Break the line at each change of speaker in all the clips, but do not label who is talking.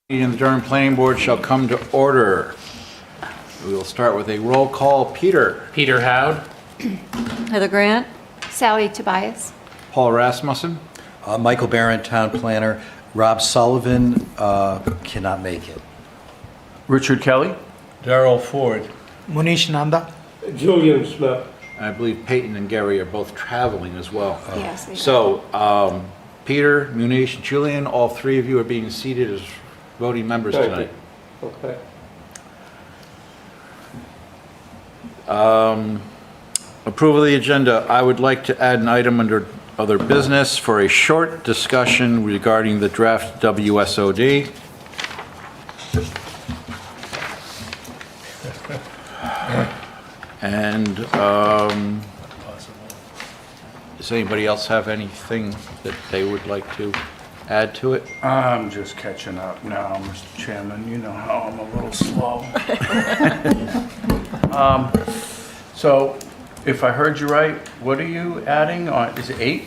Meeting of the Durham Planning Board shall come to order. We will start with a roll call. Peter.
Peter Howd.
Heather Grant.
Sally Tobias.
Paul Rasmussen.
Michael Barron, Town Planner. Rob Sullivan cannot make it.
Richard Kelly.
Darrell Ford.
Munish Nanda.
Julian Smith.
I believe Peyton and Gary are both traveling as well.
Yes, they are.
So, Peter, Munish, Julian, all three of you are being seated as voting members
Thank
tonight.
you. Okay.
Approval of the agenda. I would like to add an item under other business for a short discussion regarding the draft WSOD. And does anybody else have anything that they would like to add to it?
I'm just catching up now, Mr. Chairman. You know how I'm a little slow. So, if I heard you right, what are you adding on? Is it 8?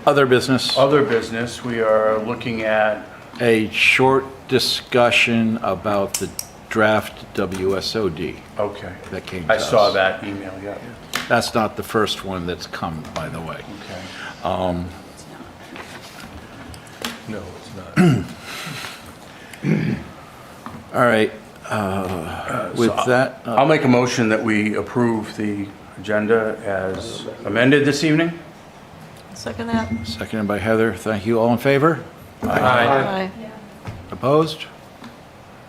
Other business.
Other business. We are looking at.
A short discussion about the draft WSOD
Okay.
that came to
I
us.
saw that email. Yeah.
That's not the first one that's come, by the way.
Okay.
No, it's not.
All right. With
So
that,
I'll make a motion that we approve the agenda as amended this evening.
Second that.
seconded by Heather. Thank you. All in favor?
Aye.
Opposed?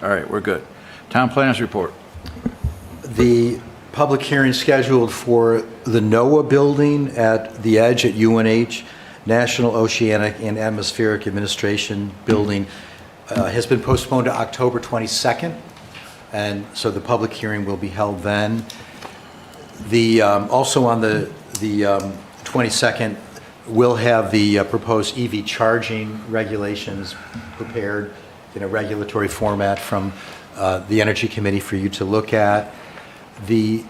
All right, we're good. Town planners report.
The public hearing scheduled for the NOAA building at the Edge at UNH, National Oceanic and Atmospheric Administration building, has been postponed to October 22nd, and so the public hearing will be held then. Also on the 22nd, we'll have the proposed EV charging regulations prepared in a regulatory format from the Energy Committee for you to look at. The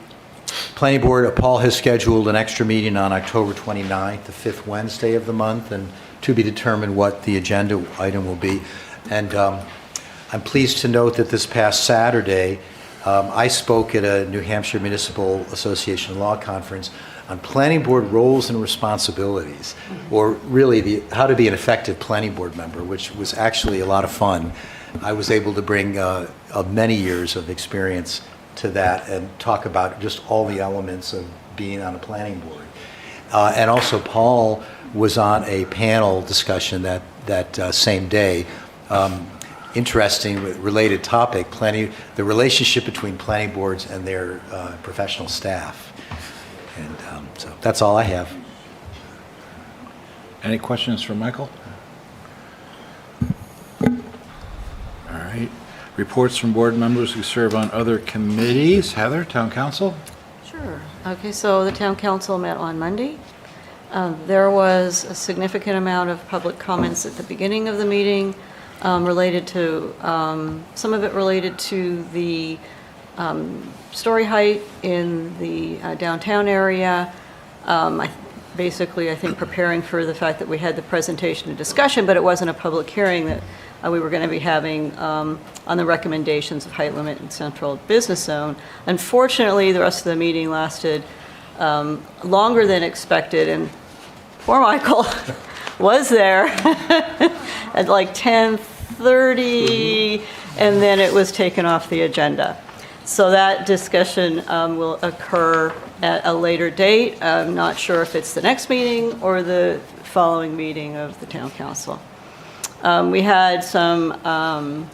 Planning Board, Paul has scheduled an extra meeting on October 29th, the fifth Wednesday of the month, and to be determined what the agenda item will be. And I'm pleased to note that this past Saturday, I spoke at a New Hampshire Municipal Association Law Conference on Planning Board roles and responsibilities, or really how to be an effective Planning Board member, which was actually a lot of fun. I was able to bring many years of experience to that and talk about just all the elements of being on a planning board. And also Paul was on a panel discussion that same day. Interesting, related topic, the relationship between planning boards and their professional staff. And so that's all I have.
Any questions for Michael? All right. Reports from board members who serve on other committees. Heather, Town Council?
Sure. Okay, so the town council met on Monday. There was a significant amount of public comments at the beginning of the meeting related to, some of it related to the story height in the downtown area. Basically, I think preparing for the fact that we had the presentation and discussion, but it wasn't a public hearing that we were going to be having on the recommendations of height limit in central business zone. Unfortunately, the rest of the meeting lasted longer than expected, and poor Michael was there at like 10:30, and then it was taken off the agenda. So that discussion will occur at a later date. I'm not sure if it's the next meeting or the following meeting of the town council. We had some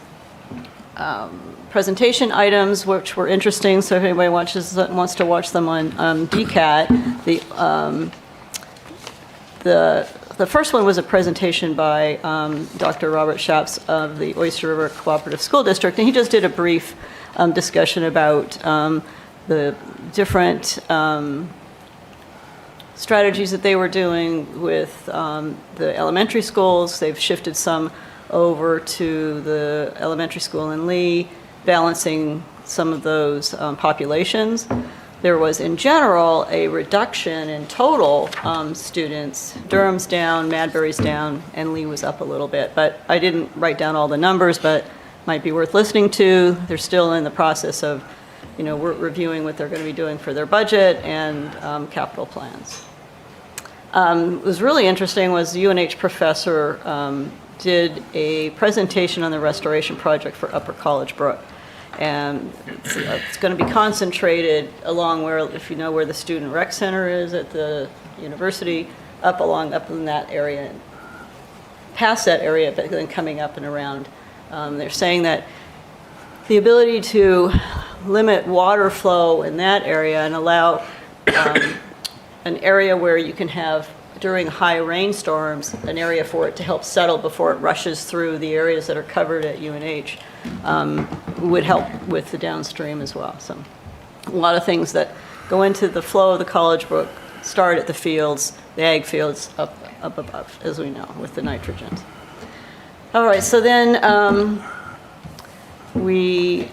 presentation items which were interesting, so if anybody wants to watch them on DCAT, the first one was a presentation by Dr. Robert Schaps of the Oyster River Cooperative School District, and he just did a brief discussion about the different strategies that they were doing with the elementary schools. They've shifted some over to the elementary school in Lee, balancing some of those populations. There was, in general, a reduction in total students. Durham's down, Madbury's down, and Lee was up a little bit. But I didn't write down all the numbers, but might be worth listening to. They're still in the process of, we're reviewing what they're going to be doing for their budget and capital plans. What was really interesting was the UNH professor did a presentation on the restoration project for Upper College Brook. And it's going to be concentrated along where, if you know where the Student Rec Center is at the university, up in that area, past that area, but then coming up and around. They're saying that the ability to limit water flow in that area and allow an area where you can have, during high rainstorms, an area for it to help settle before it rushes through the areas that are covered at UNH would help with the downstream as well. So a lot of things that go into the flow of the College Brook start at the fields, the ag fields up above, as we know, with the nitrogens. All right, so then we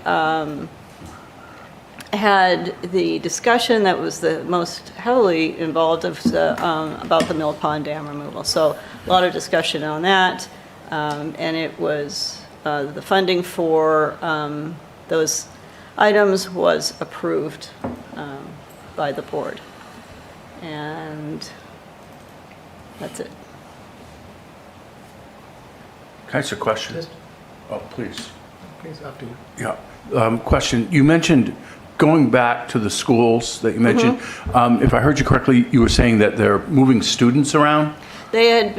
had the discussion that was the most heavily involved of about the Mill Pond Dam removal. So a lot of discussion on that, and it was the funding for those items was approved by the board. And that's it.
Can I ask a question? Oh, please.
Please, after you.
Yeah. Question. You mentioned going back to the schools that you mentioned. If I heard you correctly, you were saying that they're moving students around?
They had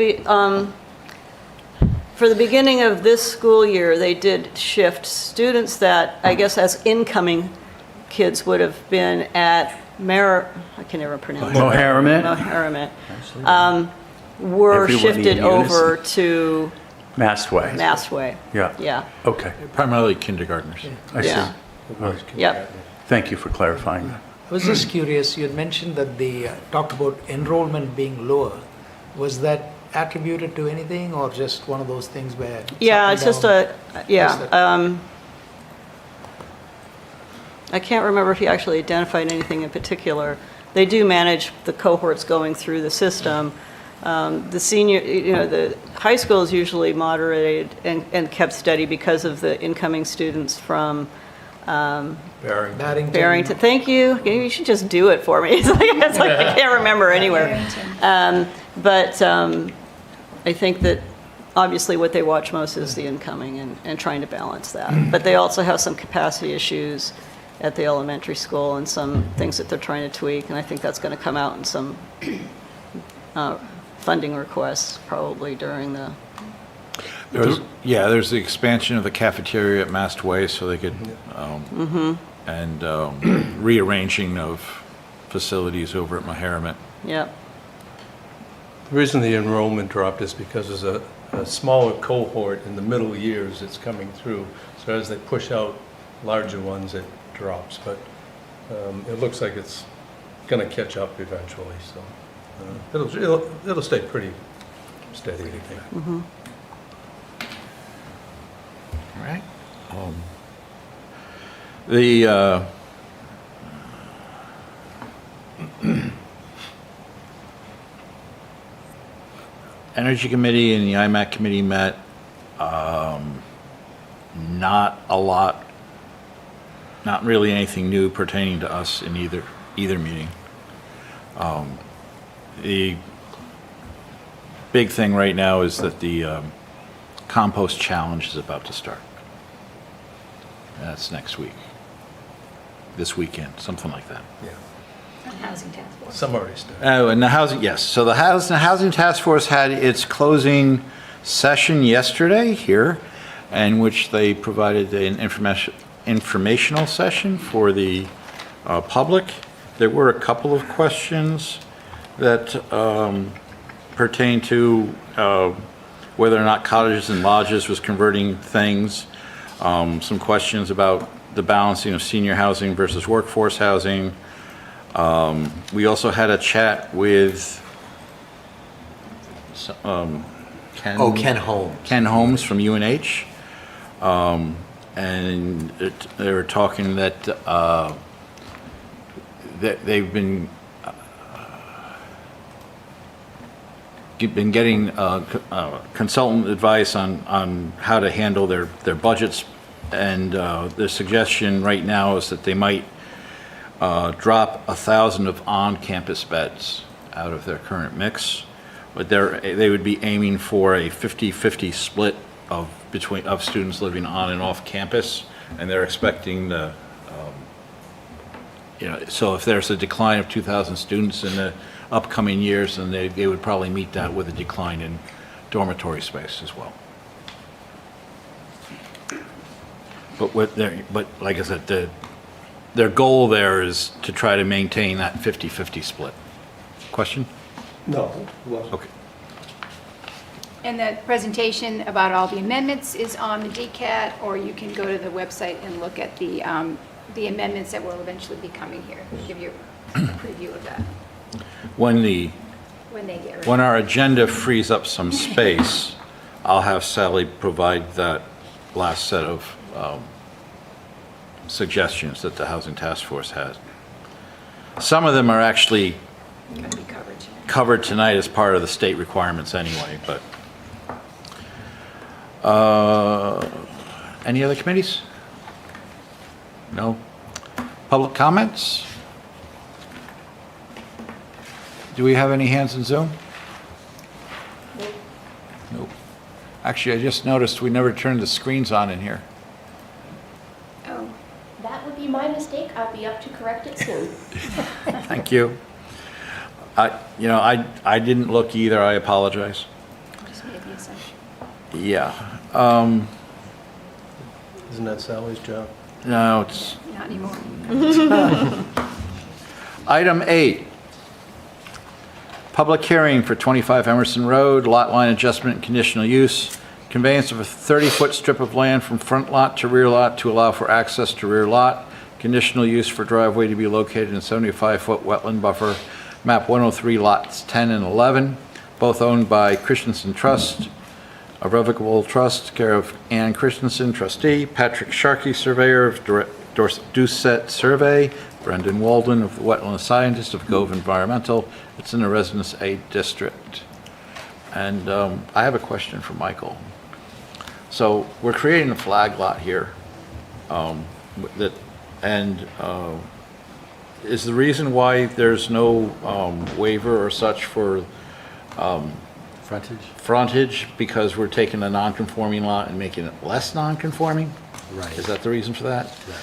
for the beginning of this school year, they did shift students that, I guess, as incoming kids would have been at I can never pronounce it.
Moheramet?
Were
Everyone in
shifted
unison.
over to
Mastway.
Mastway.
Yeah.
Yeah.
Okay.
Primarily kindergartners.
I see.
Yeah. Yep.
Thank you for clarifying that.
I was just curious, you had mentioned that the, talked about enrollment being lower. Was that attributed to anything or just one of those things where?
Yeah, it's just I
that?
can't remember if he actually identified anything in particular. They do manage the cohorts going through the system. The senior, the high school is usually moderated and kept steady because of the incoming students from Barrington. Thank you. You should just do it for me. It's like I can't remember anywhere. But I think that obviously what they watch most is the incoming and trying to balance that. But they also have some capacity issues at the elementary school and some things that they're trying to tweak. And I think that's going to come out in some funding requests probably during the...
There's the expansion of the cafeteria at Mastway so they could, and rearranging of facilities over at Moheramet.
Yep.
The reason the enrollment dropped is because there's a smaller cohort in the middle years that's coming through. So as they push out larger ones, it drops. But it looks like it's going to catch up eventually. So it'll stay pretty steady, I think.
All right. The Energy Committee and the IMAC Committee met. Not a lot, not really anything new pertaining to us in either meeting. The big thing right now is that the compost challenge is about to start. That's next week, this weekend, something like that.
Yeah.
Housing task force.
Some already started.
Oh, and the housing, yes. So the housing task force had its closing session yesterday here, in which they provided an informational session for the public. There were a couple of questions that pertain to whether or not cottages and lodges was converting things. Some questions about the balancing of senior housing versus workforce housing. We also had a chat with Ken
Holmes.
Ken Holmes from UNH. And they were talking that they've been getting consultant advice on how to handle their budgets And the suggestion right now is that they might drop 1,000 of on-campus beds out of their current mix, but they would be aiming for a 50-50 split of students living on and off campus, and they're expecting the, so if there's a decline of 2,000 students in the upcoming years, then they would probably meet that with a decline in dormitory space as well. But like I said, their goal there is to try to maintain that 50-50 split. Question?
No.
Okay.
And the presentation about all the amendments is on the DCAT, or you can go to the website and look at the amendments that will eventually be coming here. Give you a preview of that
When
when they get ready.
When our agenda frees up some space, I'll have Sally provide that last set of suggestions that the Housing Task Force has. Some of them are actually
Gonna be covered tonight.
covered tonight as part of the state requirements anyway, but. Any other committees? No? Public comments? Do we have any hands in Zoom? Nope. Actually, I just noticed we never turned the screens on in here.
Oh,
That would be my mistake. I'll be up to correct it soon.
Thank you. I didn't look either, I apologize.
just made the assumption.
Yeah.
Isn't that Sally's job?
No, it's
Not anymore.
item 8. Public hearing for 25 Emerson Road, lot line adjustment and conditional use. Conveyance of a 30-foot strip of land from front lot to rear lot to allow for access to rear lot. Conditional use for driveway to be located in a 75-foot wetland buffer, map 103, lots 10 and 11, both owned by Christensen Trust, a revocable trust, care of Ann Christensen, trustee, Patrick Sharkey, surveyor of DCAT Survey, Brendan Walden of the Wetland Scientist of Gove Environmental. It's in the Residence A District. And I have a question for Michael. So we're creating a flag lot here. Is the reason why there's no waiver or such for
Frontage?
frontage because we're taking a non-conforming lot and making it less non-conforming?
Right.
Is that the reason for that?
Right.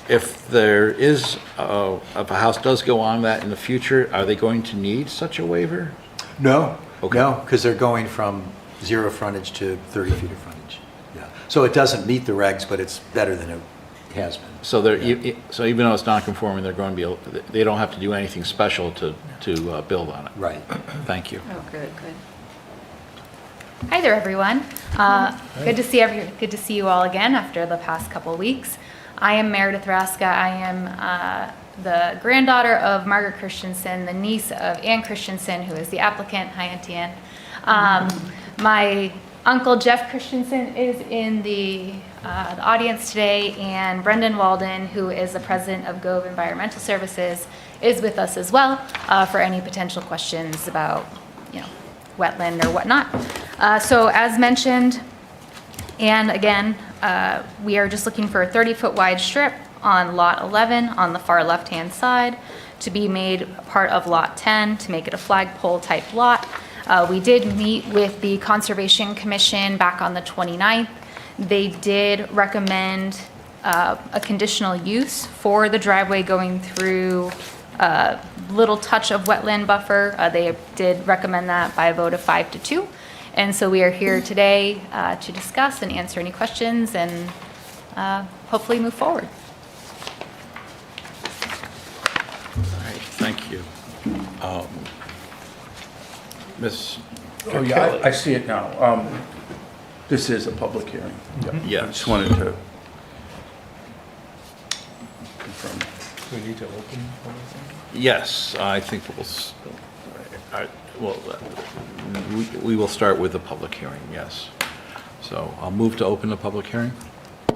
If there is, if a house does go on that in the future, are they going to need such a waiver?
No,
Okay.
no, because they're going from 0 frontage to 30 feet of frontage. Yeah. So it doesn't meet the regs, but it's better than it has been.
So so even though it's non-conforming, they're going to be able, they don't have to do anything special to build on it?
Right.
Thank you.
Oh, good, good.
Hi there, everyone. Good to see you all again after the past couple of weeks. I am Meredith Raska. I am the granddaughter of Margaret Christensen, the niece of Ann Christensen, who is the applicant. Hi, Auntie Ann. My uncle Jeff Christensen is in the audience today, and Brendan Walden, who is the president of Gove Environmental Services, is with us as well for any potential questions about, wetland or whatnot. So as mentioned, and again, we are just looking for a 30-foot wide strip on lot 11 on the far left-hand side to be made part of lot 10 to make it a flagpole type lot. We did meet with the Conservation Commission back on the 29th. They did recommend a conditional use for the driveway going through a little touch of wetland buffer. They did recommend that by a vote of 5-2. And so we are here today to discuss and answer any questions and hopefully move forward.
All right, thank you. Ms.
Oh, yeah, I see it now. This is a public hearing. I
Yes.
just wanted to confirm.
Do we need to open everything?
Yes, I think we will start with the public hearing, yes. So I'll move to open the public hearing.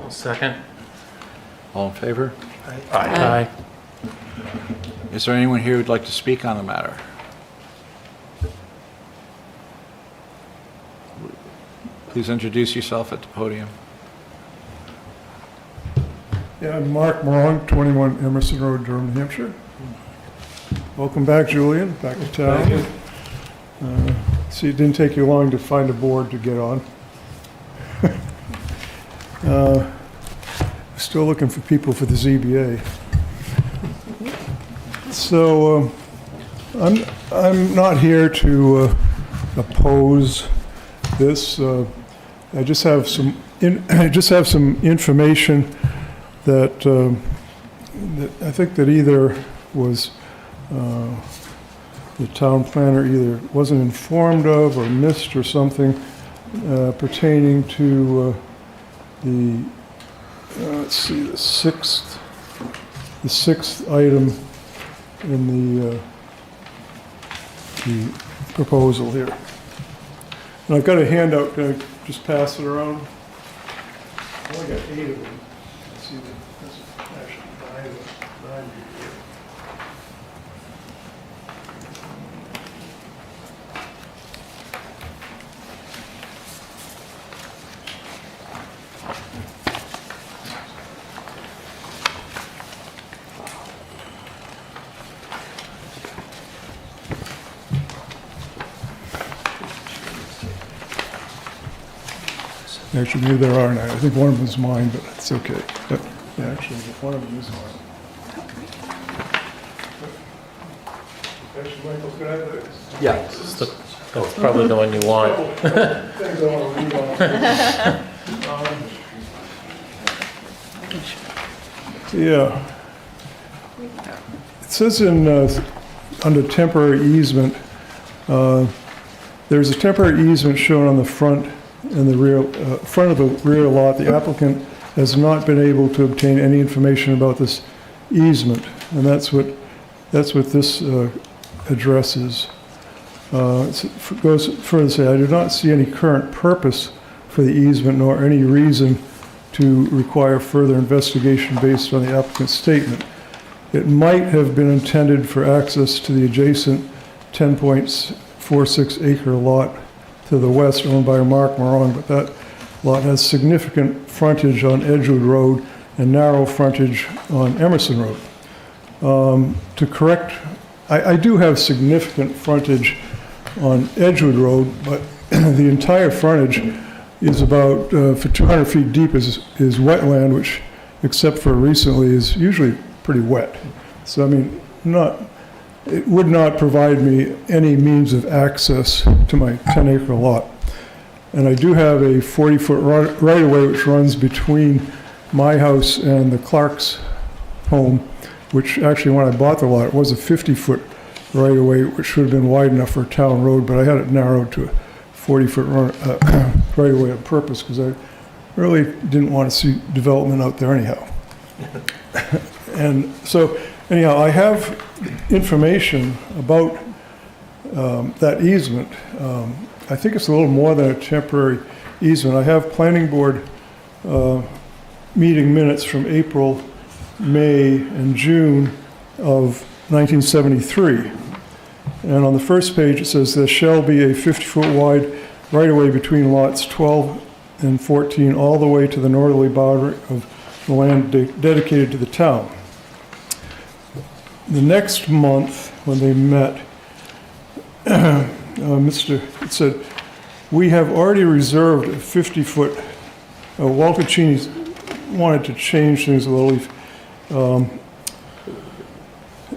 Second.
All in favor?
Aye.
Is there anyone here who'd like to speak on the matter? Please introduce yourself at the podium.
Yeah, I'm Mark Morong, 21 Emerson Road, Durham, New Hampshire. Welcome back, Julian, back to town. See, it didn't take you long to find a board to get on. Still looking for people for the ZBA. So I'm not here to oppose this. I just have some information that I think that either was the town planner either wasn't informed of or missed or something pertaining to the let's see, the sixth item in the proposal here. And I've got a handout. Can I just pass it around? I only got 8 of them. Let's see, there's actually 9 of them. Actually, maybe there are 9. I think one of them is mine, but it's okay. But, yeah, actually, one of them is mine. Actually, Michael, could I have this?
Yeah.
That's probably the one you want.
Things I want to read off. Yeah. It says in, under temporary easement, there's a temporary easement shown on the front and the rear, front of the rear lot. The applicant has not been able to obtain any information about this easement, and that's what this addresses. It goes further to say, I do not see any current purpose for the easement nor any reason to require further investigation based on the applicant's statement. It might have been intended for access to the adjacent 10.46 acre lot to the west owned by Mark Morong, but that lot has significant frontage on Edgewood Road and narrow frontage on Emerson Road. To correct, I do have significant frontage on Edgewood Road, but the entire frontage is about, for 200 feet deep is wetland, which, except for recently, is usually pretty wet. So, I mean, it would not provide me any means of access to my 10-acre lot. And I do have a 40-foot right-of-way which runs between my house and the Clark's home, which actually, when I bought the lot, it was a 50-foot right-of-way, which should have been wide enough for a town road, but I had it narrowed to a 40-foot right-of-way on purpose because I really didn't want to see development out there anyhow. And so, anyhow, I have information about that easement. I think it's a little more than a temporary easement. I have planning board meeting minutes from April, May, and June of 1973. And on the first page it says there shall be a 50-foot wide right-of-way between lots 12 and 14 all the way to the northerly boundary of the land dedicated to the town. The next month, when they met, it said, we have already reserved a 50-foot, Walter Cheney wanted to change things a little,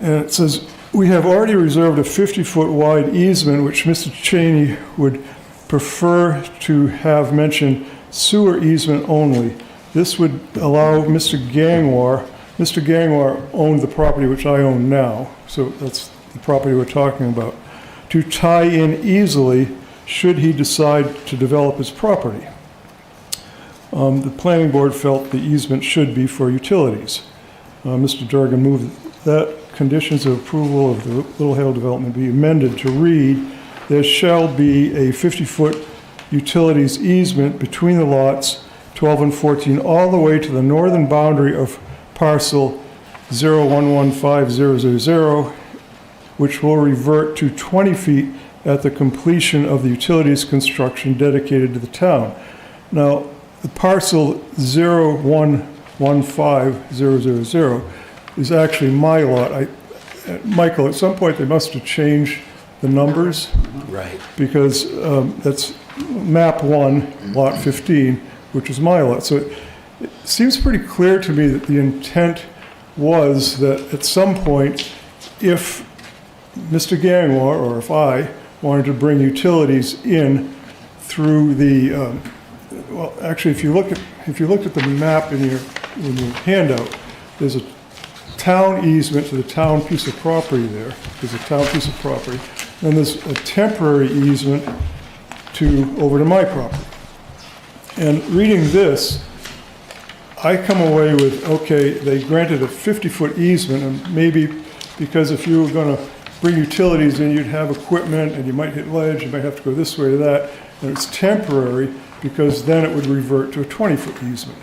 and it says, we have already reserved a 50-foot wide easement, which Mr. Cheney would prefer to have mentioned sewer easement only. This would allow Mr. Gangwar owned the property which I own now, so that's the property we're talking about, to tie in easily should he decide to develop his property. The planning board felt the easement should be for utilities. Mr. Durgan moved that conditions of approval of the Little Hale development be amended to read, there shall be a 50-foot utilities easement between the lots 12 and 14 all the way to the northern boundary of parcel 0115000, which will revert to 20 feet at the completion of the utilities construction dedicated to the town. Now, the parcel 0115000 15000 is actually my lot. Michael, at some point, they must have changed the numbers.
Right.
Because that's map 1, lot 15, which is my lot. So it seems pretty clear to me that the intent was that at some point, if Mr. Gangwar, or if I, wanted to bring utilities in through the, well, actually, if you look at the map in your handout, there's a town easement to the town piece of property there. There's a town piece of property. And there's a temporary easement over to my property. And reading this, I come away with, okay, they granted a 50-foot easement, and maybe because if you were going to bring utilities in, you'd have equipment, and you might hit ledge, you might have to go this way or that, and it's temporary, because then it would revert to a 20-foot easement.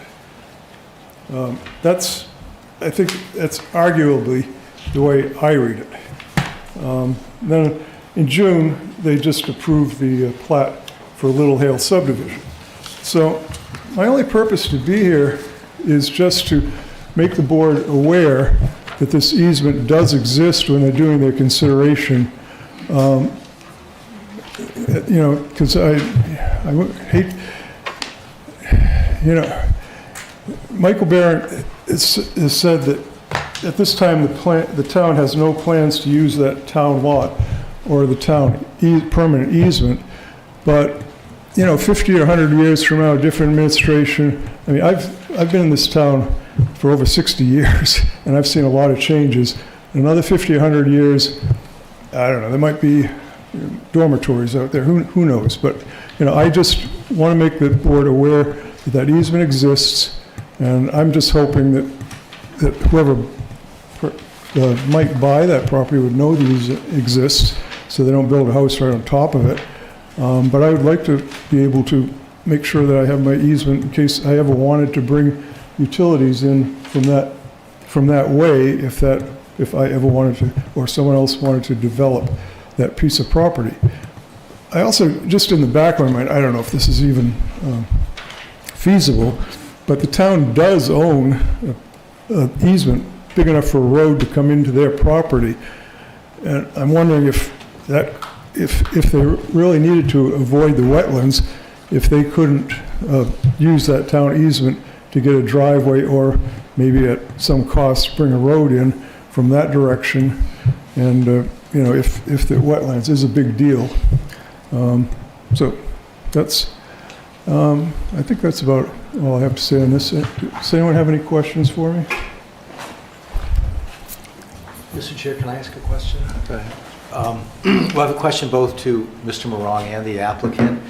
I think that's arguably the way I read it. Then in June, they just approved the plat for Little Hale subdivision. So my only purpose to be here is just to make the board aware that this easement does exist when they're doing their consideration. Because I hate, Michael Barron has said that at this time the town has no plans to use that town lot or the town permanent easement, but 50 or 100 years from now, different administration. I mean, I've been in this town for over 60 years, and I've seen a lot of changes. In another 50 or 100 years, I don't know, there might be dormitories out there, who knows? But, I just want to make the board aware that easement exists, and I'm just hoping that whoever might buy that property would know these exist, so they don't build a house right on top of it. But I would like to be able to make sure that I have my easement in case I ever wanted to bring utilities in from that way, if I ever wanted to, or someone else wanted to develop that piece of property. I also, just in the back of my mind, I don't know if this is even feasible, but the town does own an easement big enough for a road to come into their property. And I'm wondering if they really needed to avoid the wetlands, if they couldn't use that town easement to get a driveway, or maybe at some cost bring a road in from that direction. And if the wetlands is a big deal. So that's, I think that's about all I have to say on this. Does anyone have any questions for me?
Mr. Chair, can I ask a question? Go ahead. Well, I have a question both to Mr. Morong and the applicant.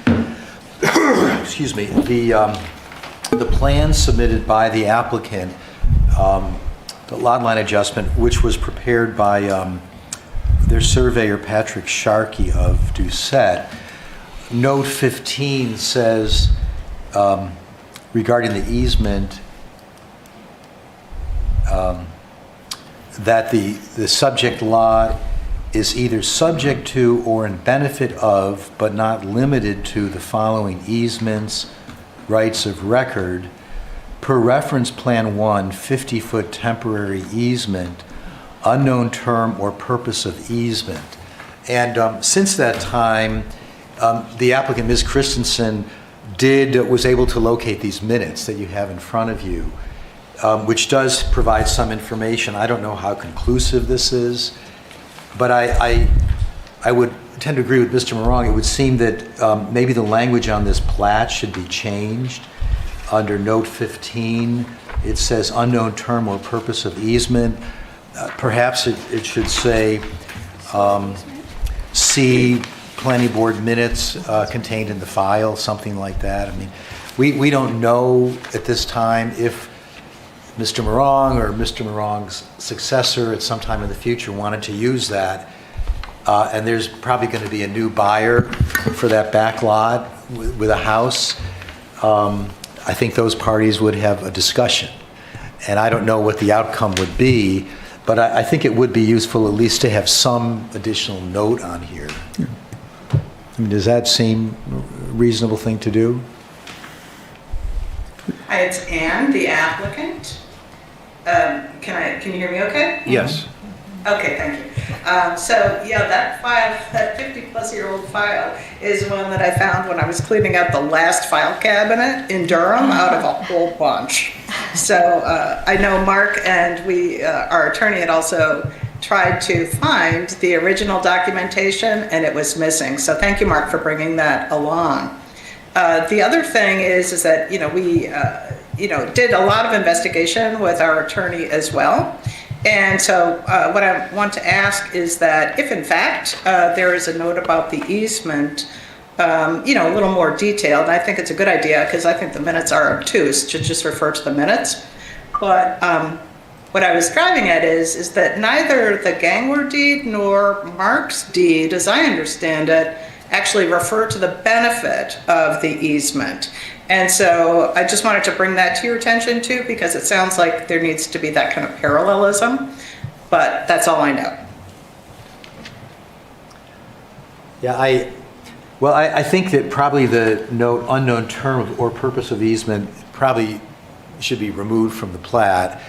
Excuse me. The plan submitted by the applicant, the lot line adjustment, which was prepared by their surveyor, Patrick Sharkey of DCAT, note 15 says, regarding the easement, that the subject lot is either subject to or in benefit of, but not limited to, the following easements, rights of record, per reference plan 1, 50-foot temporary easement, unknown term or purpose of easement. And since that time, the applicant, Ms. Christensen, was able to locate these minutes that you have in front of you, which does provide some information. I don't know how conclusive this is, but I would tend to agree with Mr. Morong. It would seem that maybe the language on this plat should be changed. Under note 15, it says unknown term or purpose of easement. Perhaps it should say see planning board minutes contained in the file, something like that. I mean, we don't know at this time if Mr. Morong or Mr. Morong's successor at some time in the future wanted to use that. And there's probably going to be a new buyer for that back lot with a house. I think those parties would have a discussion. And I don't know what the outcome would be, but I think it would be useful at least to have some additional note on here. I mean, does that seem a reasonable thing to do?
Hi, it's Ann, the applicant. Can you hear me okay?
Yes.
Okay, thank you. So, yeah, that file, that 50-plus-year-old file is one that I found when I was cleaning out the last file cabinet in Durham out of a whole bunch. So I know Mark and our attorney had also tried to find the original documentation, and it was missing. So thank you, Mark, for bringing that along. The other thing is that, we, did a lot of investigation with our attorney as well. And so what I want to ask is that if in fact there is a note about the easement, a little more detailed, I think it's a good idea because I think the minutes are obtuse to just refer to the minutes. But what I was driving at is that neither the Gangwer deed nor Mark's deed, as I understand it, actually refer to the benefit of the easement. And so I just wanted to bring that to your attention too, because it sounds like there needs to be that kind of parallelism, but that's all I know.
Yeah, I think that probably the note unknown term or purpose of easement probably should be removed from the plat.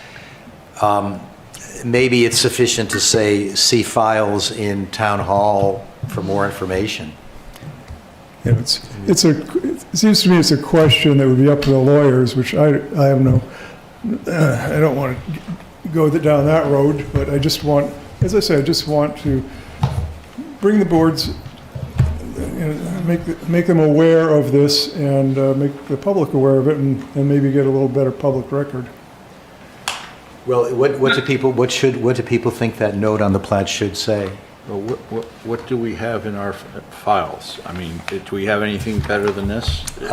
Maybe it's sufficient to say, see files in town hall for more information.
Yeah, it seems to me it's a question that would be up to the lawyers, which I have no, I don't want to go down that road, but I just want, as I say, I just want to bring the boards, make them aware of this and make the public aware of it and maybe get a little better public record.
Well, what do people think that note on the plat should say?
Well, what do we have in our files? I mean, do we have anything better than this? We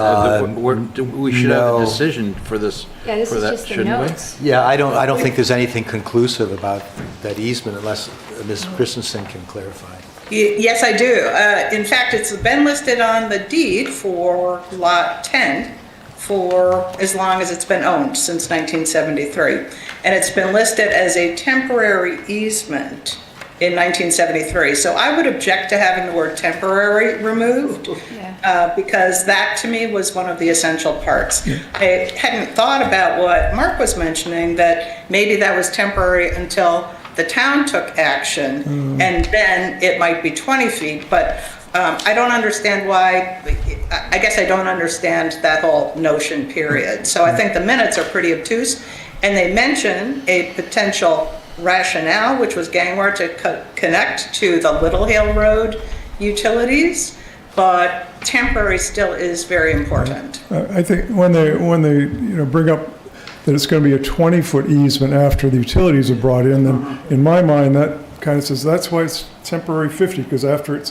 should have a decision for this.
Yeah, this
for
is
that,
just the
shouldn't we?
notes.
Yeah, I don't think there's anything conclusive about that easement unless Ms. Christensen can clarify.
Yes, I do. In fact, it's been listed on the deed for Lot 10 for as long as it's been owned, since 1973. And it's been listed as a temporary easement in 1973. So I would object to having the word temporary removed, because that to me was one of the essential parts. I hadn't thought about what Mark was mentioning, that maybe that was temporary until the town took action, and then it might be 20 feet, but I don't understand why, I guess I don't understand that whole notion, period. So I think the minutes are pretty obtuse, and they mention a potential rationale, which was Gangwar to connect to the Little Hill Road utilities, but temporary still is very important.
I think when they bring up that it's going to be a 20-foot easement after the utilities are brought in, then in my mind that kind of says that's why it's temporary 50, because after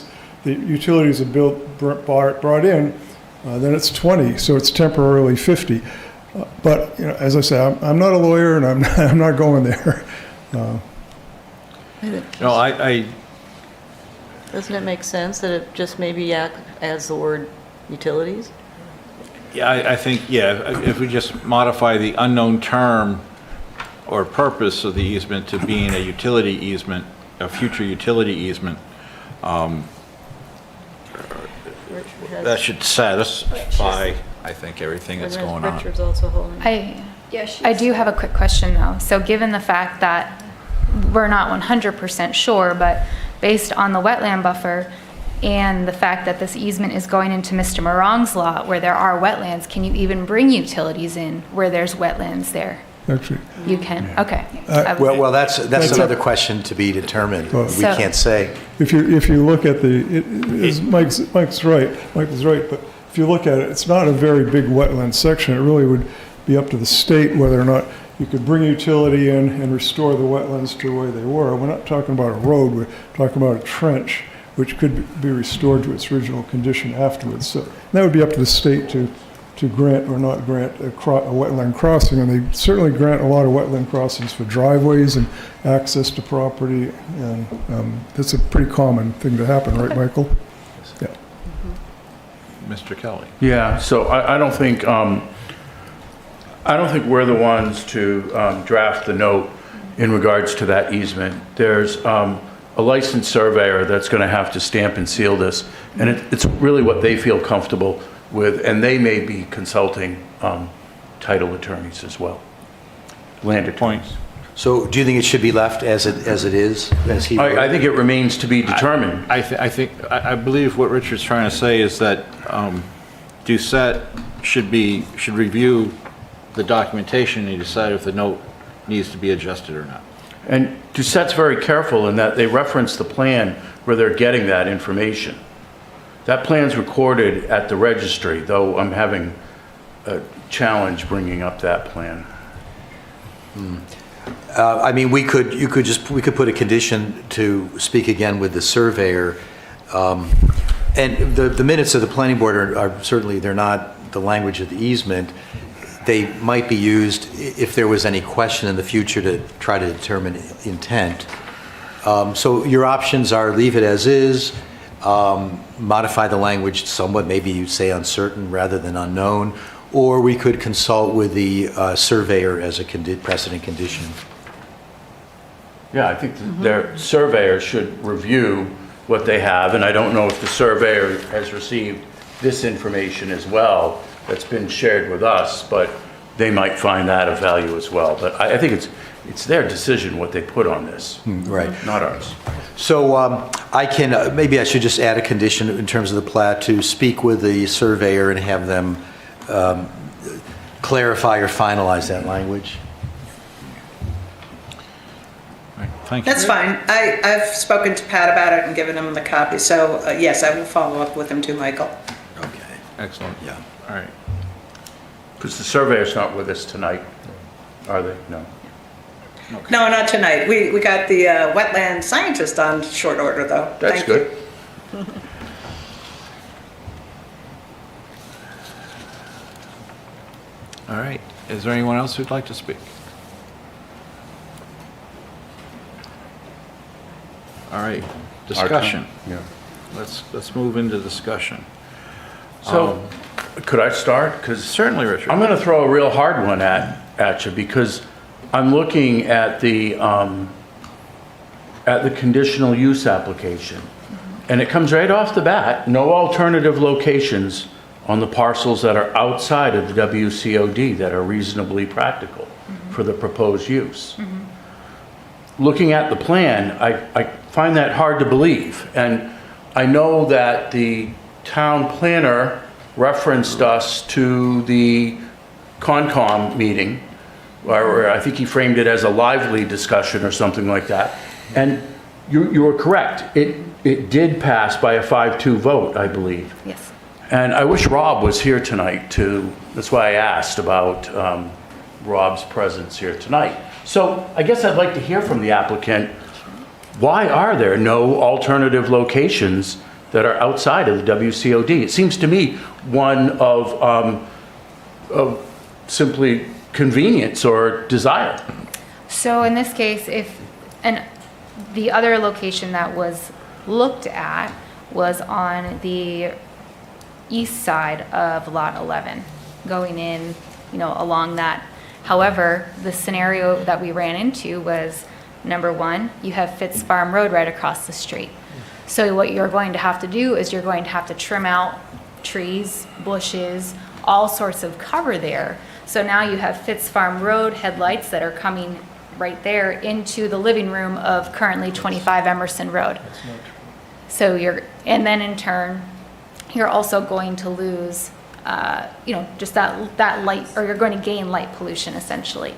the utilities are brought in, then it's 20, so it's temporarily 50. But as I say, I'm not a lawyer, and I'm not going there.
Doesn't it make sense that it just maybe adds the word utilities?
Yeah, I think, if we just modify the unknown term or purpose of the easement to being a utility easement, a future utility easement, that should satisfy, I think, everything that's going on.
Richard's also holding.
I do have a quick question though. So given the fact that we're not 100% sure, but based on the wetland buffer and the fact that this easement is going into Mr. Morong's lot where there are wetlands, can you even bring utilities in where there's wetlands there?
Actually,
You can, okay.
Well, that's another question to be determined. We can't say.
if you look at Mike's right, but if you look at it, it's not a very big wetland section. It really would be up to the state whether or not you could bring utility in and restore the wetlands to the way they were. We're not talking about a road, we're talking about a trench, which could be restored to its original condition afterwards. So that would be up to the state to grant or not grant a wetland crossing, and they certainly grant a lot of wetland crossings for driveways and access to property, and that's a pretty common thing to happen, right, Michael? Yeah.
Mr. Kelly.
Yeah, so I don't think we're the ones to draft the note in regards to that easement. There's a licensed surveyor that's going to have to stamp and seal this, and it's really what they feel comfortable with, and they may be consulting title attorneys as well. Land attorneys.
So do you think it should be left as it is, as he wrote?
I think it remains to be determined.
I believe what Richard's trying to say is that DCAT should review the documentation and decide if the note needs to be adjusted or not.
And DCAT's very careful in that they reference the plan where they're getting that information. That plan's recorded at the registry, though I'm having a challenge bringing up that plan.
I mean, we could put a condition to speak again with the surveyor. And the minutes of the planning board are certainly, they're not the language of the easement. They might be used if there was any question in the future to try to determine intent. So your options are leave it as is, modify the language somewhat, maybe you say uncertain rather than unknown, or we could consult with the surveyor as a precedent condition.
Yeah, I think their surveyor should review what they have, and I don't know if the surveyor has received this information as well that's been shared with us, but they might find that of value as well. But I think it's their decision what they put on this.
Right.
Not ours.
So I can, maybe I should just add a condition in terms of the plat to speak with the surveyor and have them clarify or finalize that language.
Thank you.
That's fine. I've spoken to Pat about it and given him the copy, so yes, I will follow up with him too, Michael.
Okay.
Excellent.
Yeah.
All right.
Because the surveyor's not with us tonight, are they? No.
No, not tonight. We got the wetland scientist on short order, though.
That's
Thank you.
good.
All right. Is there anyone else who'd like to speak? All right. Discussion.
Yeah.
Let's move into discussion.
So, could I start? Because
Certainly, Richard.
I'm going to throw a real hard one at you because I'm looking at the conditional use application, and it comes right off the bat, no alternative locations on the parcels that are outside of the WCOD that are reasonably practical for the proposed use. Looking at the plan, I find that hard to believe, and I know that the town planner referenced us to the Concom meeting, where I think he framed it as a lively discussion or something like that. And you were correct. It did pass by a 5-2 vote, I believe.
Yes.
And I wish Rob was here tonight to, that's why I asked about Rob's presence here tonight. So I guess I'd like to hear from the applicant, why are there no alternative locations that are outside of the WCOD? It seems to me one of simply convenience or desire.
So in this case, the other location that was looked at was on the east side of Lot 11, going in, along that. However, the scenario that we ran into was, number one, you have Fitz Farm Road right across the street. So what you're going to have to do is you're going to have to trim out trees, bushes, all sorts of cover there. So now you have Fitz Farm Road headlights that are coming right there into the living room of currently 25 Emerson Road. So and then in turn, you're also going to lose, just that light, or you're going to gain light pollution essentially.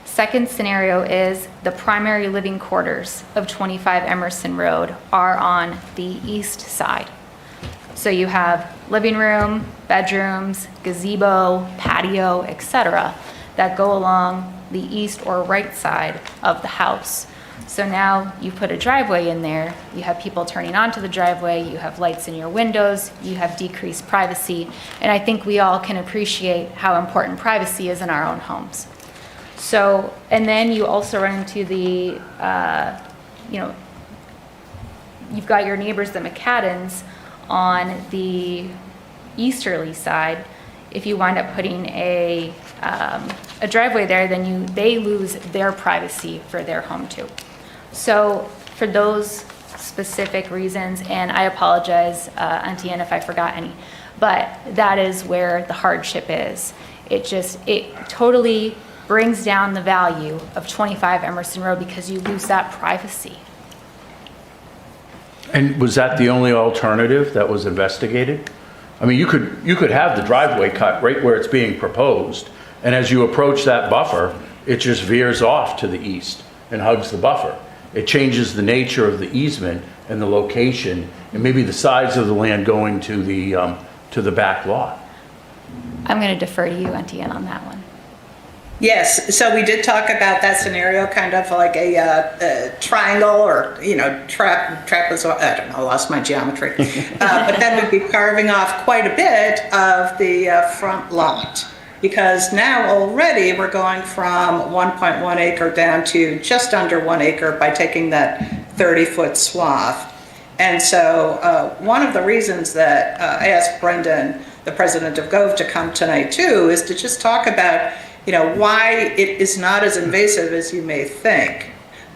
Second scenario is the primary living quarters of 25 Emerson Road are on the east side. So you have living room, bedrooms, gazebo, patio, etc. that go along the east or right side of the house. So now you put a driveway in there, you have people turning onto the driveway, you have lights in your windows, you have decreased privacy, and I think we all can appreciate how important privacy is in our own homes. So, and then you also run into the, you've got your neighbors, the McCaddens, on the easterly side. If you wind up putting a driveway there, then they lose their privacy for their home too. So for those specific reasons, and I apologize, Auntie Ann, if I forgot any, but that is where the hardship is it totally brings down the value of 25 Emerson Road because you lose that privacy.
And was that the only alternative that was investigated? I mean, you could have the driveway cut right where it's being proposed, and as you approach that buffer, it just veers off to the east and hugs the buffer. It changes the nature of the easement and the location, and maybe the size of the land going to the back lot.
I'm going to defer to you, Auntie Ann, on that one.
Yes, so we did talk about that scenario, kind of like a triangle or, trapezoid, I don't know, I lost my geometry. But then we'd be carving off quite a bit of the front lot. Because now already we're going from 1.1 acre down to just under 1 acre by taking that 30-foot swath. And so one of the reasons that I asked Brendan, the president of Gove, to come tonight too, is to just talk about why it is not as invasive as you may think.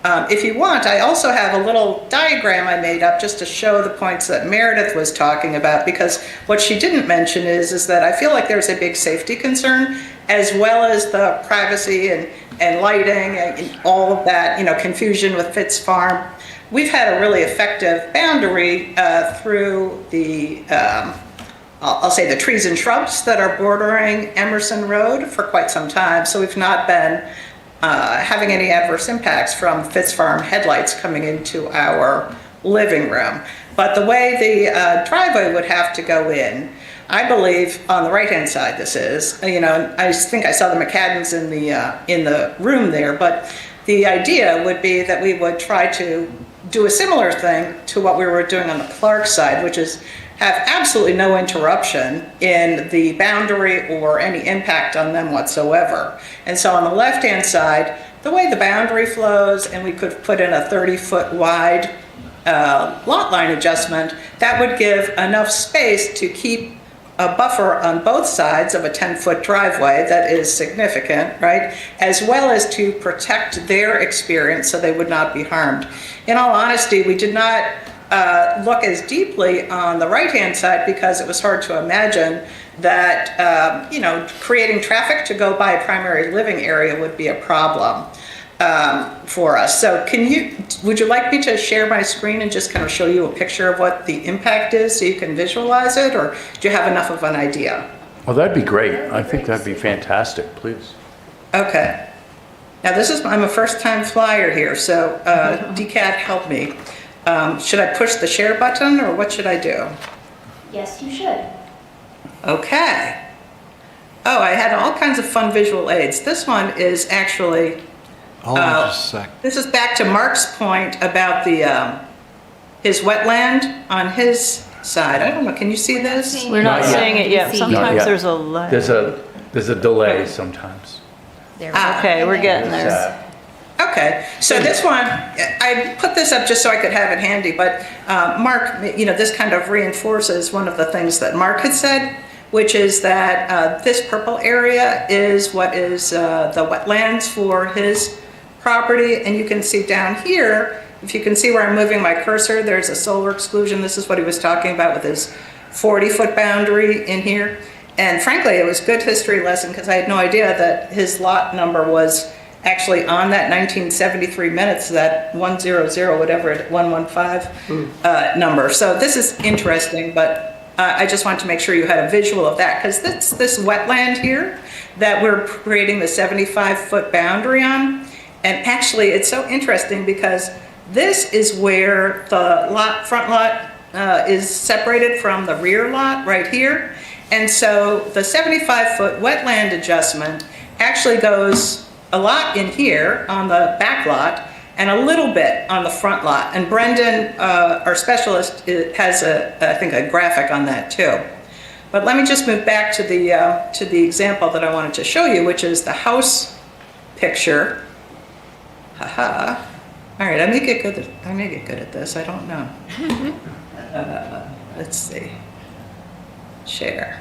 If you want, I also have a little diagram I made up just to show the points that Meredith was talking about, because what she didn't mention is that I feel like there's a big safety concern, as well as the privacy and lighting and all of that, confusion with Fitz Farm. We've had a really effective boundary through the I'll say the trees and shrubs that are bordering Emerson Road for quite some time. So we've not been having any adverse impacts from Fitz Farm headlights coming into our living room. But the way the driveway would have to go in, I believe on the right-hand side this is, I think I saw the McCaddens in the room there, but the idea would be that we would try to do a similar thing to what we were doing on the Clark side, which is have absolutely no interruption in the boundary or any impact on them whatsoever. And so on the left-hand side, the way the boundary flows, and we could put in a 30-foot wide lot line adjustment, that would give enough space to keep a buffer on both sides of a 10-foot driveway that is significant, right? As well as to protect their experience so they would not be harmed. In all honesty, we did not look as deeply on the right-hand side because it was hard to imagine that, creating traffic to go by a primary living area would be a problem for us. So would you like me to share my screen and just kind of show you a picture of what the impact is so you can visualize it, or do you have enough of an idea?
Well, that'd be great. I think that'd be fantastic, please.
Okay. Now I'm a first-time flyer here, so DCAT, help me. Should I push the share button, or what should I do?
Yes, you should.
Okay. Oh, I had all kinds of fun visual aids. This one is actually,
Hold on just a sec.
this is back to Mark's point about the his wetland on his side. I don't know, can you see this?
We're not
Not yet.
seeing it yet.
Not
Sometimes
yet.
there's a lag.
There's a delay sometimes.
There we go.
Okay, we're getting there.
Sad.
Okay, so this one, I put this up just so I could have it handy, but Mark, this kind of reinforces one of the things that Mark had said, which is that this purple area is what is the wetlands for his property. And you can see down here, if you can see where I'm moving my cursor, there's a solar exclusion. This is what he was talking about with his 40-foot boundary in here. And frankly, it was a good history lesson because I had no idea that his lot number was actually on that 1973 minutes, that 100, whatever, 115 number. So this is interesting, but I just wanted to make sure you had a visual of that, because this wetland here that we're creating the 75-foot boundary on, and actually it's so interesting because this is where the front lot is separated from the rear lot right here. And so the 75-foot wetland adjustment actually goes a lot in here on the back lot and a little bit on the front lot. And Brendan, our specialist, has I think a graphic on that too. But let me just move back to the example that I wanted to show you, which is the house picture. Haha. All right, I may get good at this. I don't know. Let's see. Share.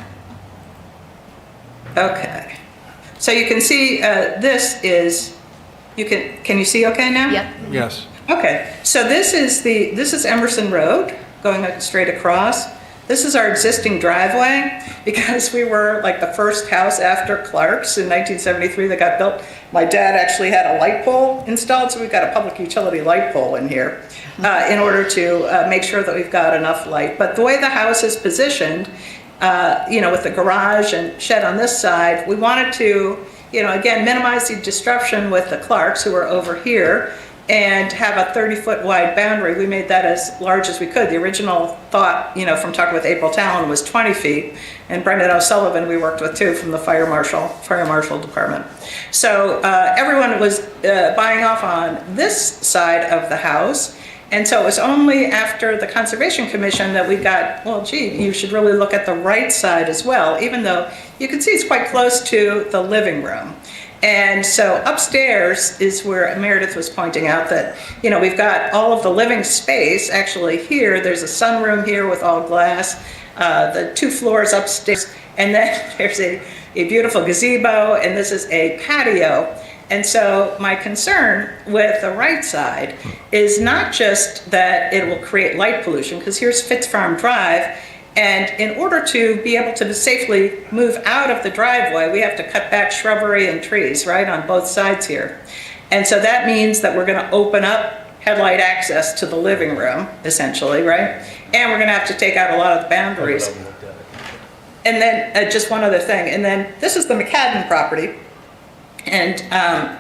Okay. So you can see this is, can you see okay now?
Yep.
Yes.
Okay, so this is Emerson Road going straight across. This is our existing driveway because we were like the first house after Clark's in 1973 that got built. My dad actually had a light pole installed, so we've got a public utility light pole in here in order to make sure that we've got enough light. But the way the house is positioned, with the garage and shed on this side, we wanted to, again, minimize the disruption with the Clarks who are over here and have a 30-foot wide boundary. We made that as large as we could. The original thought, from talking with April Talon, was 20 feet, and Brendan O'Sullivan we worked with too from the fire marshal department. So everyone was buying off on this side of the house, and so it was only after the Conservation Commission that we got, well, gee, you should really look at the right side as well, even though you can see it's quite close to the living room. And so upstairs is where Meredith was pointing out that, we've got all of the living space actually here. There's a sunroom here with all glass, the 2 floors upstairs, and then there's a beautiful gazebo, and this is a patio. And so my concern with the right side is not just that it will create light pollution, because here's Fitz Farm Drive, and in order to be able to safely move out of the driveway, we have to cut back shrubbery and trees, right, on both sides here. And so that means that we're going to open up headlight access to the living room, essentially, right? And we're going to have to take out a lot of the boundaries. And then just one other thing, and then this is the McCadden property. And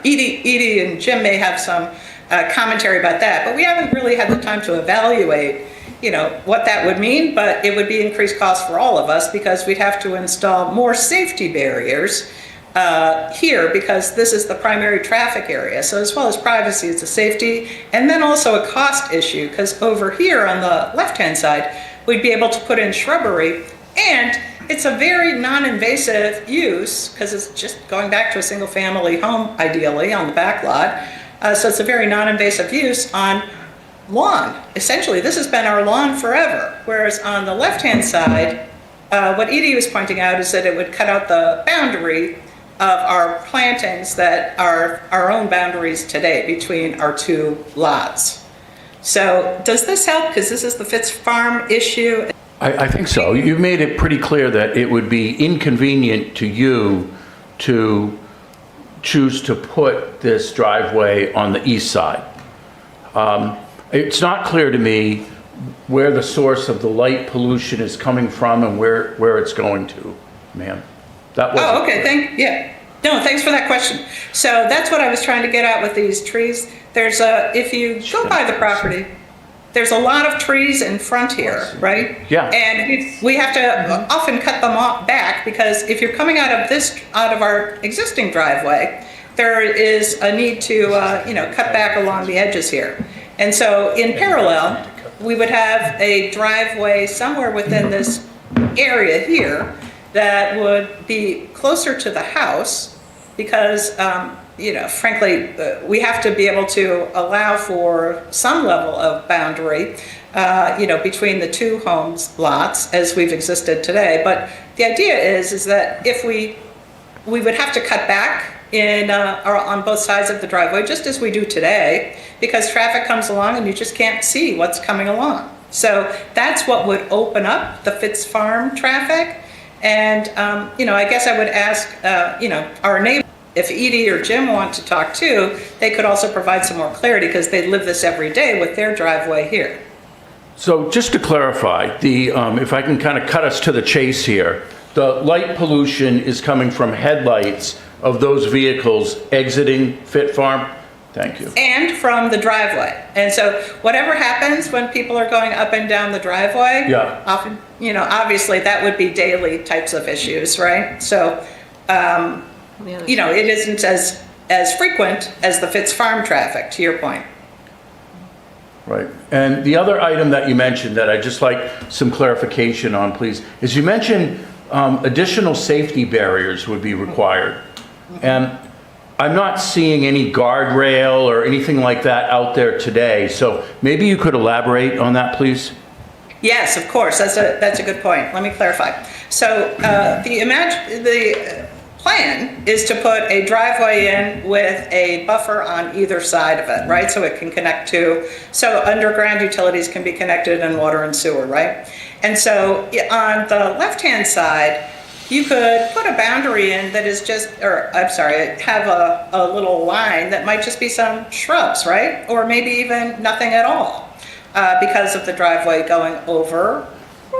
Edie and Jim may have some commentary about that, but we haven't really had the time to evaluate what that would mean, but it would be increased cost for all of us because we'd have to install more safety barriers here because this is the primary traffic area. So as well as privacy, it's a safety and then also a cost issue because over here on the left-hand side, we'd be able to put in shrubbery, and it's a very non-invasive use because it's just going back to a single-family home, ideally, on the back lot. So it's a very non-invasive use on lawn. Essentially, this has been our lawn forever. Whereas on the left-hand side, what Edie was pointing out is that it would cut out the boundary of our plantings that are our own boundaries today between our 2 lots. So does this help? Because this is the Fitz Farm issue.
I think so. You made it pretty clear that it would be inconvenient to you to choose to put this driveway on the east side. It's not clear to me where the source of the light pollution is coming from and where it's going to, ma'am. That wasn't
Oh, okay,
clear.
No, thanks for that question. So that's what I was trying to get at with these trees. There's if you go by the property, there's a lot of trees in front here, right?
Yeah.
And we have to often cut them off back because if you're coming out of our existing driveway, there is a need to, cut back along the edges here. And so in parallel, we would have a driveway somewhere within this area here that would be closer to the house because, frankly, we have to be able to allow for some level of boundary, between the 2 homes lots as we've existed today. But the idea is that if we would have to cut back on both sides of the driveway, just as we do today, because traffic comes along and you just can't see what's coming along. So that's what would open up the Fitz Farm traffic. And, I guess I would ask, our neighbor, if Edie or Jim want to talk too, they could also provide some more clarity because they live this every day with their driveway here.
So just to clarify, if I can kind of cut us to the chase here, the light pollution is coming from headlights of those vehicles exiting Fit Farm? Thank you.
And from the driveway. And so whatever happens when people are going up and down the driveway,
Yeah.
often, obviously that would be daily types of issues, right? So, it isn't as frequent as the Fitz Farm traffic, to your point.
Right. And the other item that you mentioned that I'd just like some clarification on, please, is you mentioned additional safety barriers would be required. And I'm not seeing any guardrail or anything like that out there today. So maybe you could elaborate on that, please?
Yes, of course. That's a good point. Let me clarify. So plan is to put a driveway in with a buffer on either side of it, right? So it can connect to, so underground utilities can be connected in water and sewer, right? And so on the left-hand side, you could put a boundary in that is just, or I'm sorry, have a little line that might just be some shrubs, right? Or maybe even nothing at all, because of the driveway going over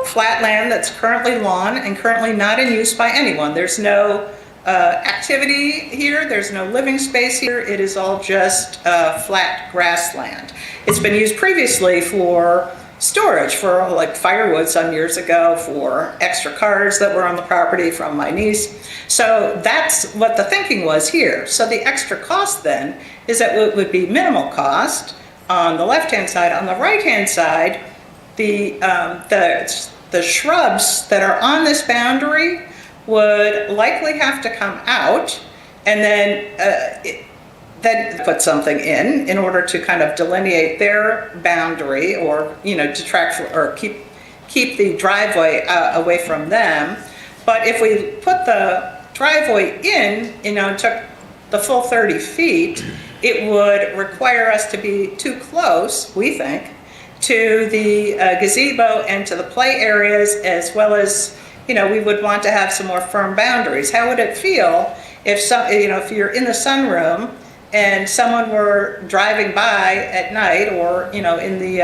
flat land that's currently lawn and currently not in use by anyone. There's no activity here, there's no living space here, it is all just flat grassland. It's been used previously for storage, for like firewood some years ago, for extra cars that were on the property from my niece. So that's what the thinking was here. So the extra cost then is that it would be minimal cost on the left-hand side. On the right-hand side, the shrubs that are on this boundary would likely have to come out, and then put something in order to kind of delineate their boundary, or, you know, detract or keep the driveway away from them. But if we put the driveway in, you know, took the full 30 feet, it would require us to be too close, we think, to the gazebo and to the play areas, as well as, you know, we would want to have some more firm boundaries. How would it feel if if you're in the sunroom and someone were driving by at night, or, you know, in the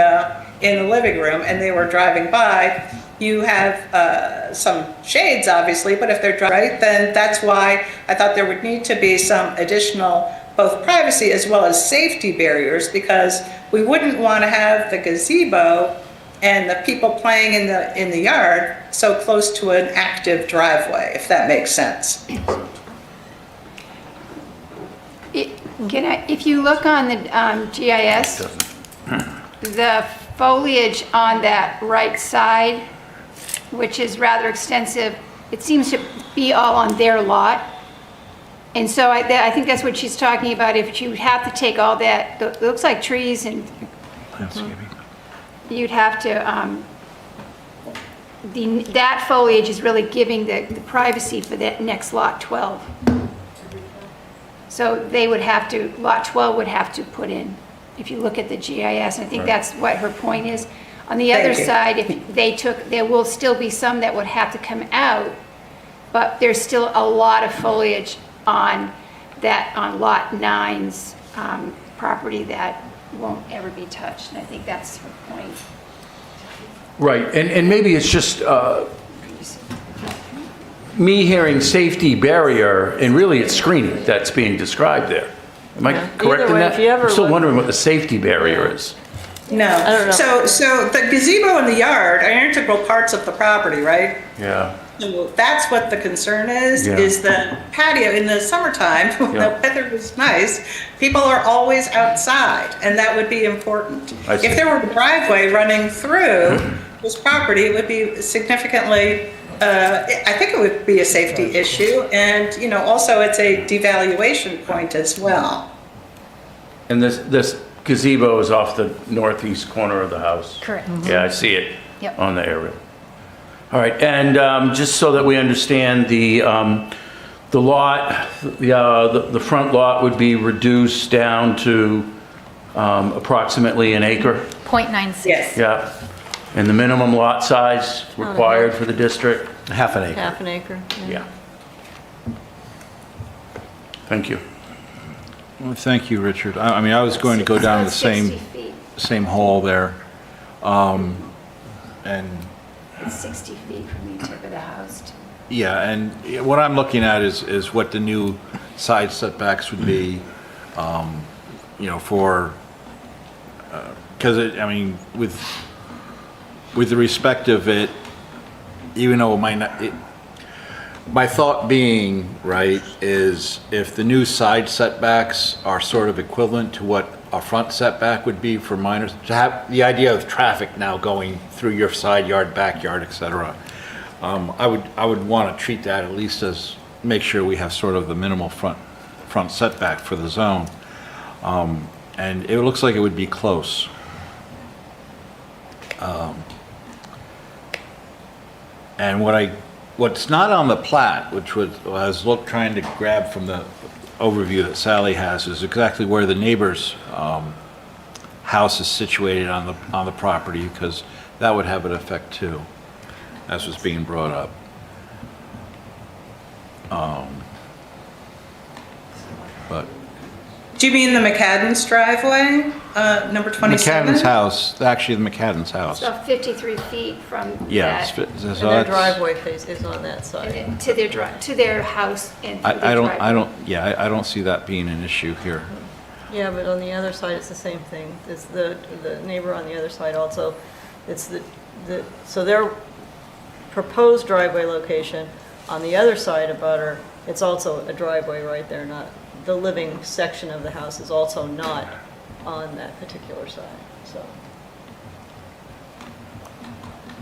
living room, and they were driving by? You have some shades, obviously, but if they're right, then that's why I thought there would need to be some additional both privacy as well as safety barriers, because we wouldn't want to have the gazebo and the people playing in the yard so close to an active driveway, if that makes sense.
If you look on the GIS, the foliage on that right side, which is rather extensive, it seems to be all on their lot. And so I think that's what she's talking about. If you have to take all that, it looks like trees, and you'd have to, that foliage is really giving the privacy for that next lot 12. So they would have to, lot 12 would have to put in, if you look at the GIS. I think that's what her point is. On the other side, if they took, there will still be some that would have to come out, but there's still a lot of foliage on lot 9's property that won't ever be touched. And I think that's her point.
Right, and maybe it's just me hearing safety barrier, and really it's screening that's being described there. Am I correct in that? I'm still wondering what the safety barrier is.
No.
I don't know.
So the gazebo in the yard are integral parts of the property, right?
Yeah.
So that's what the concern is
Yeah.
the patio in the summertime, when the weather is nice, people are always outside, and that would be important.
I see.
If there were a driveway running through this property, it would be significantly, I think it would be a safety issue, and, you know, also it's a devaluation point as well.
And this gazebo is off the northeast corner of the house?
Correct.
Yeah, I see it
Yep.
on the aerial. All right, and just so that we understand, the lot, the front lot would be reduced down to approximately an acre?
0.96.
Yes.
Yeah. And the minimum lot size required for the district?
Half an acre.
Half an acre.
Yeah. Thank you.
Well, thank you, Richard. I mean, I was going to go down the
60 feet.
same hall there. And
It's 60 feet from the tip of the house to.
yeah, and what I'm looking at is what the new side setbacks would be, you know, for, because I mean, with the respect of it, even though it might not, my thought being, right, is if the new side setbacks are sort of equivalent to what a front setback would be for minors, to have the idea of traffic now going through your side yard, backyard, et cetera, I would want to treat that at least as, make sure we have sort of the minimal front setback for the zone. And it looks like it would be close. And what what's not on the plat, which was, I was trying to grab from the overview that Sally has, is exactly where the neighbor's house is situated on the property, because that would have an effect too, as was being brought up. But
Do you mean the McCadden's driveway, number 27?
McCadden's house, actually the McCadden's house.
It's about 53 feet from
Yeah,
that,
so
And their
that's-
driveway face is on that side.
to their house and to the
I
driveway.
I don't see that being an issue here.
Yeah, but on the other side, it's the same thing. It's the neighbor on the other side also. It's so their proposed driveway location, on the other side of Butter, it's also a driveway right there, not, the living section of the house is also not on that particular side, so.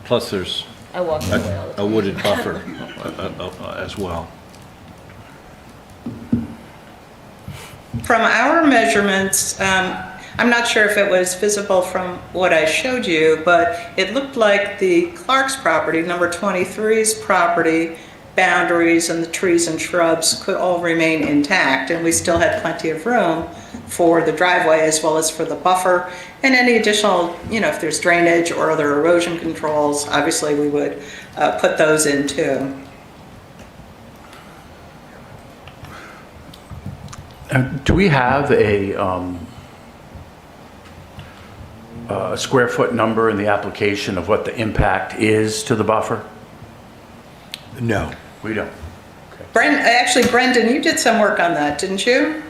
Plus, there's
I walk that way all the
a
time.
wooded buffer as well.
From our measurements, I'm not sure if it was visible from what I showed you, but it looked like the Clark's property, number 23's property, boundaries and the trees and shrubs could all remain intact, and we still had plenty of room for the driveway as well as for the buffer, and any additional, if there's drainage or other erosion controls, obviously we would put those in too.
Do we have a square foot number in the application of what the impact is to the buffer?
No.
We don't.
Actually, Brendan, you did some work on that, didn't you?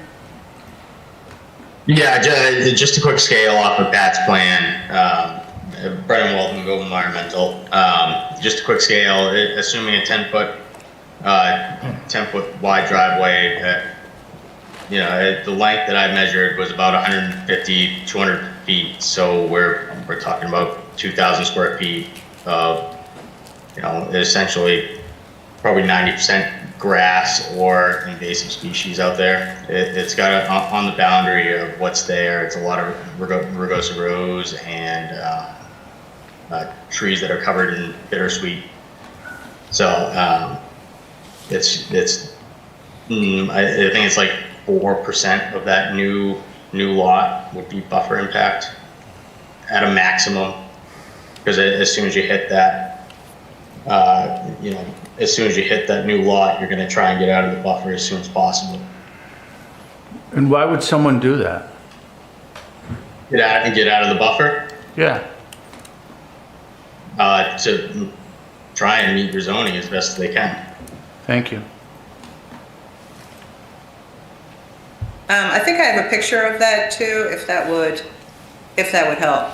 Yeah, just a quick scale off of Pat's plan. Brendan Walton, Go Environmental. Just a quick scale, assuming a 10-foot wide driveway. The length that I measured was about 150, 200 feet. So we're talking about 2,000 square feet of, essentially probably 90% grass or invasive species out there. It's got on the boundary of what's there. It's a lot of rugosa rose and trees that are covered in bittersweet. So I think it's like 4% of that new lot would be buffer impact at a maximum, because as soon as you hit that, as soon as you hit that new lot, you're going to try and get out of the buffer as soon as possible.
And why would someone do that?
Get out of the buffer
Yeah.
to try and meet your zoning as best as they can.
Thank you.
I think I have a picture of that too, if that would help.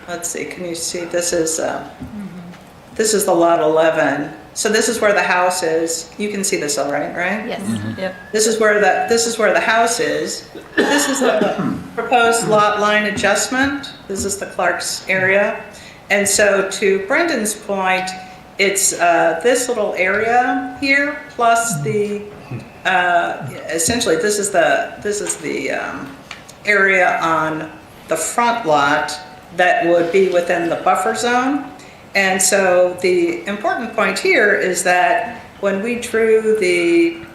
Let's see, can you see, this is the lot 11. So this is where the house is. You can see this all right, right?
Yes.
Yep.
This is where the house is. This is the proposed lot line adjustment. This is the Clark's area. And so to Brendan's point, it's this little area here plus the essentially this is the area on the front lot that would be within the buffer zone. And so the important point here is that when we drew the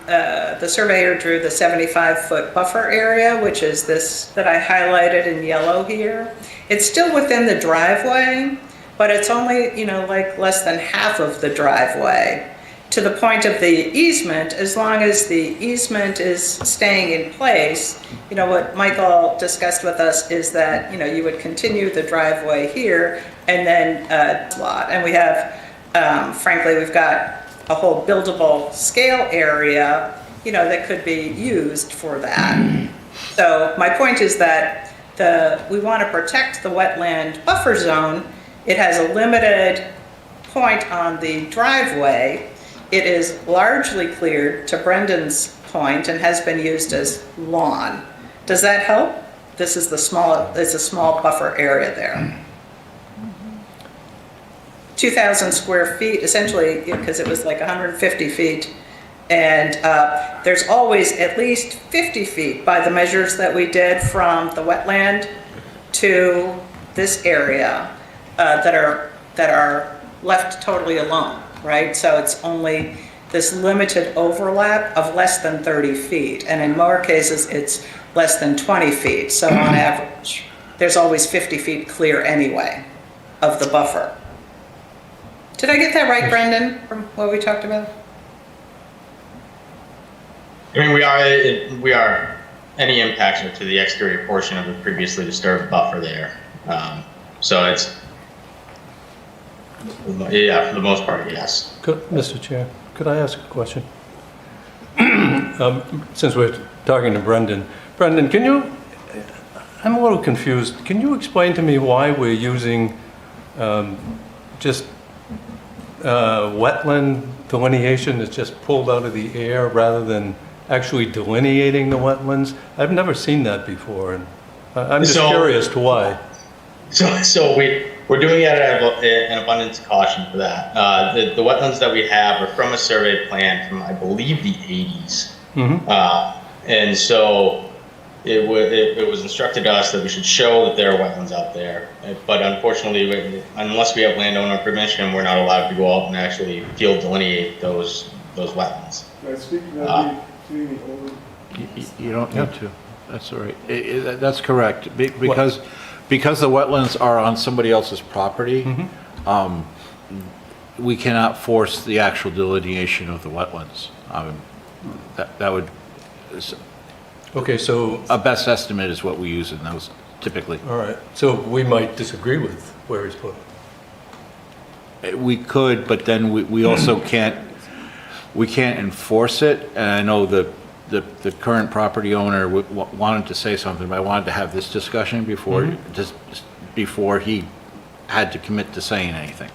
surveyor drew the 75-foot buffer area, which is this that I highlighted in yellow here, it's still within the driveway, but it's only, like less than half of the driveway to the point of the easement. As long as the easement is staying in place, what Michael discussed with us is that, you would continue the driveway here and then lot. And we have, frankly, we've got a whole buildable scale area, that could be used for that. So my point is that we want to protect the wetland buffer zone. It has a limited point on the driveway. It is largely cleared, to Brendan's point, and has been used as lawn. Does that help? It's a small buffer area there. 2,000 square feet, essentially, because it was like 150 feet. And there's always at least 50 feet by the measures that we did from the wetland to this area that are left totally alone, right? So it's only this limited overlap of less than 30 feet. And in more cases, it's less than 20 feet. So on average, there's always 50 feet clear anyway of the buffer. Did I get that right, Brendan, from what we talked about?
I mean, we are, any impacts are to the exterior portion of the previously disturbed buffer there. So it's, yeah, for the most part, yes.
Mr. Chair, could I ask a question? Since we're talking to Brendan. Brendan, can you, I'm a little confused. Can you explain to me why we're using just wetland delineation that's just pulled out of the air rather than actually delineating the wetlands? I've never seen that before, and I'm just curious to why.
So we're doing it out of an abundance of caution for that. The wetlands that we have are from a survey plan from, I believe, the 80s. And so it was instructed to us that we should show that there are wetlands out there. But unfortunately, unless we have landowner permission, we're not allowed to go out and actually field delineate those wetlands.
Can I speak to that,
You don't need to. That's all right. That's correct. Because the wetlands are on somebody else's property, we cannot force the actual delineation of the wetlands. That would,
Okay, so,
a best estimate is what we use in those typically.
all right, so we might disagree with where he's put it.
We could, but then we also can't enforce it. And I know the current property owner wanted to say something, but I wanted to have this discussion before, just before he had to commit to saying anything.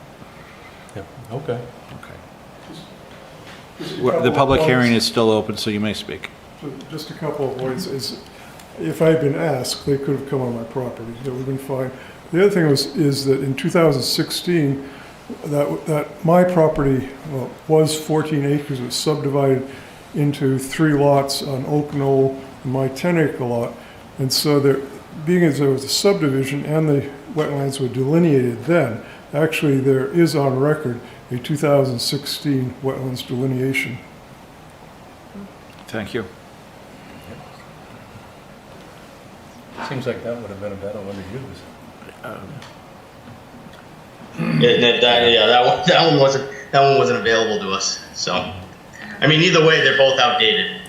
Yeah, okay.
The public hearing is still open, so you may speak.
Just a couple of words. If I had been asked, they could have come on my property. That would have been fine. The other thing is that in 2016, that my property was 14 acres. It was subdivided into 3 lots on Oak Knoll and my 10-acre lot. And so being as there was a subdivision and the wetlands were delineated then, actually there is on record a 2016 wetlands delineation.
Thank you.
Seems like that would have been a better one to use.
That one wasn't available to us. So, I mean, either way, they're both outdated.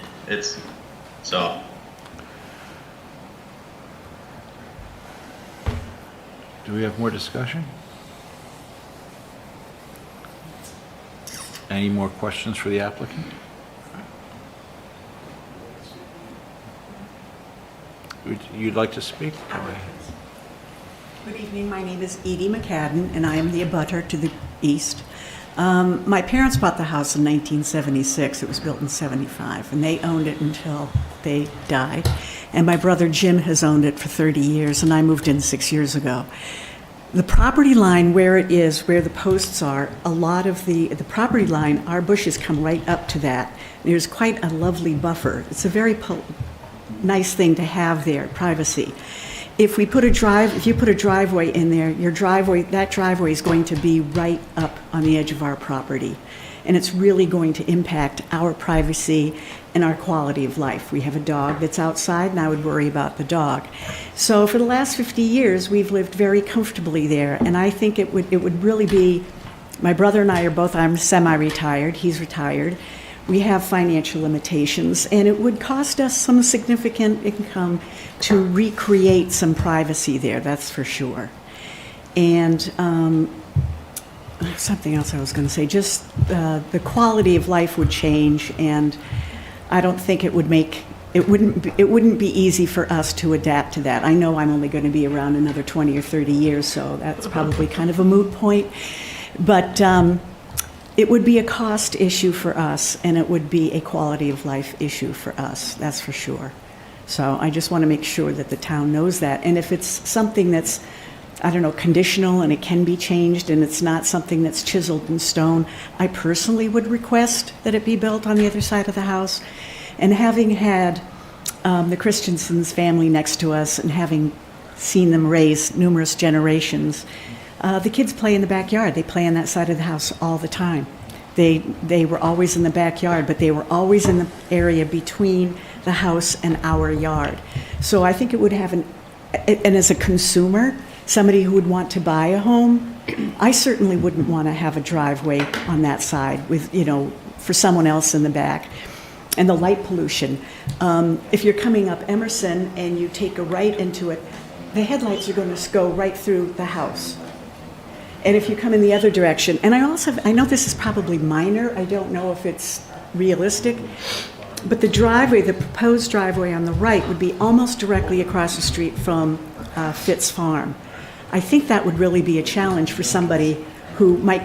So.
Do we have more discussion? Any more questions for the applicant? You'd like to speak? Go ahead.
Good evening. My name is Edie McCadden, and I am the abutter to the east. My parents bought the house in 1976. It was built in 75, and they owned it until they died. And my brother Jim has owned it for 30 years, and I moved in 6 years ago. The property line where it is, where the posts are, a lot of the property line, our bushes come right up to that. There's quite a lovely buffer. It's a very nice thing to have there, privacy. If you put a driveway in there, that driveway is going to be right up on the edge of our property. And it's really going to impact our privacy and our quality of life. We have a dog that's outside, and I would worry about the dog. So for the last 50 years, we've lived very comfortably there, and I think it would really be, my brother and I are both, I'm semi-retired, he's retired. We have financial limitations, and it would cost us some significant income to recreate some privacy there, that's for sure. And something else I was going to say, just the quality of life would change, and I don't think it wouldn't be easy for us to adapt to that. I know I'm only going to be around another 20 or 30 years, so that's probably kind of a moot point. But it would be a cost issue for us, and it would be a quality of life issue for us, that's for sure. So I just want to make sure that the town knows that. And if it's something that's, I don't know, conditional and it can be changed and it's not something that's chiseled in stone, I personally would request that it be built on the other side of the house. And having had the Christensen's family next to us and having seen them raise numerous generations. The kids play in the backyard. They play on that side of the house all the time. They were always in the backyard, but they were always in the area between the house and our yard. So I think it would have and as a consumer, somebody who would want to buy a home, I certainly wouldn't want to have a driveway on that side with, for someone else in the back. And the light pollution. If you're coming up Emerson and you take a right into it, the headlights are going to go right through the house. And if you come in the other direction, and I know this is probably minor, I don't know if it's realistic, but the proposed driveway on the right would be almost directly across the street from Fitz Farm. I think that would really be a challenge for somebody who might,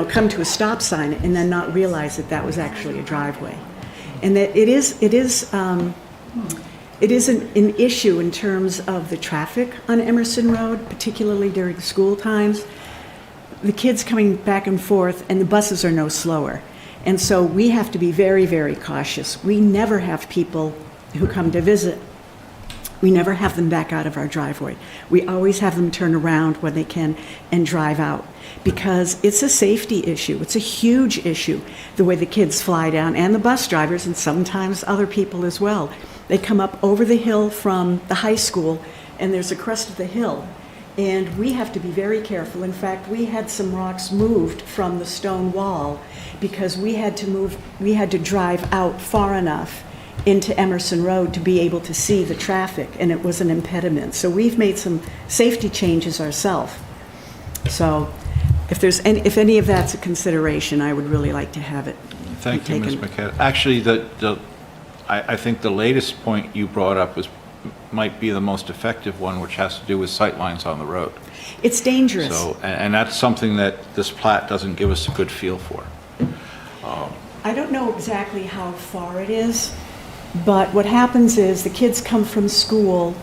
come to a stop sign and then not realize that that was actually a driveway. And that it is an issue in terms of the traffic on Emerson Road, particularly during school times. The kids coming back and forth, and the buses are no slower. And so we have to be very, very cautious. We never have people who come to visit, we never have them back out of our driveway. We always have them turn around when they can and drive out, because it's a safety issue. It's a huge issue, the way the kids fly down, and the bus drivers, and sometimes other people as well. They come up over the hill from the high school, and there's a crest of the hill. And we have to be very careful. In fact, we had some rocks moved from the stone wall because we had to drive out far enough into Emerson Road to be able to see the traffic, and it was an impediment. So we've made some safety changes ourselves. So if any of that's a consideration, I would really like to have it
Thank you, Ms. McCann. Actually, I think the latest point you brought up might be the most effective one, which has to do with sightlines on the road.
It's dangerous.
So, and that's something that this plat doesn't give us a good feel for.
I don't know exactly how far it is, but what happens is the kids come from school,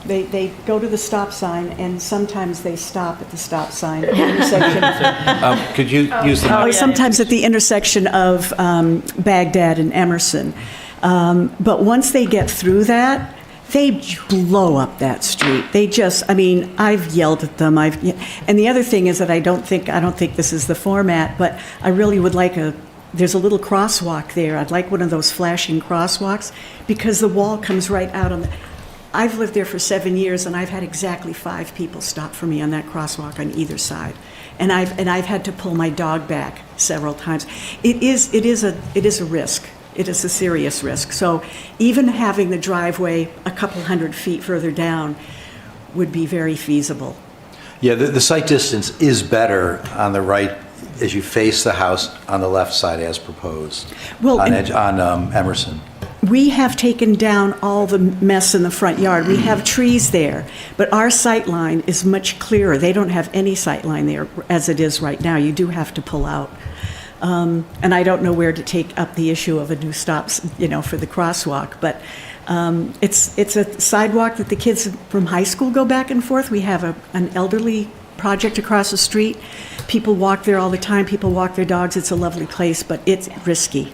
they go to the stop sign, and sometimes they stop at the stop sign intersection.
Could you use the mic?
Sometimes at the intersection of Baghdad and Emerson. But once they get through that, they blow up that street. I've yelled at them. And the other thing is that I don't think this is the format, but I really would like there's a little crosswalk there. I'd like one of those flashing crosswalks, because the wall comes right out on I've lived there for 7 years, and I've had exactly 5 people stop for me on that crosswalk on either side. And I've had to pull my dog back several times. It is a risk. It is a serious risk. So even having the driveway a couple hundred feet further down would be very feasible.
Yeah, the sight distance is better on the right as you face the house on the left side as proposed on Emerson.
We have taken down all the mess in the front yard. We have trees there, but our sight line is much clearer. They don't have any sight line there as it is right now. You do have to pull out. And I don't know where to take up the issue of a new stops, for the crosswalk, but it's a sidewalk that the kids from high school go back and forth. We have an elderly project across the street. People walk there all the time. People walk their dogs. It's a lovely place, but it's risky.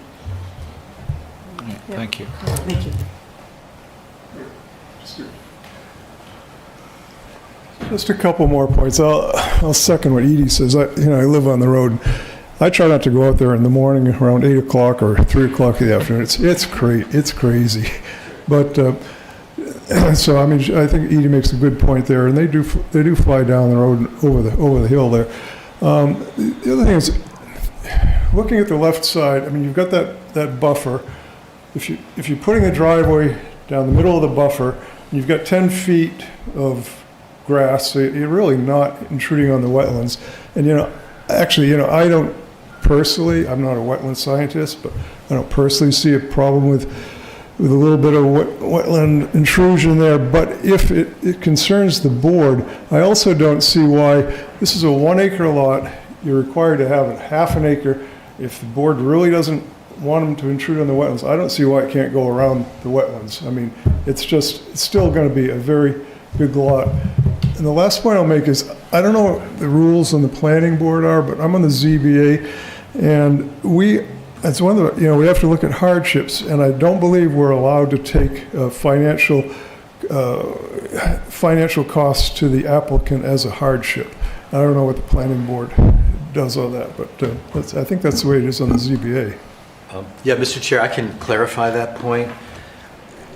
Yeah, thank you.
Thank you.
Just a couple more points. I'll second what Edie says. I live on the road. I try not to go out there in the morning around 8 o'clock or 3 o'clock in the afternoon. It's crazy. But so I think Edie makes a good point there, and they do fly down the road over the hill there. The other thing is, looking at the left side, you've got that buffer. If you're putting a driveway down the middle of the buffer, you've got 10 feet of grass, so you're really not intruding on the wetlands. And I don't personally, I'm not a wetland scientist, but I don't personally see a problem with a little bit of wetland intrusion there. But if it concerns the board, I also don't see why, this is a 1 acre lot, you're required to have half an acre. If the board really doesn't want them to intrude on the wetlands, I don't see why it can't go around the wetlands. It's still going to be a very big lot. And the last point I'll make is, I don't know what the rules on the planning board are, but I'm on the ZBA, and it's one of the, we have to look at hardships, and I don't believe we're allowed to take financial financial costs to the applicant as a hardship. I don't know what the planning board does on that, but I think that's the way it is on the ZBA.
Yeah, Mr. Chair, I can clarify that point.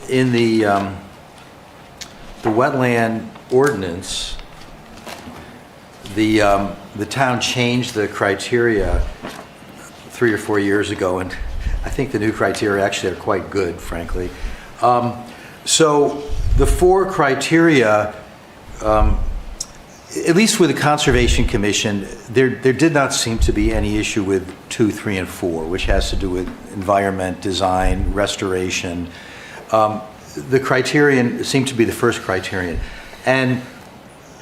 In the wetland ordinance, the town changed the criteria 3 or 4 years ago, and I think the new criteria actually are quite good, frankly. So the 4 criteria, at least with the Conservation Commission, there did not seem to be any issue with 2, 3, and 4, which has to do with environment, design, restoration. The criterion seemed to be the first criterion. And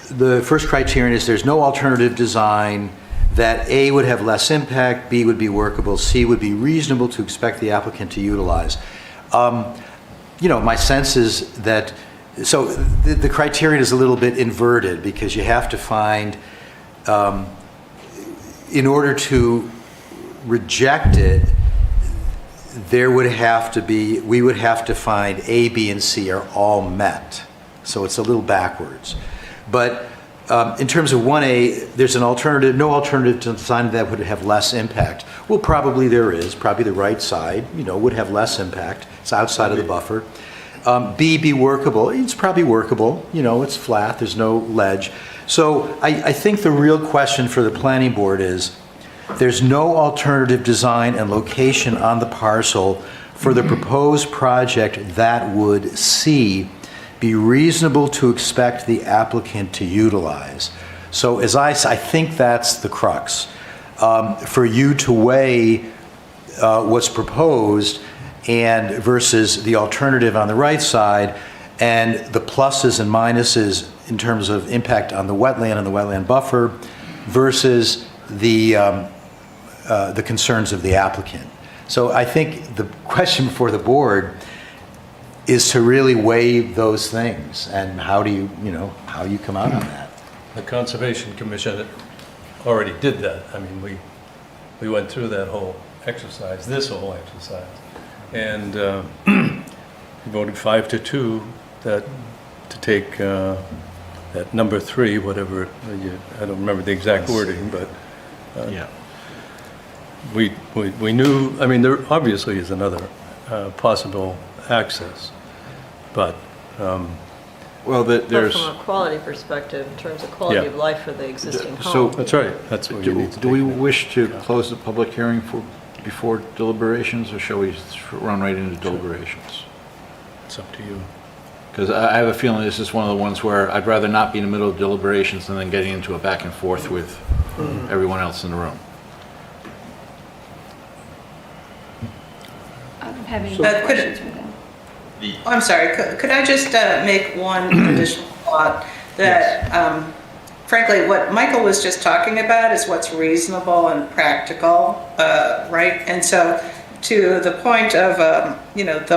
the first criterion is there's no alternative design that A, would have less impact, B, would be workable, C, would be reasonable to expect the applicant to utilize. My sense is that, so the criterion is a little bit inverted because you have to find, in order to reject it, we would have to find A, B, and C are all met. So it's a little backwards. But in terms of 1A, there's no alternative design that would have less impact. Well, probably there is. Probably the right side, would have less impact. It's outside of the buffer. B, be workable. It's probably workable. It's flat. There's no ledge. So I think the real question for the planning board is, there's no alternative design and location on the parcel for the proposed project that would, C, be reasonable to expect the applicant to utilize. So I think that's the crux. For you to weigh what's proposed and versus the alternative on the right side, and the pluses and minuses in terms of impact on the wetland and the wetland buffer versus the concerns of the applicant. So I think the question for the board is to really weigh those things, and how do you come out on that?
The Conservation Commission already did that. I mean, we went through that whole exercise, and voted 5-2 to take that number 3, whatever, I don't remember the exact wording, but
Yeah.
we knew, I mean, there obviously is another possible access, but
Well,
But
there's,
from a quality perspective, in terms of quality
Yeah.
of life for the existing
So-
home.
that's right, that's what you need to
do we
take into
wish to
account.
close the public hearing before deliberations, or shall we run right into deliberations?
It's up to you.
Because I have a feeling this is one of the ones where I'd rather not be in the middle of deliberations than then getting into a back and forth with everyone else in the room.
I'm having
could-
questions with them.
Oh, I'm sorry, could I just make one additional thought? That, frankly, what Michael was just talking about is what's reasonable and practical, right? And so to the point of,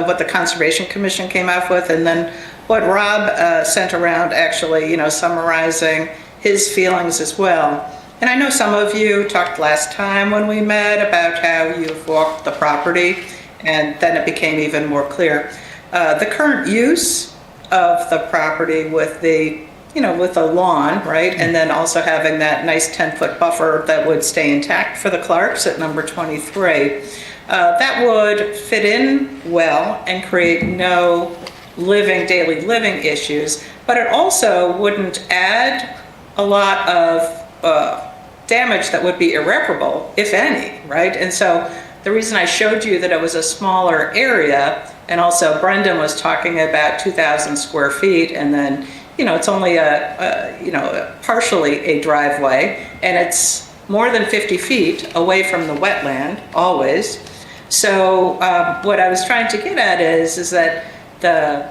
what the Conservation Commission came up with, and then what Rob sent around actually, summarizing his feelings as well. And I know some of you talked last time when we met about how you've walked the property, and then it became even more clear. The current use of the property with the lawn, right? And then also having that nice 10-foot buffer that would stay intact for the Clarks at number 23. That would fit in well and create no daily living issues, but it also wouldn't add a lot of damage that would be irreparable, if any, right? And so the reason I showed you that it was a smaller area, and also Brendan was talking about 2,000 square feet, and then, it's only partially a driveway, and it's more than 50 feet away from the wetland, always. So what I was trying to get at is that the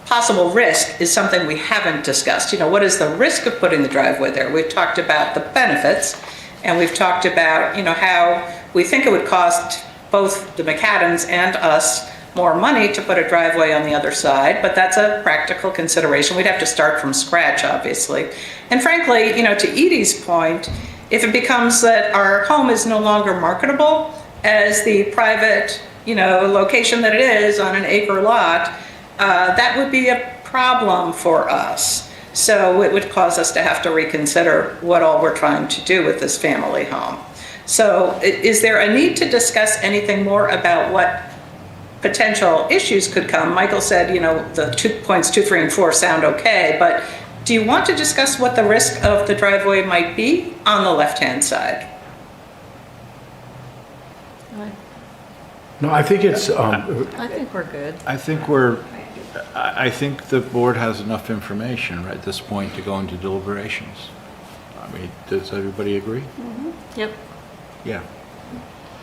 possible risk is something we haven't discussed. What is the risk of putting the driveway there? We've talked about the benefits, and we've talked about, how we think it would cost both the McAdams and us more money to put a driveway on the other side, but that's a practical consideration. We'd have to start from scratch, obviously. And frankly, to Edie's point, if it becomes that our home is no longer marketable as the private, location that it is on an acre lot, that would be a problem for us. So it would cause us to have to reconsider what all we're trying to do with this family home. So is there a need to discuss anything more about what potential issues could come? Michael said, you know, the points 2, 3, and 4 sound okay, but do you want to discuss what the risk of the driveway might be on the left-hand side?
No, I think it's,
I think we're good.
I think the board has enough information right at this point to go into deliberations. I mean, does everybody agree?
Yep.
Yeah.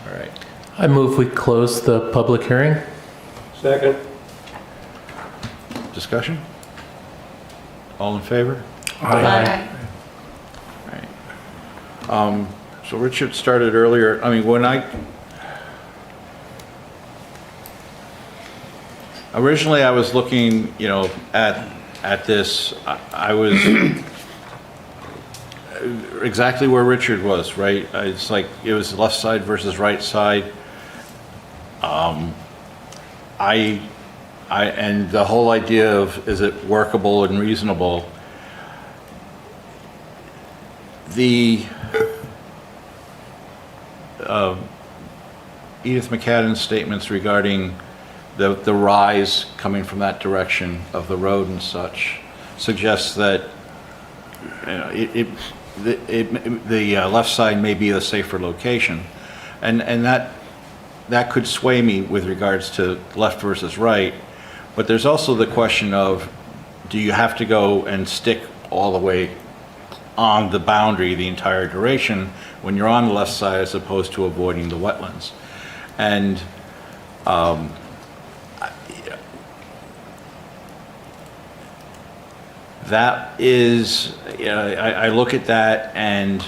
All right.
I move we close the public hearing.
Second.
Discussion? All in favor?
Aye.
So Richard started earlier, I mean, originally I was looking, you know, at this, I was exactly where Richard was, right? It's like, it was left side versus right side. And the whole idea of, is it workable and reasonable? The Edith McCadden's statements regarding the rise coming from that direction of the road and such suggests that, you know, the left side may be a safer location, and that could sway me with regards to left versus right. But there's also the question of, do you have to go and stick all the way on the boundary the entire duration when you're on the left side, as opposed to avoiding the wetlands? And that is, you know, I look at that, and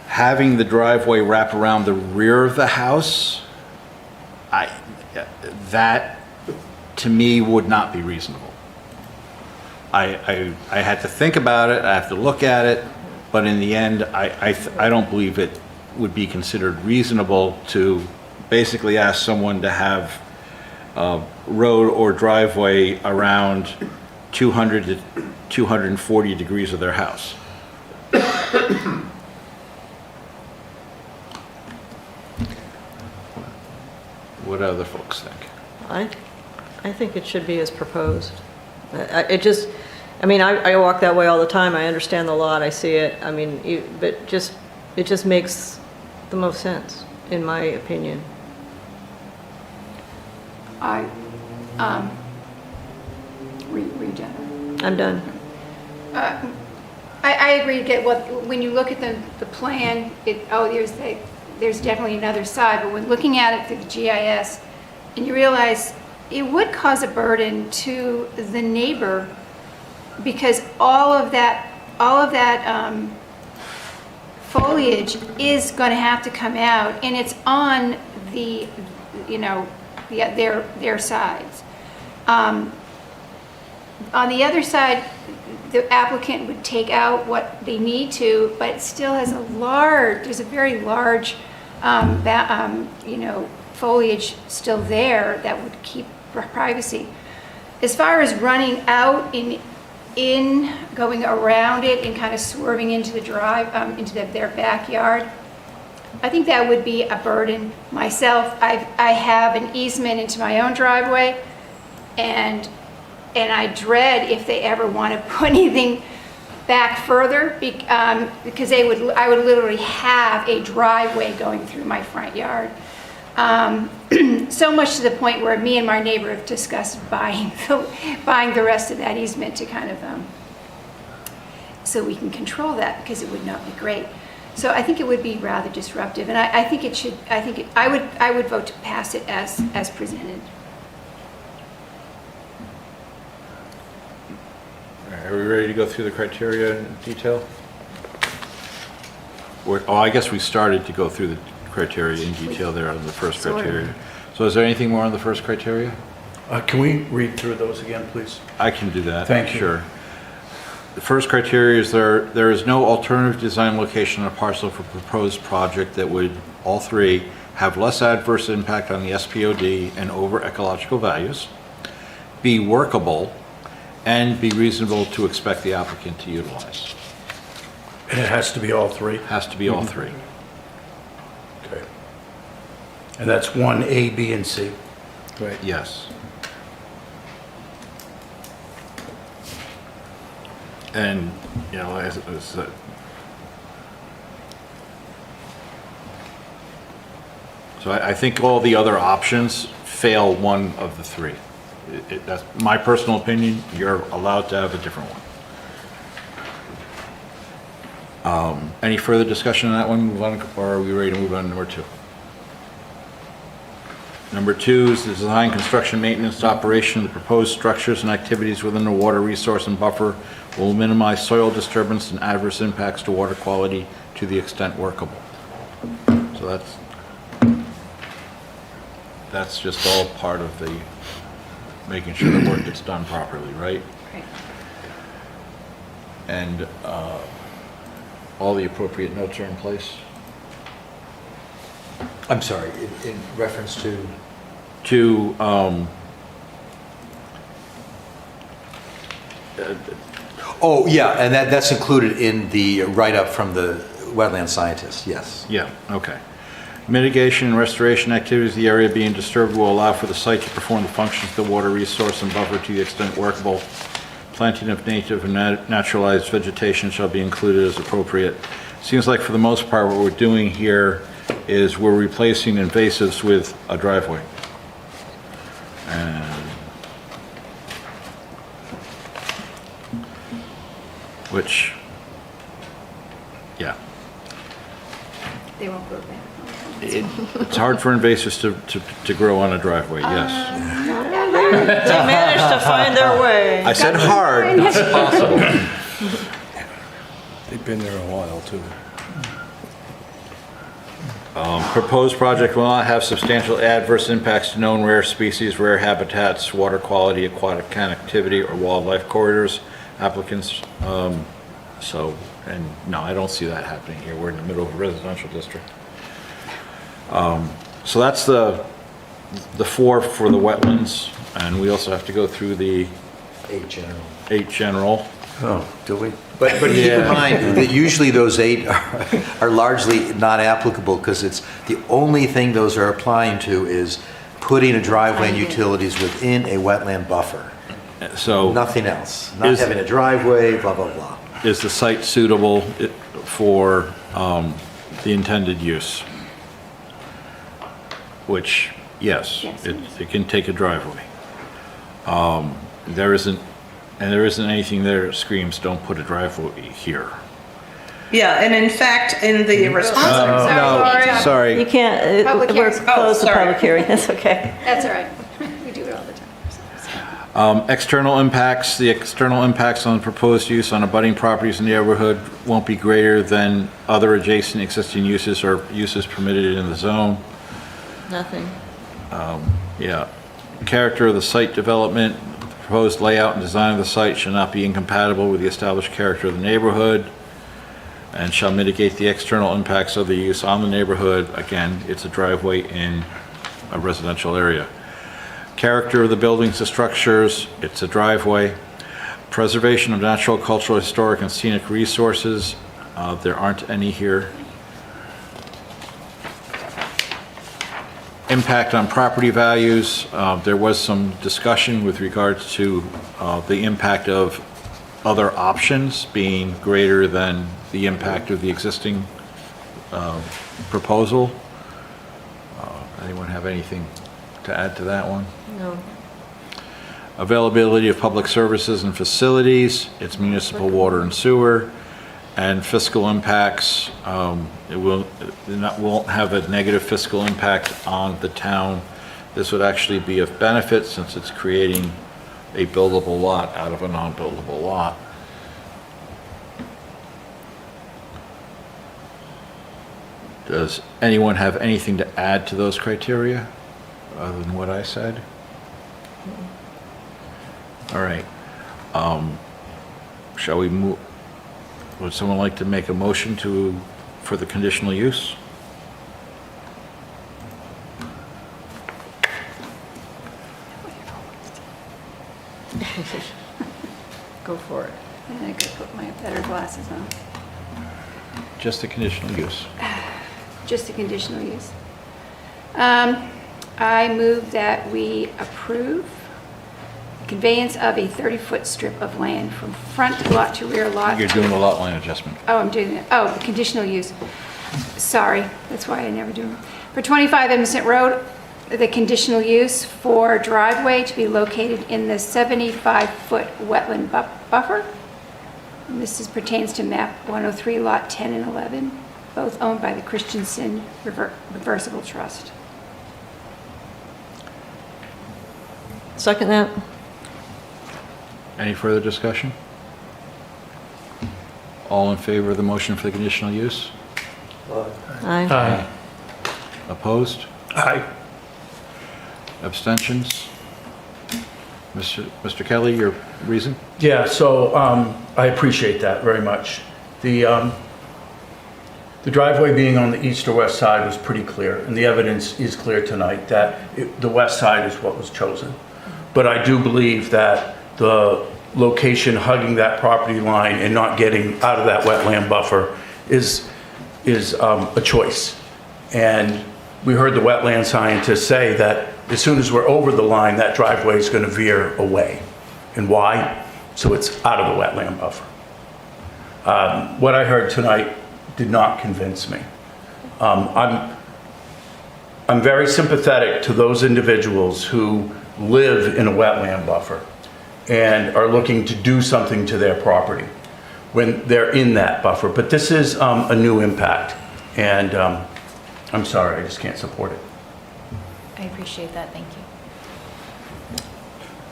having the driveway wrap around the rear of the house, that to me would not be reasonable. I had to think about it, I have to look at it, but in the end, I don't believe it would be considered reasonable to basically ask someone to have a road or driveway around 200 to 240 degrees of their house. What other folks think?
I think it should be as proposed. It just, I mean, I walk that way all the time. I understand the lot. I see it. I mean, but it just makes the most sense, in my opinion.
Were you done?
I'm done.
I agree. When you look at the plan, there's definitely another side, but when looking at it through the GIS, and you realize it would cause a burden to the neighbor, because all of that foliage is going to have to come out, and it's on their sides. On the other side, the applicant would take out what they need to, but it still has there's a very large, foliage still there that would keep privacy. As far as running out in going around it and kind of swerving into the into their backyard, I think that would be a burden. Myself, I have an easement into my own driveway, and I dread if they ever want to put anything back further, because I would literally have a driveway going through my front yard. So much to the point where me and my neighbor have discussed buying the rest of that easement to kind of, so we can control that, because it would not be great. So I think it would be rather disruptive, and I would vote to pass it as presented.
Are we ready to go through the criteria in detail? I guess we started to go through the criteria in detail there on the first criteria. So is there anything more on the first criteria?
Can we read through those again, please?
I can do that.
Thank you.
Sure. The first criteria is there is no alternative design location on a parcel for proposed project that would, all three, have less adverse impact on the SPOD and over ecological values, be workable, and be reasonable to expect the applicant to utilize.
And it has to be all three?
Has to be all three.
Okay. And that's 1A, B, and C?
Right.
Yes. And, you know, so I think all the other options fail one of the three. That's my personal opinion. You're allowed to have a different one. Any further discussion on that one? Move on, or are we ready to move on to number 2? Number 2 is the design, construction, maintenance, operation of the proposed structures and activities within the water resource and buffer will minimize soil disturbance and adverse impacts to water quality to the extent workable. So that's just all part of the making sure the work gets done properly, right?
Right.
And all the appropriate notes are in place?
I'm sorry, in reference to?
To,
Oh, yeah, and that's included in the write-up from the wetland scientist, yes.
yeah, okay. Mitigation and restoration activities of the area being disturbed will allow for the site to perform the functions of the water resource and buffer to the extent workable. Planting of native and naturalized vegetation shall be included as appropriate. Seems like for the most part, what we're doing here is we're replacing invasives with a driveway. And which, yeah.
They won't grow back.
It's hard for invasives to grow on a driveway, yes.
They managed to find their way.
I said hard, not possible.
They've been there a while, too.
Proposed project will not have substantial adverse impacts to known rare species, rare habitats, water quality, aquatic connectivity, or wildlife corridors. Applicants, no, I don't see that happening here. We're in the middle of a residential district. So that's the 4 for the wetlands, and we also have to go through the
8 general.
8 general.
Oh, do we?
But keep in mind that usually those 8 are largely not applicable because it's the only thing those are applying to is putting a driveway and utilities within a wetland buffer.
So
Nothing else. Not having a driveway, blah, blah, blah.
is the site suitable for the intended use? Which, yes, it can take a driveway. There isn't anything there that screams, don't put a driveway here.
Yeah, and in fact, in the response.
No, sorry.
You can't,
Public
we're
hearing.
closed to
sorry.
public hearing, that's okay.
That's all right. We do it all the time.
External impacts, the external impacts on the proposed use on abutting properties in the neighborhood won't be greater than other adjacent existing uses or uses permitted in the zone.
Nothing.
Yeah. Character of the site development, the proposed layout and design of the site shall not be incompatible with the established character of the neighborhood and shall mitigate the external impacts of the use on the neighborhood. Again, it's a driveway in a residential area. Character of the buildings and structures, it's a driveway. Preservation of natural, cultural, historic, and scenic resources, there aren't any here. Impact on property values, there was some discussion with regards to the impact of other options being greater than the impact of the existing proposal. Anyone have anything to add to that one?
No.
Availability of public services and facilities, it's municipal water and sewer, and fiscal impacts, won't have a negative fiscal impact on the town. This would actually be of benefit since it's creating a buildable lot out of a non-buildable lot. Does anyone have anything to add to those criteria other than what I said? All right. Shall we move? Would someone like to make a motion for the conditional use?
better glasses on.
Just a conditional use.
Just a conditional use. I move that we approve conveyance of a 30-foot strip of land from front lot to rear lot.
You're doing a lot line adjustment.
Oh, I'm doing it. Oh, conditional use. Sorry, that's why I never do them. For 25 Evanston Road, the conditional use for driveway to be located in the 75-foot wetland buffer. And this pertains to map 103, lot 10 and 11, both owned by the Christensen Reversible Trust.
Second that?
Any further discussion? All in favor of the motion for the conditional use?
Aye.
Aye.
Opposed?
Aye.
Abstentions? Mr. Kelly, your reason?
Yeah, so I appreciate that very much. The driveway being on the east or west side was pretty clear, and the evidence is clear tonight that the west side is what was chosen. But I do believe that the location hugging that property line and not getting out of that wetland buffer is a choice. And we heard the wetland scientists say that as soon as we're over the line, that driveway is going to veer away. And why? So it's out of the wetland buffer. What I heard tonight did not convince me. I'm very sympathetic to those individuals who live in a wetland buffer and are looking to do something to their property when they're in that buffer. But this is a new impact, and I'm sorry, I just can't support it.
I appreciate that, thank you.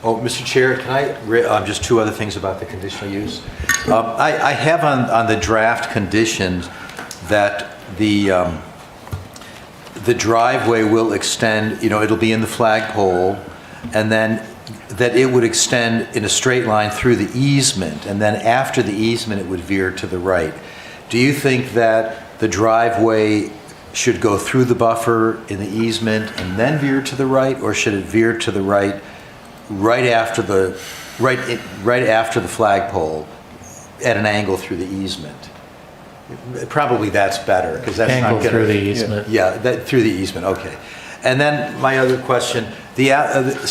Oh, Mr. Chair, can I, just two other things about the conditional use. I have on the draft conditions that the driveway will extend, it'll be in the flagpole, and then that it would extend in a straight line through the easement, and then after the easement, it would veer to the right. Do you think that the driveway should go through the buffer in the easement and then veer to the right, or should it veer to the right after the flagpole at an angle through the easement? Probably that's better, because that's
Angle
not gonna,
through the easement.
Yeah, through the easement. Okay. And then my other question: the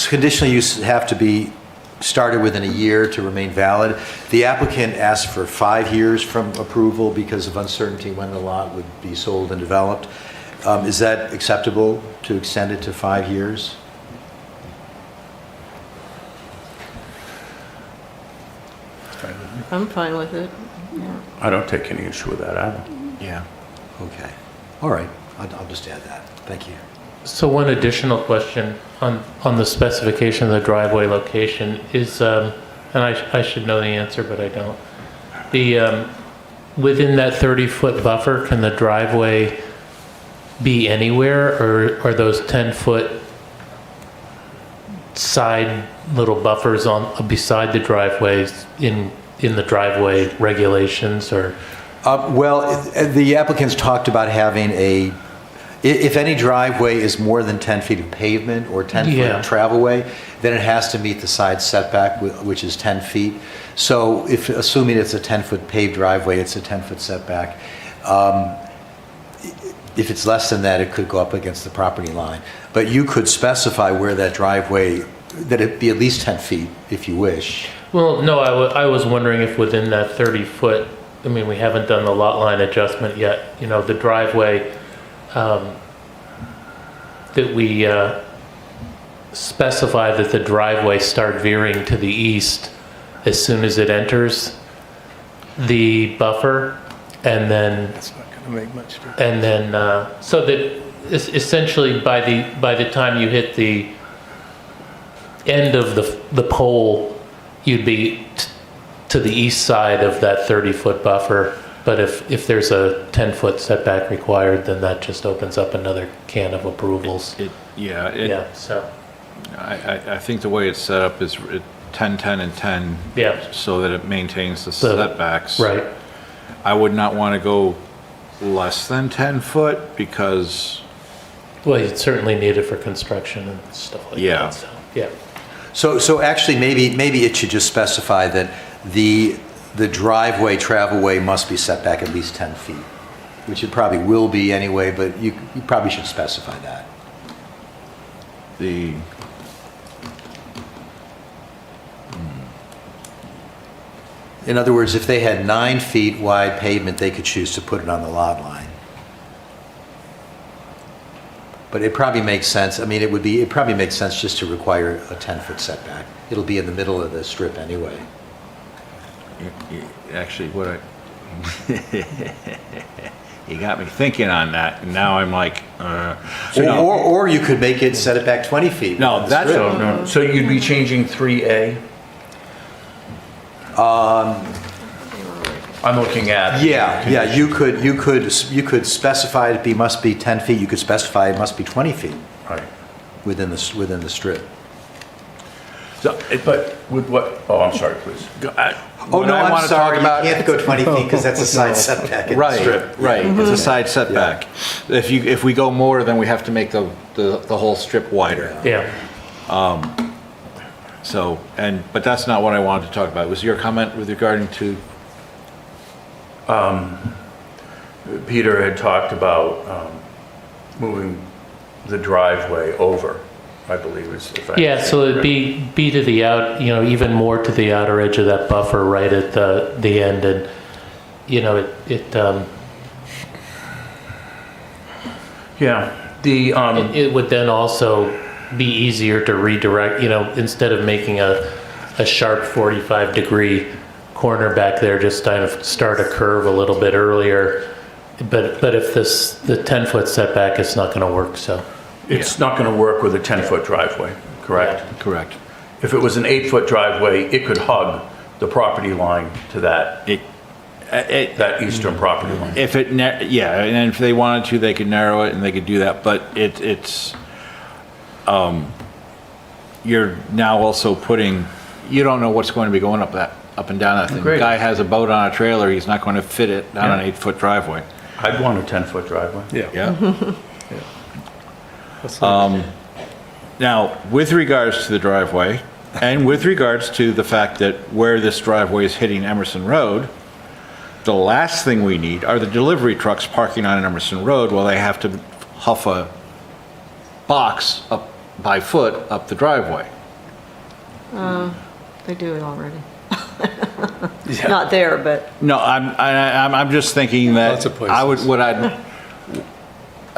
conditional uses have to be started within a year to remain valid. The applicant asked for 5 years from approval because of uncertainty when the lot would be sold and developed. Is that acceptable to extend it to 5 years?
I'm fine with it.
I don't take any issue with that either.
Yeah. Okay. All right. I'll just add that. Thank you.
So one additional question on the specification of the driveway location is, and I should know the answer, but I don't. Within that 30-foot buffer, can the driveway be anywhere, or are those 10-foot side little buffers beside the driveways in the driveway regulations, or?
Well, the applicants talked about having if any driveway is more than 10 feet of pavement or 10-foot travelway, then it has to meet the side setback, which is 10 feet. So assuming it's a 10-foot paved driveway, it's a 10-foot setback. If it's less than that, it could go up against the property line. But you could specify where that driveway, that it be at least 10 feet, if you wish.
Well, no, I was wondering if within that 30-foot, I mean, we haven't done the lot line adjustment yet, the driveway, that we specify that the driveway start veering to the east as soon as it enters the buffer, and then
It's not going to make much difference.
and then so that essentially by the time you hit the end of the pole, you'd be to the east side of that 30-foot buffer. But if there's a 10-foot setback required, then that just opens up another can of approvals. So
I think the way it's set up is 10, 10, and 10.
Yeah.
So that it maintains the setbacks.
Right.
I would not want to go less than 10 foot because.
Well, you'd certainly need it for construction and stuff like
Yeah.
that. So, yeah.
So actually, maybe it should just specify that the the driveway, travelway must be set back at least 10 feet, which it probably will be anyway, but you probably should specify that.
The,
In other words, if they had 9 feet wide pavement, they could choose to put it on the lot line. But it probably makes sense, I mean, it probably makes sense just to require a 10-foot setback. It'll be in the middle of the strip anyway.
actually, what I, you got me thinking on that, and now I'm like,
Or you could make it, set it back 20 feet.
No,
on the
that's-
strip.
So, no, so you'd be changing 3A? I'm looking at.
Yeah, you could specify it must be 10 feet, you could specify it must be 20 feet
Right.
within the strip.
So, but with what, oh, I'm sorry, please.
Oh, no, I'm sorry, you can't go 20 feet because that's a side setback in the
right,
strip.
right, it's a side setback. If we go more, then we have to make the whole strip wider.
Yeah.
So, but that's not what I wanted to talk about. Was your comment with regarding to?
Peter had talked about moving the driveway over, I believe is. if I
Yeah, so it'd
understand
be to the out, even more to the outer edge of that buffer right at the end, and,
Yeah, the,
it would then also be easier to redirect, instead of making a sharp 45-degree corner back there, just kind of start a curve a little bit earlier. But if the 10-foot setback, it's not going to work, so.
it's not going to work with a 10-foot driveway, correct?
Correct.
If it was an 8-foot driveway, it could hug the property line to that eastern property line.
If it, yeah, and if they wanted to, they could narrow it and they could do that, but you're now also putting, you don't know what's going to be going up and down that thing.
Agreed.
The guy has a boat on a trailer, he's not going to fit it down
Yeah.
an 8-foot driveway.
I'd want a 10-foot driveway.
Yeah.
That's not-
Now, with regards to the driveway, and with regards to the fact that where this driveway is hitting Emerson Road, the last thing we need are the delivery trucks parking on Emerson Road while they have to huff a box up by foot up the driveway.
They do it already. Not there, but
No, I'm just thinking that
Lots of
I would,
places.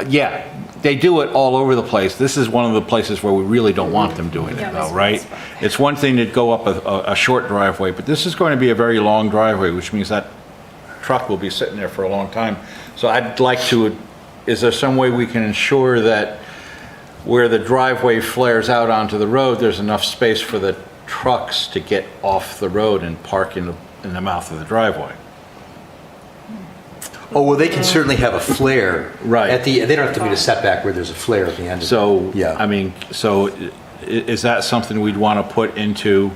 yeah, they do it all over the place. This is one of the places where we really don't want them doing it though, right? It's one thing to go up a short driveway, but this is going to be a very long driveway, which means that truck will be sitting there for a long time. So I'd like to, is there some way we can ensure that where the driveway flares out onto the road, there's enough space for the trucks to get off the road and park in the mouth of the driveway?
Oh, well, they can certainly have a flare.
Right.
They don't have to meet a setback where there's a flare at the end of it.
So,
Yeah.
I mean, so is that something we'd want to put into?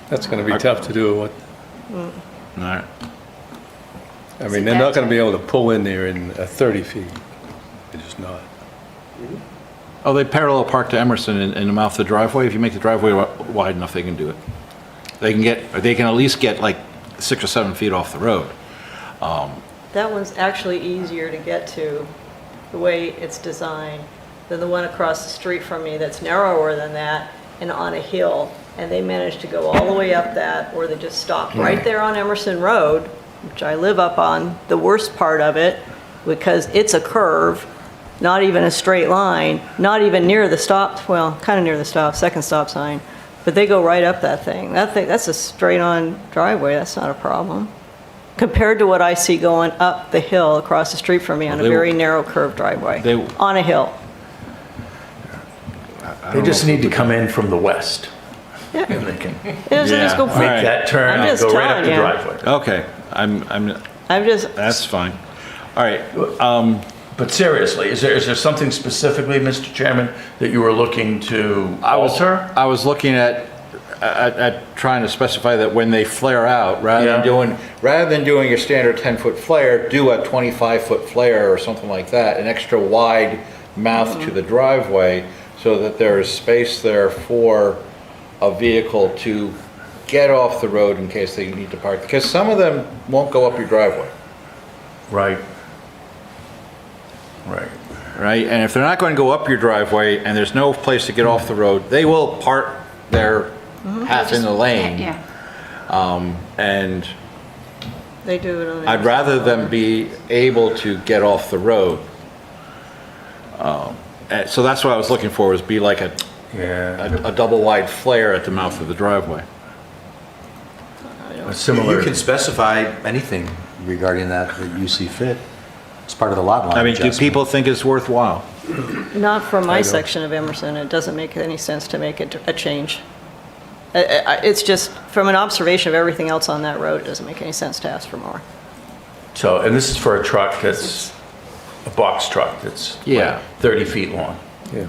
That's going to be tough to do.
All right.
I mean, they're not going to be able to pull in there in 30 feet. They're just not.
Oh, they parallel park to Emerson in the mouth of the driveway. If you make the driveway wide enough, they can do it. They can at least get like 6 or 7 feet off the road.
that one's actually easier to get to, the way it's designed, than the one across the street from me that's narrower than that and on a hill. And they managed to go all the way up that, or they just stopped right there on Emerson Road, which I live up on, the worst part of it, because it's a curve, not even a straight line, not even near the stop, well, kind of near the second stop sign, but they go right up that thing. That's a straight-on driveway, that's not a problem. Compared to what I see going up the hill across the street from me on a
Well, they-
very narrow curved driveway,
they-
on a hill.
They just need to come in from the west.
Yeah.
And they can
Just go
All right.
make that turn
I'm
and
just
go right up
telling
the
you.
driveway.
Okay,
I'm just,
that's fine. All right,
But seriously, is there something specifically, Mr. Chairman, that you were looking to alter?
I was looking at trying to specify that when they flare out, rather than doing your standard 10-foot flare, do a 25-foot flare or something like that, an extra wide mouth to the driveway, so that there is space there for a vehicle to get off the road in case they need to park, because some of them won't go up your driveway,
Right. Right.
right? And if they're not going to go up your driveway and there's no place to get off the road, they will park their half in the lane.
Yeah.
And
They do it on.
I'd rather them be able to get off the road. And so that's what I was looking for, was be like
Yeah.
a double wide flare at the mouth of the driveway.
A similar.
You can specify anything regarding that you see fit. It's part of the lot line
I mean, do
adjustment.
people think it's worthwhile?
Not from my section of Emerson. It doesn't make any sense to make it a change. It's just, from an observation of everything else on that road, it doesn't make any sense to ask for more.
So, and this is for a truck that's a box truck that's
Yeah.
like 30 feet long.
Yeah.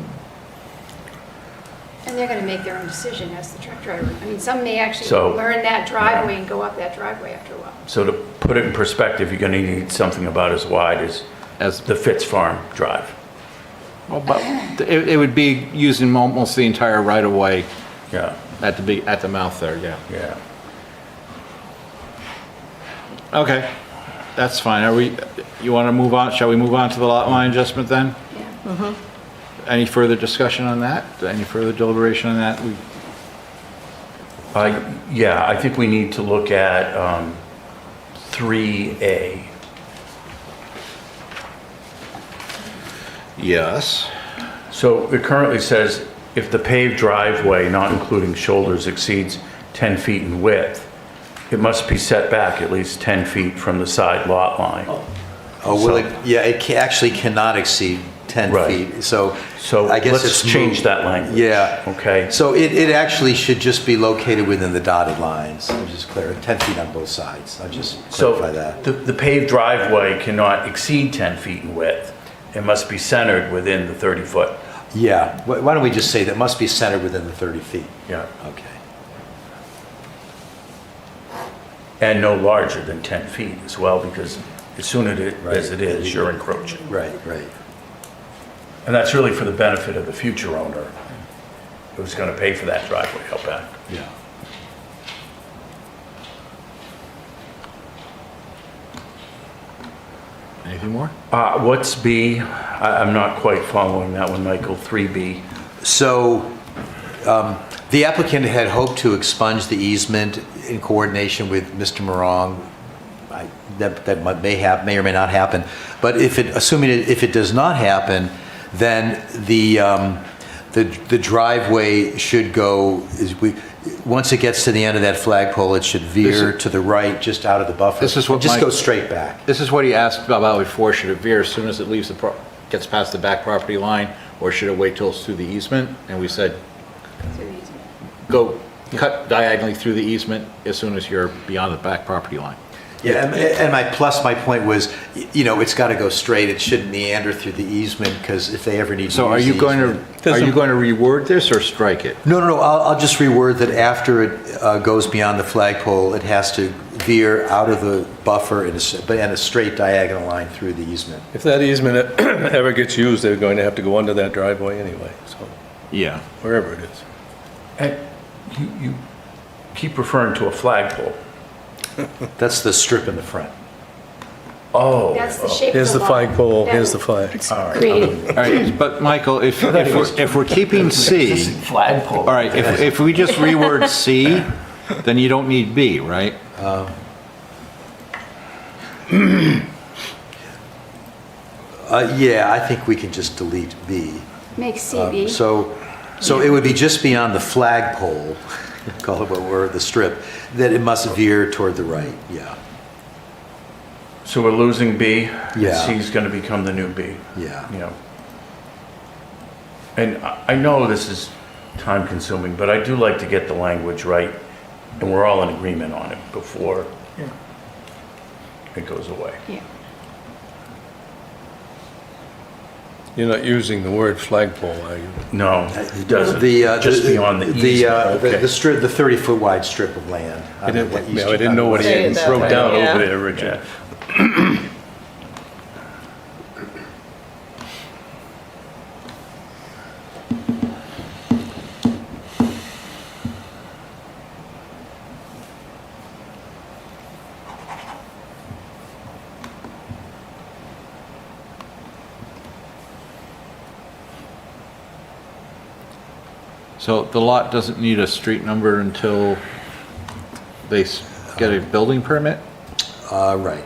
And they're gonna make their own decision as the truck driver. I mean, some may actually
So-
learn that driveway and go up that driveway after a while.
So to put it in perspective, you're gonna need something about as wide as the Fitz Farm Drive.
Well, but it would be using almost the entire right of way
Yeah,
at the mouth there, yeah.
yeah.
Okay, that's fine. You want to move on? Shall we move on to the lot line adjustment then?
Yeah.
Any further discussion on that? Any further deliberation on that?
Yeah, I think we need to look at 3A.
Yes.
So it currently says, if the paved driveway, not including shoulders, exceeds 10 feet in width, it must be set back at least 10 feet from the side lot line.
Oh, will it, yeah, it actually cannot exceed 10
Right.
feet, so.
So
I guess
let's
it's
change
moved.
that language.
Yeah.
Okay.
So it actually should just be located within the dotted lines, I'll just clear, 10 feet on both sides, I'll just
So
clarify that.
the paved driveway cannot exceed 10 feet in width. It must be centered within the 30-foot.
Yeah, why don't we just say that must be centered within the 30 feet?
Yeah.
Okay.
And no larger than 10 feet as well, because as soon as
Right.
it is, you're encroaching.
Right, right.
And that's really for the benefit of the future owner who's going to pay for that driveway out back.
Yeah.
Anything more?
What's B? I'm not quite following that one, Michael. 3B.
So, the applicant had hoped to expunge the easement in coordination with Mr. Morong. That may or may not happen. But assuming if it does not happen, then the driveway should go, once it gets to the end of that flagpole, it should veer to the right, just out of the buffer.
This is what
Just
Mike-
go straight back.
This is what he asked about before. Should it veer as soon as it leaves gets past the back property line, or should it wait till it's through the easement? And we said, go cut diagonally through the easement as soon as you're beyond the back property line.
Yeah, and my point was, it's got to go straight. It shouldn't meander through the easement, because if they ever need to
So are
use
you
the
going
easement-
to reword this or strike it?
No, I'll just reword that after it goes beyond the flagpole, it has to veer out of the buffer in a straight diagonal line through the easement.
If that easement ever gets used, they're going to have to go under that driveway anyway, so,
Yeah.
wherever it is.
And you keep referring to a flagpole.
That's the strip in the front.
Oh.
That's the shape of
Here's the
lot.
flagpole,
That-
here's the flag.
Creating.
All right, but Michael, if we're keeping C,
Flagpole.
all right, if we just reword C, then you don't need B, right?
Yeah, I think we can just delete B.
Make CB.
So it would be just beyond the flagpole, call it what we're, the strip, that it must veer toward the right, yeah.
So we're losing B?
Yeah.
C's going to become the new B?
Yeah.
Yeah. And I know this is time consuming, but I do like to get the language right, and we're all in agreement on it before it goes away.
Yeah.
You're not using the word flagpole, are you?
No, it doesn't. Just beyond the easement.
The strip, the 30-foot wide strip of land.
I didn't know what he
Say it that
wrote
way,
down
yeah.
over there, Richard.
So the lot doesn't need a street number until they get a building permit?
Right.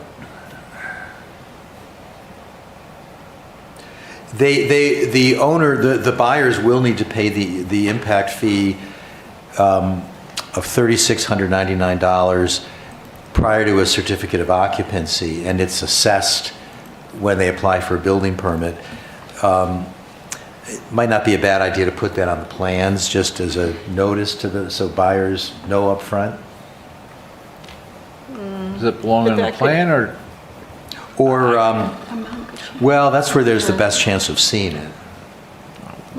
The owner, the buyers will need to pay the impact fee of $3,699 prior to a certificate of occupancy, and it's assessed when they apply for a building permit. It might not be a bad idea to put that on the plans, just as a notice so buyers know up front.
Does it belong on the plan, or?
Well, that's where there's the best chance of seeing it.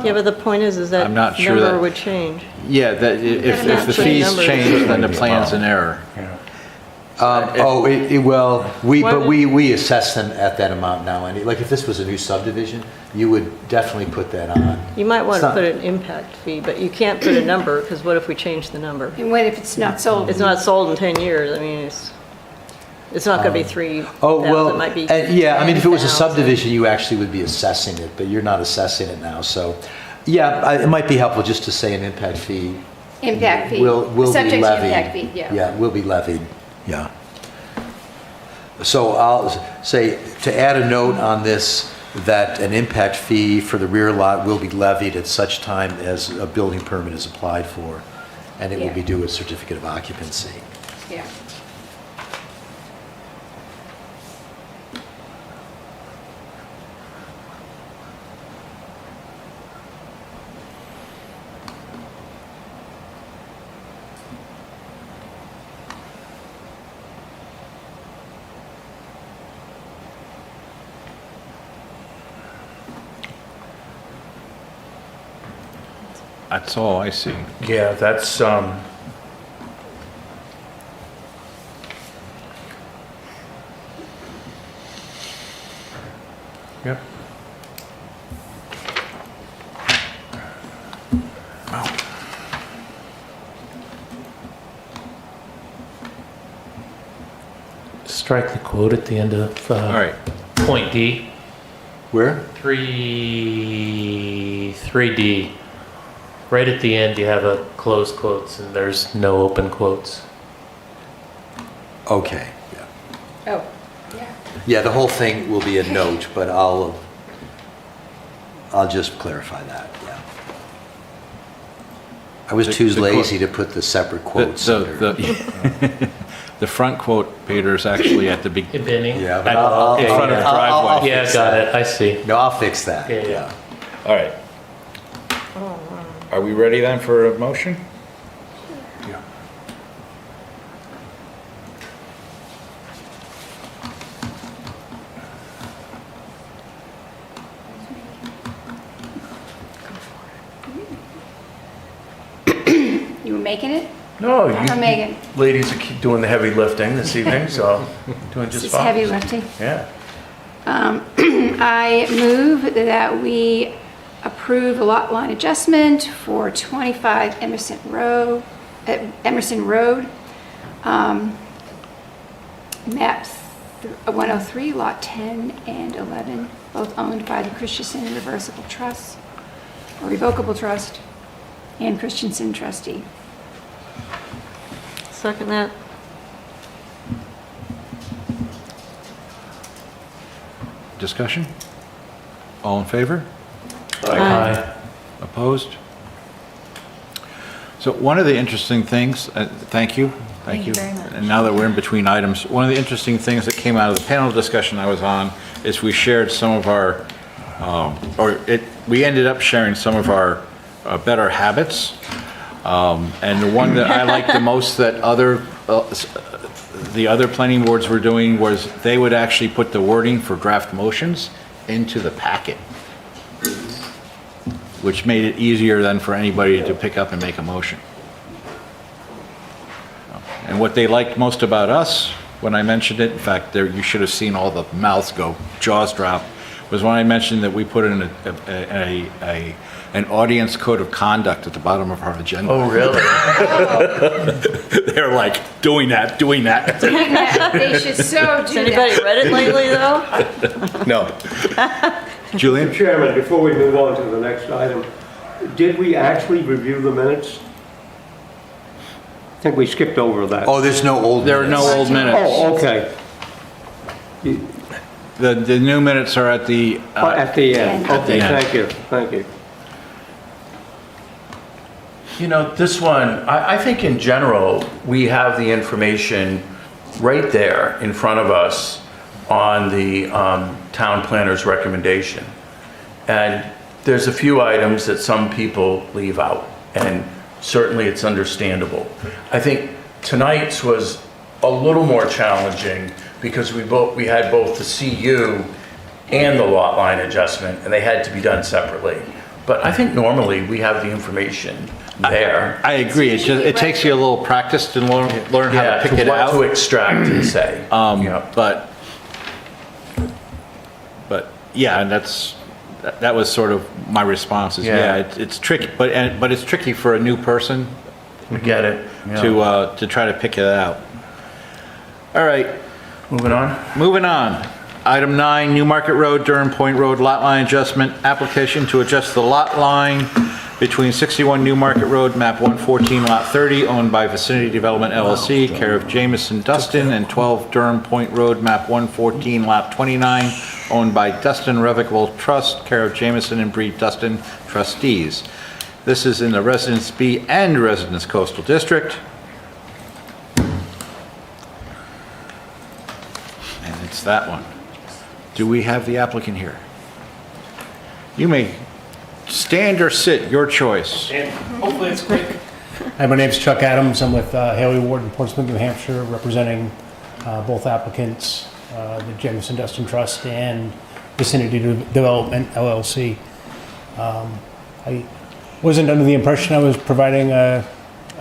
Yeah, but the point is that
I'm not sure
number
that-
would change.
Yeah, that if the
Actually,
fees
numbers-
change, then the plan's in error.
We assess them at that amount now. And like if this was a new subdivision, you would definitely put that on.
You might want
It's
to
not-
put an impact fee, but you can't put a number, because what if we change the number?
And what if it's not sold?
It's not sold in 10 years, I mean, it's not going to be 3,000,
Oh, well,
it might be
yeah, I mean, if it was a
10,000.
subdivision, you actually would be assessing it, but you're not assessing it now, so, yeah, it might be helpful just to say an impact fee.
Impact fee.
Will be
Subject to
levied.
impact fee, yeah.
Yeah, will be levied, yeah. So I'll say, to add a note on this, that an impact fee for the rear lot will be levied at such time as a building permit is applied for, and it will
Yeah.
be due a certificate of occupancy.
Yeah.
That's all I see.
Yeah, that's, yep.
Strike the quote at the end of
All right.
point D.
Where?
3D. Right at the end, you have a closed quotes, and there's no open quotes.
Okay, yeah.
Oh, yeah.
Yeah, the whole thing will be a note, but I'll just clarify that, yeah. I was too
The
lazy to put the separate quotes under.
The front quote, Peter, is actually at the beginning.
Beginning?
Yeah, but
In front of driveway.
Yeah, got it, I see.
No, I'll fix that,
Yeah, yeah.
yeah.
All right. Are we ready then for a motion?
Yeah.
You were making it?
No,
I'm Megan.
ladies are keep doing the heavy lifting this evening, so doing just
This is
fine.
heavy lifting.
Yeah.
I move that we approve a lot line adjustment for 25 Emerson Road, map 103, lot 10 and 11, both owned by the Christensen Reversible Trust, or Revocable Trust, and Christensen trustee.
Second that.
Discussion? All in favor?
Aye.
Opposed? So one of the interesting things, thank you.
Thank you very much.
And now that we're in between items, one of the interesting things that came out of the panel discussion I was on is we shared some of our, we ended up sharing some of our better habits. And the one that I liked the most that the other planning boards were doing was they would actually put the wording for draft motions into the packet, which made it easier then for anybody to pick up and make a motion. And what they liked most about us, when I mentioned it, in fact, you should have seen all the mouths go, jaws drop, was when I mentioned that we put in an audience code of conduct at the bottom of our agenda.
Oh, really?
They're like, doing that.
They should so
Has
do
anybody
that.
read it lately, though?
No. Julian?
Chairman, before we move on to the next item, Did we actually review the minutes? I think we skipped over that.
Oh, there's no old
There are no
minutes.
old minutes.
Oh, okay.
The new minutes are at the,
At the end.
At the
Okay,
end.
thank you, thank you.
You know, this one, I think in general, we have the information right there in front of us on the town planner's recommendation. And there's a few items that some people leave out, and certainly it's understandable. I think tonight's was a little more challenging because we had both the CU and the lot line adjustment, and they had to be done separately. But I think normally we have the information there.
I agree, it takes you a little practice to learn how to pick it
What to
out.
extract and say. Yeah.
But, yeah, and that was sort of my response is,
Yeah.
it's tricky, but it's tricky for a new person
We get it. Yeah.
to try to pick it out. All right,
Moving on.
moving on. Item 9, New Market Road, Durham Point Road Lot Line Adjustment, application to adjust the lot line between 61 New Market Road, map 114, lot 30, owned by Vicinity Development LLC, care of Jamison Dustin, and 12 Durham Point Road, map 114, lot 29, owned by Dustin Revocable Trust, care of Jamison and Bree Dustin, trustees. This is in the Residence B and Residence Coastal District. And it's that one. Do we have the applicant here? You may stand or sit, your choice.
And hopefully it's quick. Hi, my name is Chuck Adams. I'm with Haley Ward in Portsmouth, New Hampshire, representing both applicants, the Jamison Dustin Trust and Vicinity Development LLC. I wasn't under the impression I was providing a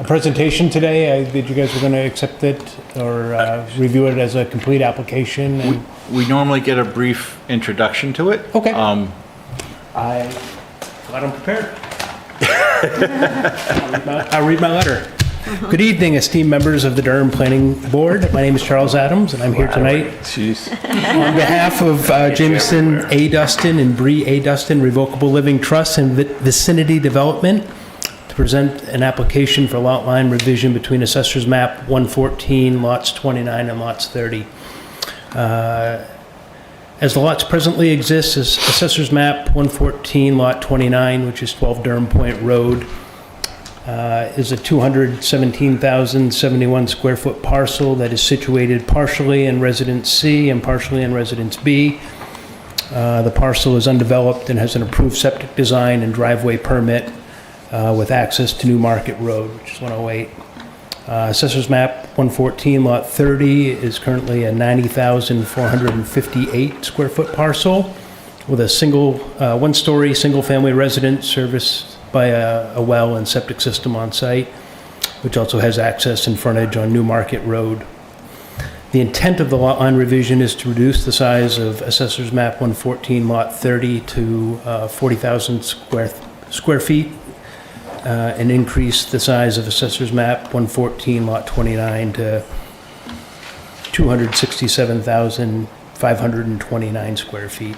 presentation today. Did you guys were going to accept it or review it as a complete application? And
We normally get a brief introduction to it.
Okay. I glad I'm prepared. I'll read my letter. Good evening, esteemed members of the Durham Planning Board. My name is Charles Adams, and I'm here tonight on behalf of Jamison A. Dustin and Bree A. Dustin Revocable Living Trust and Vicinity Development to present an application for lot line revision between Assessor's Map 114, lots 29 and lots 30. As the lots presently exist, as Assessor's Map 114, Lot 29, which is 12 Durham Point Road, is a 217,071 square foot parcel that is situated partially in Residence C and partially in Residence B. The parcel is undeveloped and has an approved septic design and driveway permit with access to New Market Road, which is 108. Assessor's Map 114, Lot 30 is currently a 90,458 square foot parcel with a one-story, single-family residence serviced by a well and septic system on site, which also has access and frontage on New Market Road. The intent of the lot line revision is to reduce the size of Assessor's Map 114, Lot 30 to 40,000 square feet, and increase the size of Assessor's Map 114, Lot 29 to 267,529 square feet.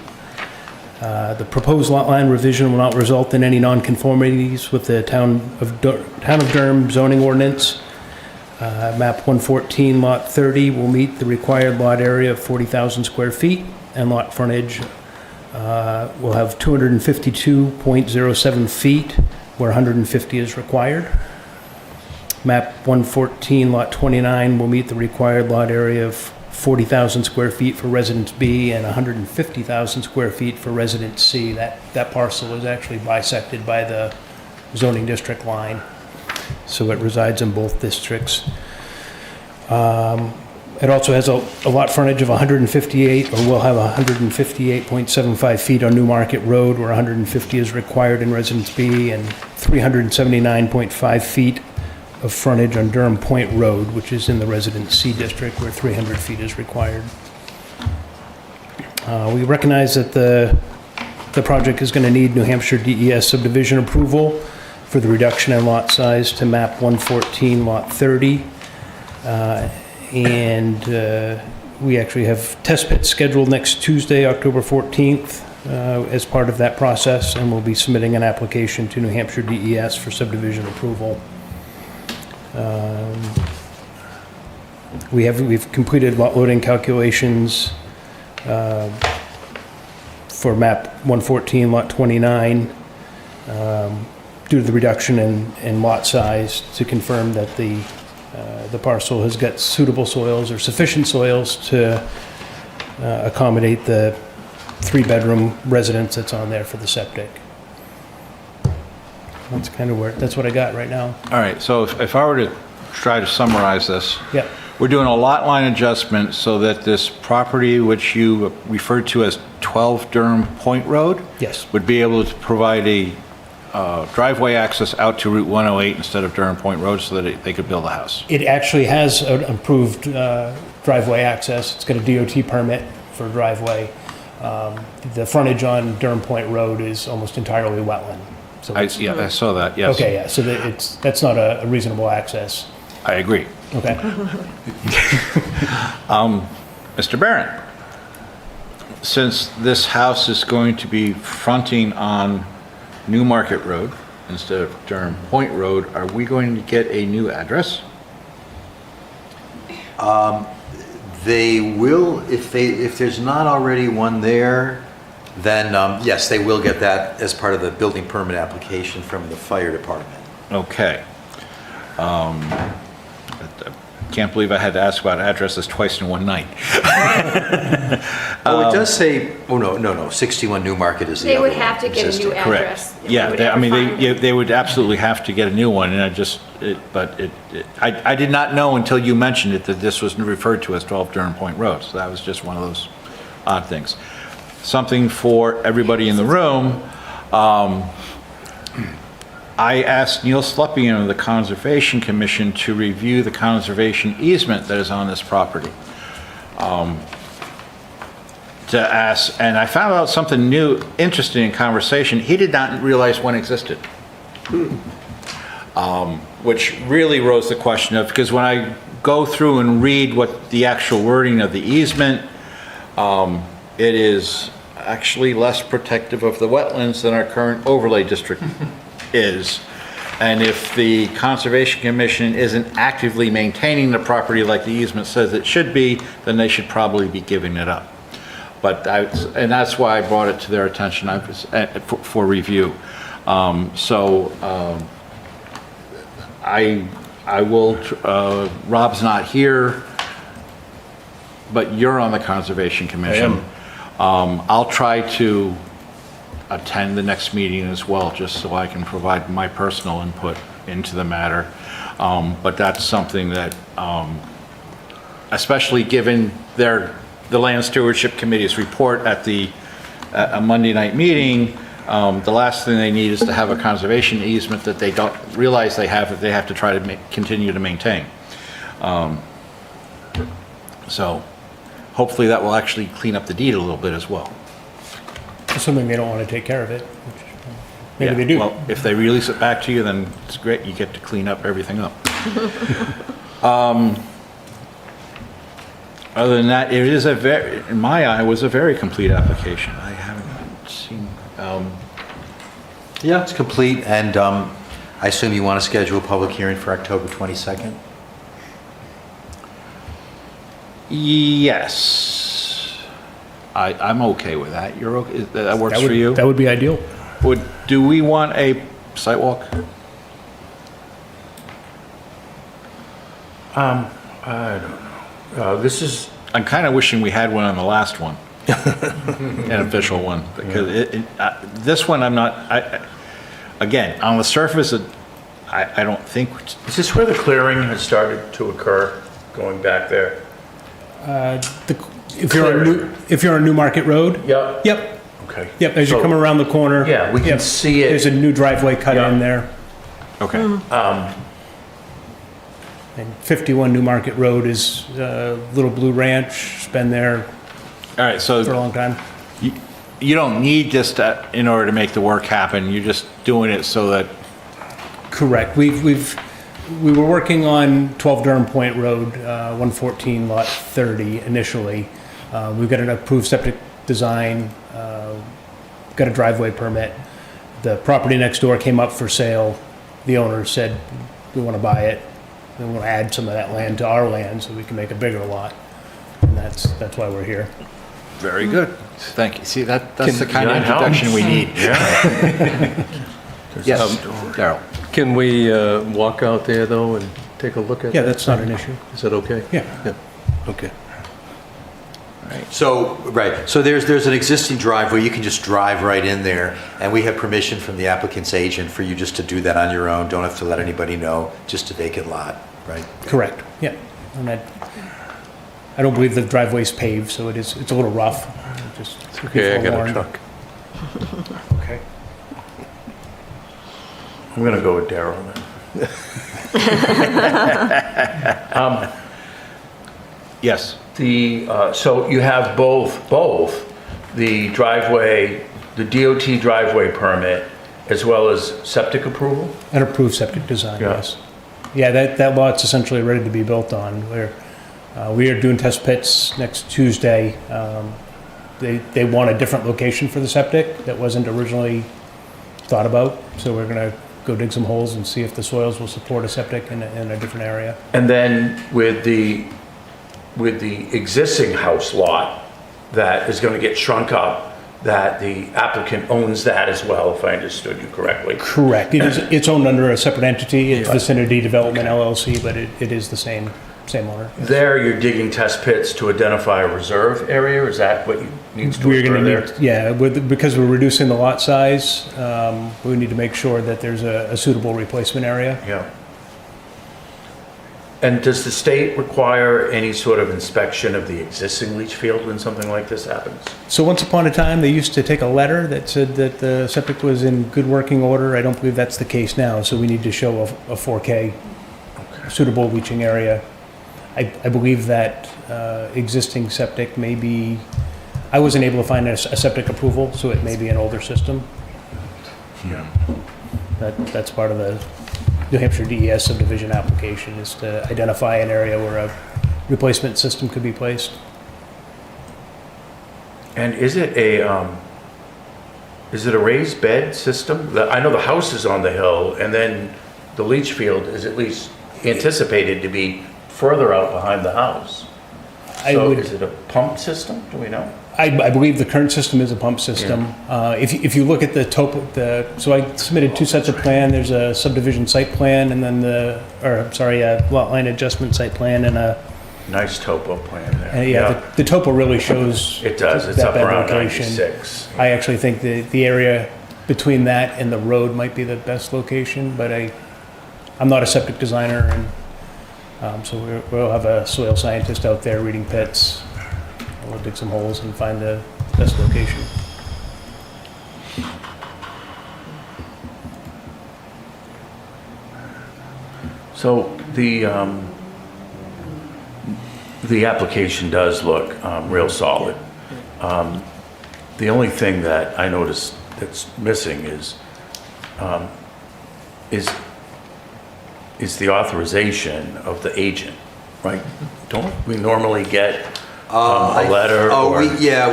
The proposed lot line revision will not result in any nonconformities with the Town of Durham zoning ordinance. Map 114, Lot 30 will meet the required lot area of 40,000 square feet, and lot frontage will have 252.07 feet, where 150 is required. Map 114, Lot 29 will meet the required lot area of 40,000 square feet for Residence B and 150,000 square feet for Residence C. That parcel is actually bisected by the zoning district line, so it resides in both districts. It also has a lot frontage of 158, or will have 158.75 feet on New Market Road, where 150 is required in Residence B, and 379.5 feet of frontage on Durham Point Road, which is in the Residence C district, where 300 feet is required. We recognize that the project is going to need New Hampshire DES subdivision approval for the reduction in lot size to map 114, lot 30. And we actually have test pits scheduled next Tuesday, October 14th, as part of that process, and we'll be submitting an application to New Hampshire DES for subdivision approval. We've completed lot loading calculations for map 114, lot 29, due to the reduction in lot size, to confirm that the parcel has got suitable soils or sufficient soils to accommodate the 3-bedroom residence that's on there for the septic. That's kind of that's what I got right now.
All right, so if I were to try to summarize this.
Yep.
We're doing a lot line adjustment so that this property, which you referred to as 12 Durham Point Road?
Yes.
Would be able to provide a driveway access out to Route 108 instead of Durham Point Road so that they could build a house.
It actually has an approved driveway access. It's got a DOT permit for driveway. The frontage on Durham Point Road is almost entirely wetland. So
I saw that, yes.
Okay, yeah, so that's not a reasonable access.
I agree.
Okay.
Mr. Barron, since this house is going to be fronting on New Market Road instead of Durham Point Road, are we going to get a new address?
They will, if there's not already one there, then yes, they will get that as part of the building permit application from the fire department.
Okay. I can't believe I had to ask about addresses twice in one night.
Oh, it does say, oh, no, 61 New Market is the
They
other
would
one,
have to get a new
existing.
address.
Correct.
if
Yeah,
would
I
ever
mean,
find
they would absolutely have to get a new one, and I did not know until you mentioned it that this was referred to as 12 Durham Point Road, so that was just one of those odd things. Something for everybody in the room. I asked Neil Slepian of the Conservation Commission to review the conservation easement that is on this property. To ask, and I found out something new, interesting in conversation. He did not realize one existed. Which really rose the question of, because when I go through and read what the actual wording of the easement, it is actually less protective of the wetlands than our current overlay district is. And if the Conservation Commission isn't actively maintaining the property like the easement says it should be, then they should probably be giving it up. But and that's why I brought it to their attention for review. I will, Rob's not here, but you're on the Conservation Commission. I'll try to attend the next meeting as well, just so I can provide my personal input into the matter. But that's something that, especially given the Land Stewardship Committee's report at a Monday night meeting, the last thing they need is to have a conservation easement that they don't realize they have, that they have to try to continue to maintain. So hopefully that will actually clean up the deed a little bit as well.
Assuming they don't want to take care of it, which maybe
Yeah,
they do.
Well, if they release it back to you, then it's great, you get to clean up everything up. Other than that, it is in my eye, was a very complete application. I haven't seen,
Yeah, it's complete, and I assume you want to schedule a public hearing for October 22nd?
yes. I'm okay with that. You're okay, that works for you?
That would be ideal.
Do we want a site walk?
I don't know. This is,
I'm kind of wishing we had one on the last one. An official one, because this one I'm not, again, on the surface, I don't think.
is this where the clearing has started to occur, going back there?
If you're on New Market Road?
Yep.
Yep.
Okay.
Yep, as you
So-
come around the corner.
Yeah, we can
Yep.
see it.
There's a new driveway cut
Yeah.
in there.
Okay.
And 51 New Market Road is Little Blue Ranch. It's been there
All right, so
for a long time.
you don't need this in order to make the work happen. You're just doing it so that.
Correct. We were working on 12 Durham Point Road, 114 lot 30 initially. We've got an approved septic design. got a driveway permit. The property next door came up for sale. The owner said, we want to buy it. We want to add some of that land to our land so we can make a bigger lot. And that's why we're here.
Very good. Thank you. See, that's the kind of
that helps?
introduction we need. Yes, Daryl.
Can we walk out there, though, and take a look at
Yeah,
that?
that's not an issue.
Is that okay?
Yeah.
Okay.
So, right, so there's an existing driveway, you can just drive right in there, and we have permission from the applicant's agent for you just to do that on your own, don't have to let anybody know, just a vacant lot, right?
Correct, yeah. And I don't believe the driveway's paved, so it's a little rough. Just
It's okay, I got a
forewarned.
truck.
Okay. I'm gonna go with Daryl then.
Yes.
So you have both the driveway, the DOT driveway permit, as well as septic approval?
An approved septic design,
Yeah.
yes. Yeah, that lot's essentially ready to be built on. We are doing test pits next Tuesday. They want a different location for the septic that wasn't originally thought about, so we're gonna go dig some holes and see if the soils will support a septic in a different area.
And then with the existing house lot that is going to get shrunk up, that the applicant owns that as well, if I understood you correctly.
Correct. It's owned under a separate entity, it's Vicinity Development LLC, but it is the same owner.
There, you're digging test pits to identify a reserve area, is that what needs to
We're
occur
gonna
there?
need, yeah, because we're reducing the lot size, we need to make sure that there's a suitable replacement area.
Yeah. And does the state require any sort of inspection of the existing leach field when something like this happens?
So once upon a time, they used to take a letter that said that the septic was in good working order. I don't believe that's the case now, so we need to show a 4K suitable leaching area. I believe that existing septic may be, I wasn't able to find a septic approval, so it may be an older system.
Yeah.
That's part of the New Hampshire DES subdivision application, is to identify an area where a replacement system could be placed.
And is it a raised bed system? I know the house is on the hill, and then the leach field is at least anticipated to be further out behind the house. So is it a pump system? Do we know?
I believe the current system is a pump system. If you look at the topo, so I submitted 2 sets of plan. There's a subdivision site plan, and then a lot line adjustment site plan, and a
Nice topo plan there.
and the topo really shows.
It does. It's
that
up
bed
around
location.
96.
I actually think the area between that and the road might be the best location, but I'm not a septic designer, and so we'll have a soil scientist out there reading pits. We'll dig some holes and find the best location.
So the application does look real solid. The only thing that I noticed that's missing is the authorization of the agent, right? Don't we normally get a letter?
Oh,
or-
we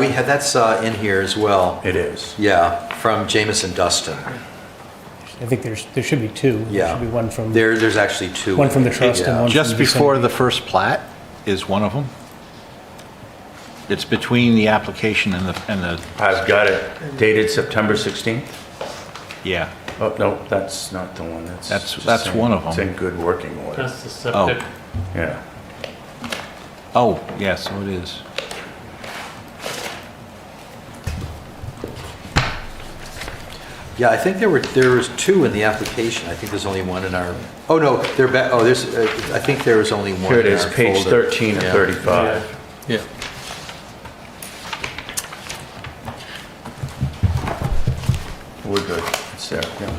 had, that's in here as well.
It is.
Yeah, from Jamison Dustin.
I think there should be 2. There
Yeah.
should be one from
There's actually 2.
one from the trust and
Yeah.
one
Just
from
before
Vicinity.
the first plat is one of them. It's between the application and the,
I've got it dated September 16th.
yeah.
Oh, no, that's not the one.
That's
just saying
one of them.
It's in good working order.
That's the septic.
Yeah.
Oh, yeah, so it is.
Yeah, I think there was 2 in the application. I think there's only one in our, oh, no, I think there was only one
Here it
in
is,
our
page
folder.
13 of
Yeah.
35.
Yeah.
We're good. It's there, yeah.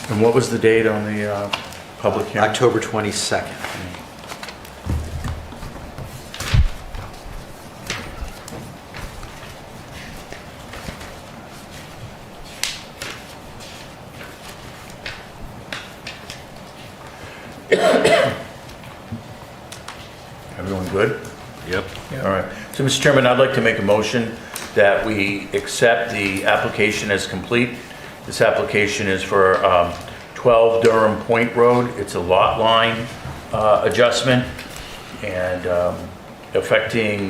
And what was the date on the public hearing?
October 22nd.
Everyone good?
Yep.
All right. So, Mr. Chairman, I'd like to make a motion that we accept the application as complete. This application is for 12 Durham Point Road. It's a lot line adjustment and affecting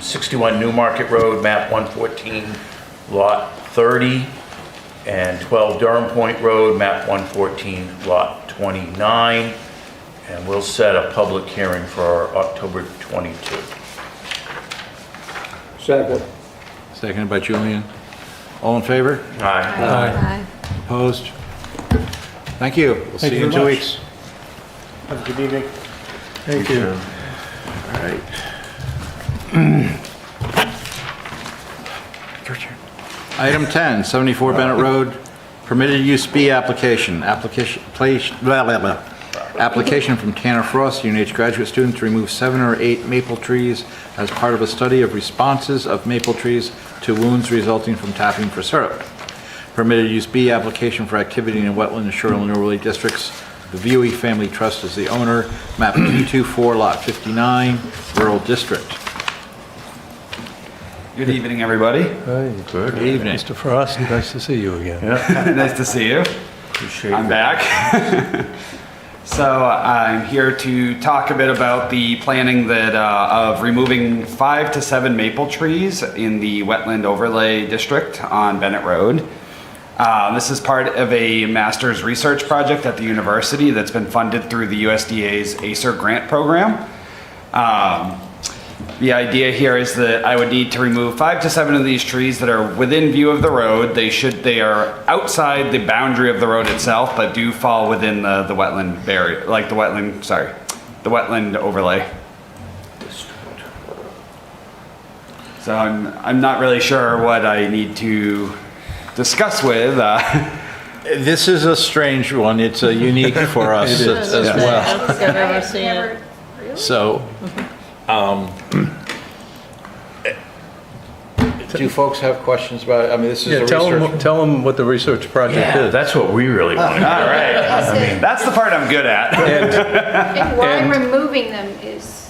61 Newmarket Road, map 114, lot 30, and 12 Durham Point Road, map 114, lot 29. And we'll set a public hearing for October 22.
Second.
Seconded by Julian. All in favor?
Aye.
Opposed? Thank you. We'll see you in 2 weeks.
Have a good evening.
Thank you. All right. Item 10, 74 Bennett Road, permitted use B application. Application from Tanner Frost, UNH graduate student, to remove 7 or 8 maple trees as part of a study of responses of maple trees to wounds resulting from tapping for syrup. Permitted use B application for activity in wetland and shoreline overlay districts. The Viewey Family Trust is the owner. Map 224, lot 59, rural district.
Good evening, everybody.
Hi,
Good evening.
Mr. Frost, nice to see you again.
Nice to see you.
Appreciate
I'm
it.
back. So I'm here to talk a bit about the planning that of removing 5 to 7 maple trees in the wetland overlay district on Bennett Road. This is part of a master's research project at the university that's been funded through the USDA's ACER grant program. The idea here is that I would need to remove 5 to 7 of these trees that are within view of the road. They are outside the boundary of the road itself, but do fall within the wetland barrier, like the wetland overlay. So I'm not really sure what I need to discuss with.
This is a strange one. It's unique for us
It
as
is.
I
well.
don't think I've ever seen it.
So, do folks have questions about it? I mean, this is a
Yeah,
research.
tell them what the research project
Yeah,
is.
that's what we really want to
All right. That's the part I'm good at.
And why
And-
removing them is,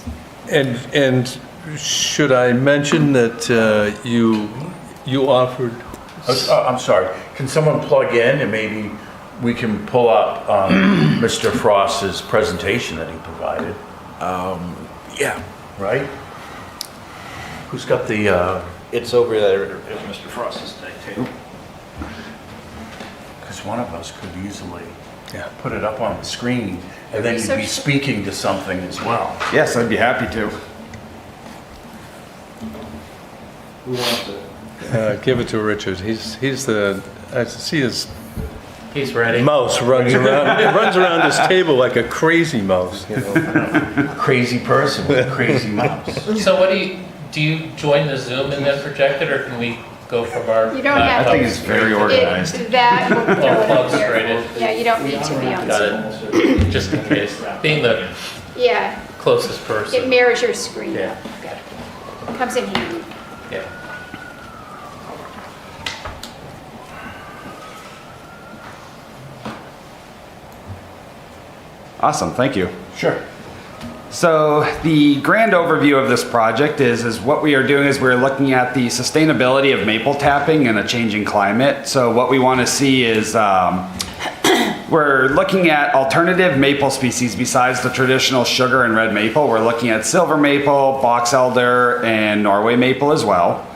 And should I mention that you offered,
I'm sorry. Can someone plug in and maybe we can pull up Mr. Frost's presentation that he provided?
Yeah,
Right? Who's got the,
it's over there at Mr. Frost's table.
because one of us could easily
Yeah.
put it up on the screen and then you'd be
Research-
speaking to something as well.
Yes, I'd be happy to.
Who wants it?
give it to Richard. He's the, I see his
He's ready.
mouse runs around this table like a crazy mouse, you know.
Crazy person with a crazy mouse.
So what do you join the Zoom and then project it, or can we go from our?
You don't have
I think
to-
it's very organized.
that will
Oh, plug
go
straight
there.
in.
Yeah, you don't need to be on
Got
Zoom.
it, just in case, being the
Yeah,
closest
it
person.
mirrors your screen.
Yeah.
Comes in handy.
Yeah.
Awesome, thank you.
Sure.
So the grand overview of this project is what we are doing is we're looking at the sustainability of maple tapping in a changing climate. So what we want to see is we're looking at alternative maple species besides the traditional sugar and red maple. We're looking at silver maple, box elder, and Norway maple as well.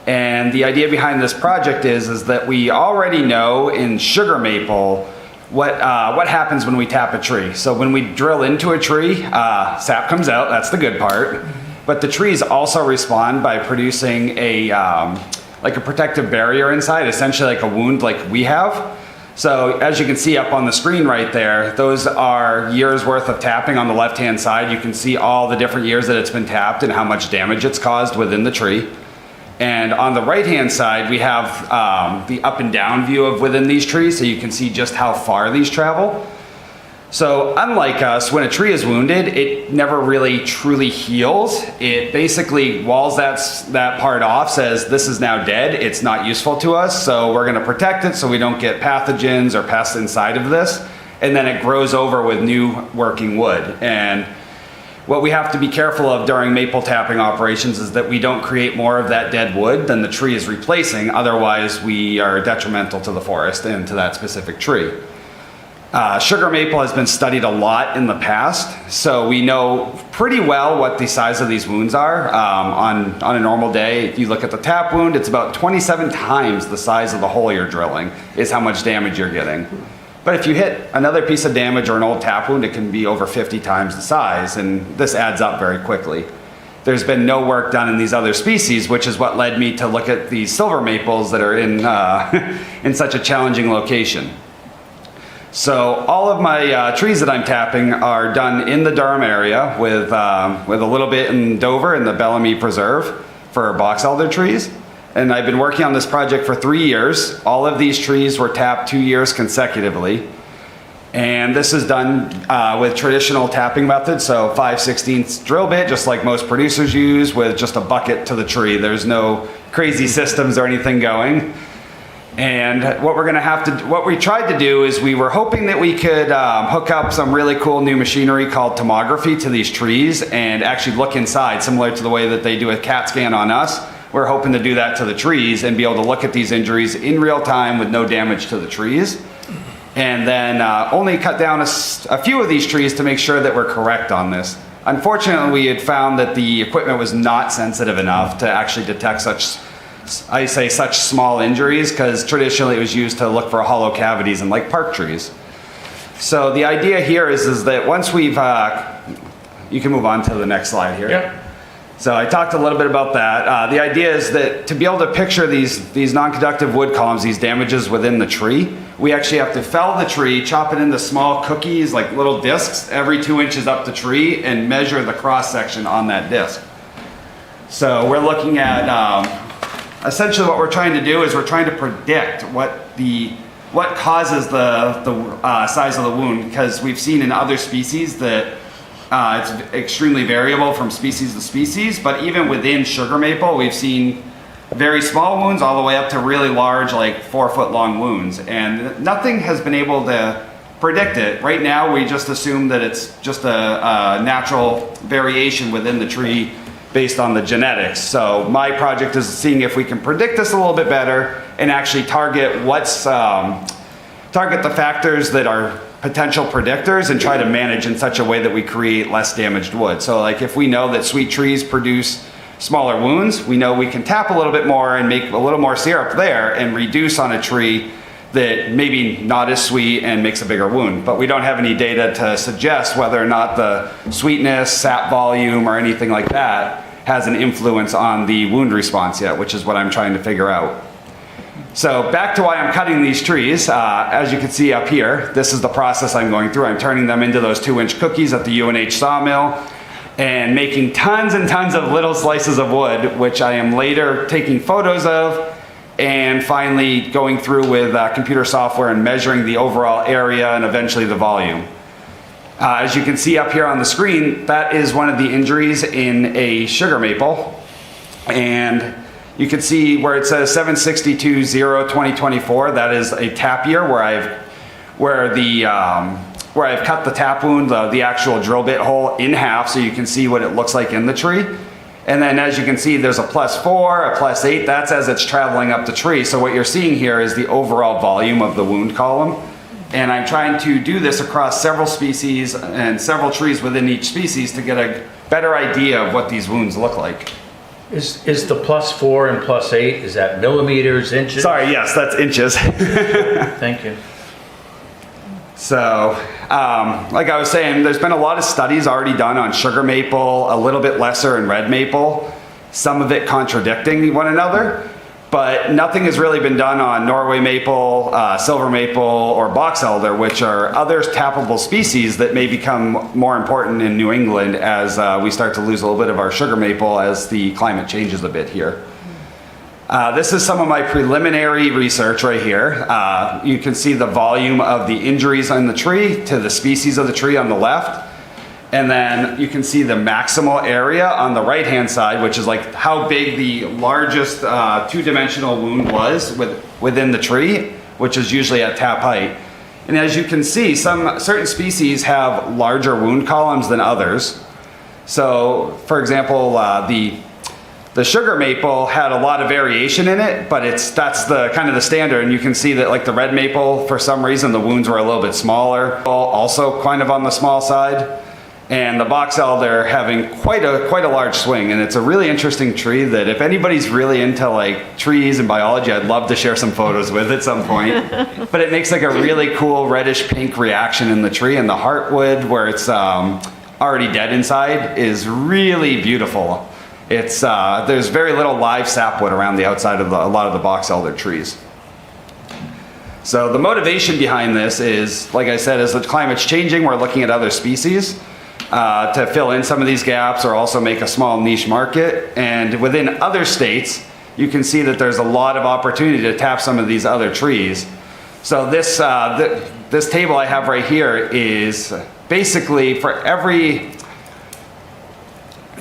And the idea behind this project is that we already know in sugar maple what happens when we tap a tree. So when we drill into a tree, sap comes out, that's the good part. But the trees also respond by producing like a protective barrier inside, essentially like a wound like we have. So as you can see up on the screen right there, those are years worth of tapping on the left-hand side. You can see all the different years that it's been tapped and how much damage it's caused within the tree. And on the right-hand side, we have the up and down view of within these trees, so you can see just how far these travel. So unlike us, when a tree is wounded, it never really truly heals. It basically walls that part off, says this is now dead, it's not useful to us, so we're gonna protect it so we don't get pathogens or pests inside of this. And then it grows over with new working wood. And What we have to be careful of during maple tapping operations is that we don't create more of that dead wood than the tree is replacing. Otherwise, we are detrimental to the forest and to that specific tree. Sugar maple has been studied a lot in the past, so we know pretty well what the size of these wounds are. On a normal day, if you look at the tap wound, it's about 27 times the size of the hole you're drilling is how much damage you're getting. But if you hit another piece of damage or an old tap wound, it can be over 50 times the size, and this adds up very quickly. There's been no work done in these other species, which is what led me to look at these silver maples that are in, in such a challenging location. So all of my trees that I'm tapping are done in the Durham area with a little bit in Dover in the Bellamy Preserve for box elder trees. And I've been working on this project for 3 years. All of these trees were tapped 2 years consecutively. And this is done with traditional tapping methods, so 5/16 drill bit, just like most producers use, with just a bucket to the tree. There's no crazy systems or anything going. And what we tried to do is we were hoping that we could hook up some really cool new machinery called tomography to these trees and actually look inside, similar to the way that they do a CAT scan on us. We're hoping to do that to the trees and be able to look at these injuries in real time with no damage to the trees. And then only cut down a few of these trees to make sure that we're correct on this. Unfortunately, we had found that the equipment was not sensitive enough to actually detect such small injuries, because traditionally it was used to look for hollow cavities in like park trees. So the idea here is that once we've, you can move on to the next slide here.
Yeah.
So I talked a little bit about that. The idea is that to be able to picture these non-conductive wood columns, these damages within the tree, we actually have to fell the tree, chop it into small cookies, like little discs, every 2 inches up the tree, and measure the cross section on that disc. So we're looking at, essentially what we're trying to do is we're trying to predict what causes the size of the wound, because we've seen in other species that it's extremely variable from species to species, but even within sugar maple, we've seen very small wounds all the way up to really large, like 4-foot long wounds, and nothing has been able to predict it. Right now, we just assume that it's just a natural variation within the tree based on the genetics. So my project is seeing if we can predict this a little bit better and actually target the factors that are potential predictors and try to manage in such a way that we create less damaged wood. So like if we know that sweet trees produce smaller wounds, we know we can tap a little bit more and make a little more syrup there and reduce on a tree that maybe not as sweet and makes a bigger wound. But we don't have any data to suggest whether or not the sweetness, sap volume, or anything like that has an influence on the wound response yet, which is what I'm trying to figure out. So back to why I'm cutting these trees. As you can see up here, this is the process I'm going through. I'm turning them into those 2-inch cookies at the UNH sawmill and making tons and tons of little slices of wood, which I am later taking photos of and finally going through with computer software and measuring the overall area and eventually the volume. As you can see up here on the screen, that is one of the injuries in a sugar maple. And you can see where it says 7/62/0/2024, that is a tap year where I've cut the tap wound, the actual drill bit hole, in half so you can see what it looks like in the tree. And then as you can see, there's a +4, a +8, that's as it's traveling up the tree. So what you're seeing here is the overall volume of the wound column. And I'm trying to do this across several species and several trees within each species to get a better idea of what these wounds look like.
Is the +4 and +8, is that millimeters, inches?
Sorry, yes, that's inches.
Thank you.
So, like I was saying, there's been a lot of studies already done on sugar maple, a little bit lesser in red maple, some of it contradicting one another, but nothing has really been done on Norway maple, silver maple, or box elder, which are other tappable species that may become more important in New England as we start to lose a little bit of our sugar maple as the climate changes a bit here. This is some of my preliminary research right here. You can see the volume of the injuries on the tree to the species of the tree on the left. And then you can see the maximal area on the right-hand side, which is like how big the largest two-dimensional wound was within the tree, which is usually at tap height. And as you can see, certain species have larger wound columns than others. So, for example, the sugar maple had a lot of variation in it, but that's the kind of the standard. And you can see that like the red maple, for some reason, the wounds were a little bit smaller, also kind of on the small side. And the box elder having quite a large swing. And it's a really interesting tree that if anybody's really into like trees and biology, I'd love to share some photos with at some point. But it makes like a really cool reddish pink reaction in the tree. And the heartwood, where it's already dead inside, is really beautiful. It's there's very little live sapwood around the outside of a lot of the box elder trees. So the motivation behind this is, like I said, as the climate's changing, we're looking at other species to fill in some of these gaps or also make a small niche market. And within other states, you can see that there's a lot of opportunity to tap some of these other trees. So this this table I have right here is basically for every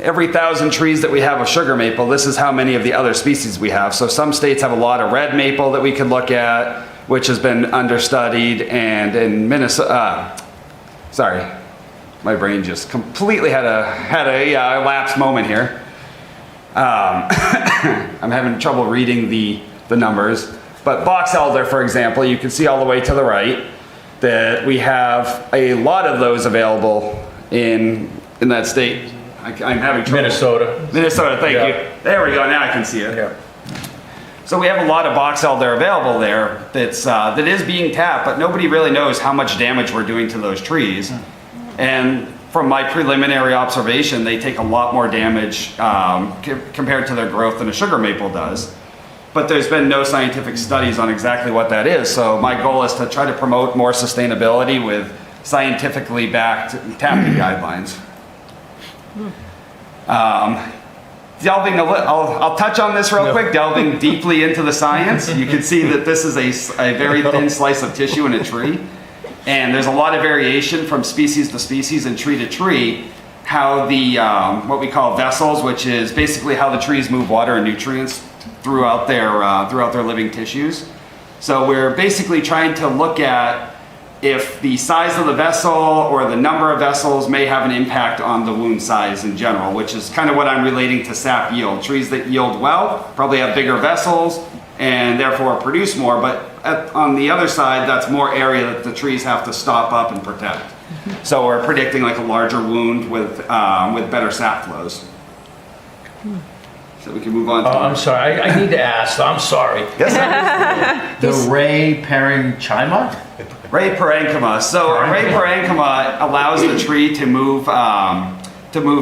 1,000 trees that we have of sugar maple, this is how many of the other species we have. So some states have a lot of red maple that we could look at, which has been understudied, and in Minnesota, sorry, my brain just completely had a lapse moment here. I'm having trouble reading the numbers, but box elder, for example, you can see all the way to the right that we have a lot of those available in that state. I'm having trouble. Minnesota, thank you. There we go, now I can see it.
Yeah.
So we have a lot of box elder available there that is being tapped, but nobody really knows how much damage we're doing to those trees. And from my preliminary observation, they take a lot more damage compared to their growth than a sugar maple does. But there's been no scientific studies on exactly what that is. So my goal is to try to promote more sustainability with scientifically backed tapping guidelines. I'll touch on this real quick, delving deeply into the science. You can see that this is a very thin slice of tissue in a tree. And there's a lot of variation from species to species and tree to tree, how the, what we call vessels, which is basically how the trees move water and nutrients throughout their living tissues. So we're basically trying to look at if the size of the vessel or the number of vessels may have an impact on the wound size in general, which is kind of what I'm relating to sap yield. Trees that yield well probably have bigger vessels and therefore produce more, but on the other side, that's more area that the trees have to stop up and protect. So we're predicting like a larger wound with better sap flows. So we can move on to...
Oh, I'm sorry, I need to ask, I'm sorry.
Yes,
the Ray parenchyma?
Ray parenchyma. So Ray parenchyma allows the tree to move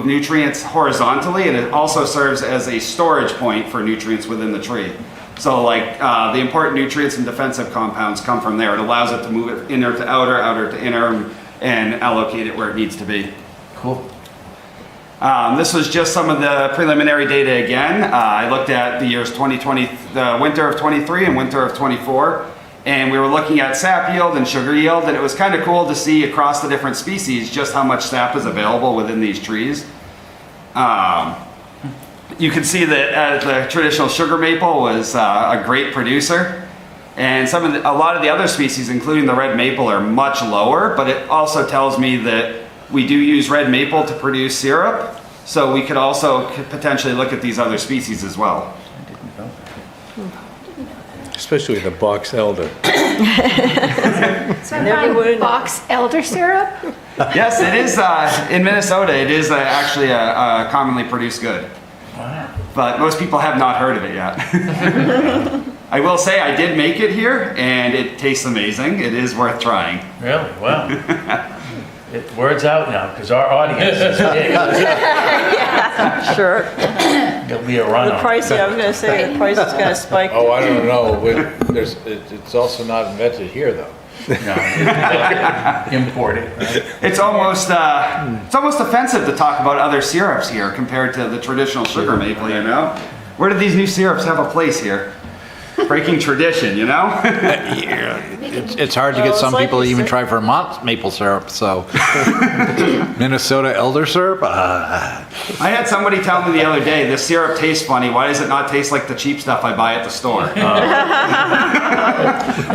nutrients horizontally, and it also serves as a storage point for nutrients within the tree. So like the important nutrients and defensive compounds come from there. It allows it to move it inner to outer to inner, and allocate it where it needs to be.
Cool.
This was just some of the preliminary data again. I looked at the years 2020, the winter of 23 and winter of 24. And we were looking at sap yield and sugar yield, and it was kind of cool to see across the different species just how much sap is available within these trees. You can see that the traditional sugar maple was a great producer, and a lot of the other species, including the red maple, are much lower, but it also tells me that we do use red maple to produce syrup, so we could also potentially look at these other species as well.
Especially the box elder.
So I'm buying box elder syrup?
Yes, it is. In Minnesota, it is actually a commonly produced good.
Wow.
But most people have not heard of it yet. I will say I did make it here, and it tastes amazing. It is worth trying.
Really? Wow. Word's out now, because our audience is big.
Yeah, sure.
There'll be a run
The
on
price, I was going to say, the price is going to spike.
Oh, I don't know, but it's also not invented here, though.
No, imported. Right?
It's almost offensive to talk about other syrups here compared to the traditional sugar maple, you know? Where do these new syrups have a place here? Breaking tradition, you know?
Yeah, it's hard to get some people to even try Vermont maple syrup, so. Minnesota elder syrup?
I had somebody tell me the other day, this syrup tastes funny, why does it not taste like the cheap stuff I buy at the store?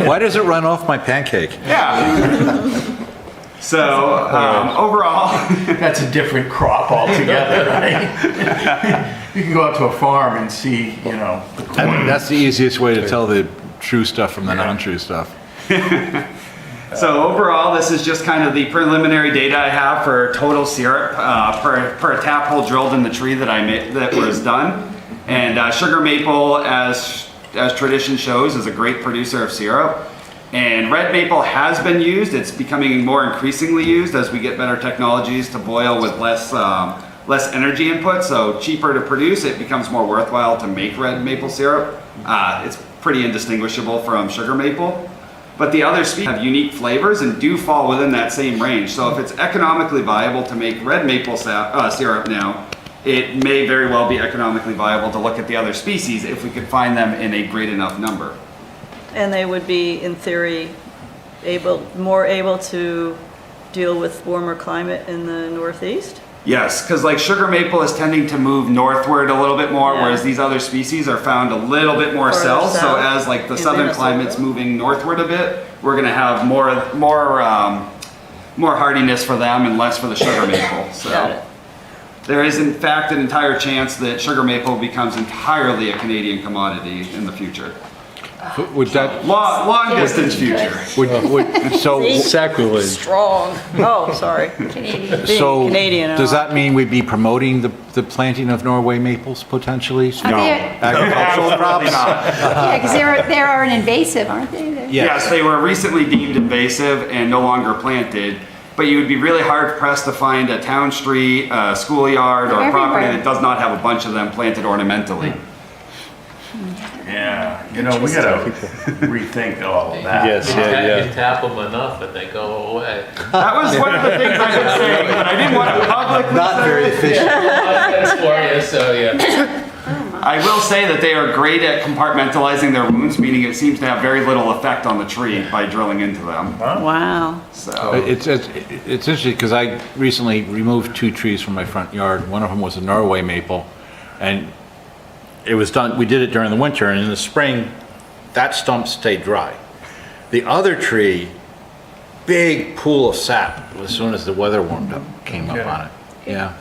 Why does it run off my pancake?
Yeah. So overall,
That's a different crop altogether, right? You can go out to a farm and see, you know, the
I mean,
corn.
that's the easiest way to tell the true stuff from the non-true stuff.
So overall, this is just kind of the preliminary data I have for total syrup per tap hole drilled in the tree that I made that was done. And sugar maple, as tradition shows, is a great producer of syrup. And red maple has been used. It's becoming more increasingly used as we get better technologies to boil with less energy input. So cheaper to produce, it becomes more worthwhile to make red maple syrup. It's pretty indistinguishable from sugar maple. But the other species have unique flavors and do fall within that same range. So if it's economically viable to make red maple syrup now, it may very well be economically viable to look at the other species if we could find them in a great enough number.
And they would be, in theory, more able to deal with warmer climate in the Northeast?
Yes, because like sugar maple is tending to move northward a little bit more,
Yeah.
whereas these other species are found a little bit more
Farther
south. So
south
as like the
in
southern
Minnesota.
climate's moving northward a bit, we're going to have more hardiness for them and less for the sugar maple. So
Got it.
there is in fact an entire chance that sugar maple becomes entirely a Canadian commodity in the future.
Would that,
Long distance future.
so,
Sacrilege.
Strong. Oh, sorry.
Canadian.
Being
so
Canadian and
does
all.
that mean we'd be promoting the planting of Norway maples potentially?
No.
Agricultural crops?
Yeah, because they are an invasive, aren't they? They're-
Yes, they were recently deemed invasive and no longer planted, but you would be really hard pressed to find a town street, a schoolyard, or a property
Everywhere.
that does not have a bunch of them planted ornamentally.
Yeah, you know, we gotta rethink all of that.
Yes,
You
yeah.
tap them enough and they go away.
That was one of the things I've been saying, but I didn't want to publicly
Not
say
very
it.
efficient.
That's for you, so yeah.
I will say that they are great at compartmentalizing their wounds, meaning it seems to have very little effect on the tree by drilling into them.
Wow.
So,
It's interesting because I recently removed 2 trees from my front yard. One of them was a Norway maple, and it was done, we did it during the winter, and in the spring, that stump stayed dry. The other tree, big pool of sap as soon as the weather warmed up, came up on it. Yeah.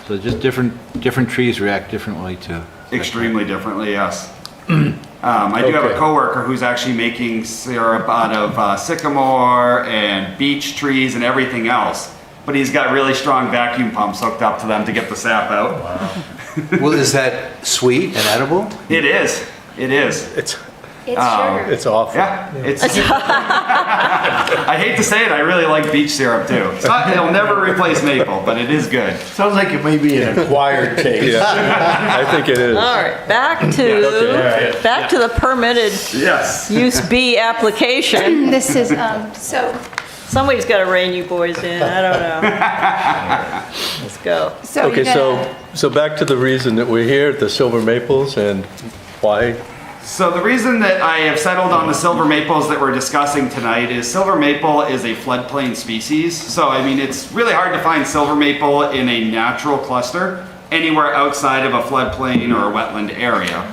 So just different trees react differently to.
extremely differently, yes. I do have a coworker who's actually making syrup out of sycamore and beech trees and everything else, but he's got really strong vacuum pumps hooked up to them to get the sap out.
Wow.
Well, is that sweet and edible?
It is. It is.
It's sugar.
It's awful.
Yeah. It's. I hate to say it, I really like beech syrup too. It'll never replace maple, but it is good.
Sounds like it may be an acquired taste.
I think it is.
All right, back to the permitted
Yes.
use B application.
This is, so
Somebody's got to rein you boys in, I don't know. Let's go.
you're
Okay,
gonna-
so back to the reason that we're here, the silver maples, and why.
So the reason that I have settled on the silver maples that we're discussing tonight is silver maple is a floodplain species. So I mean, it's really hard to find silver maple in a natural cluster anywhere outside of a floodplain or a wetland area.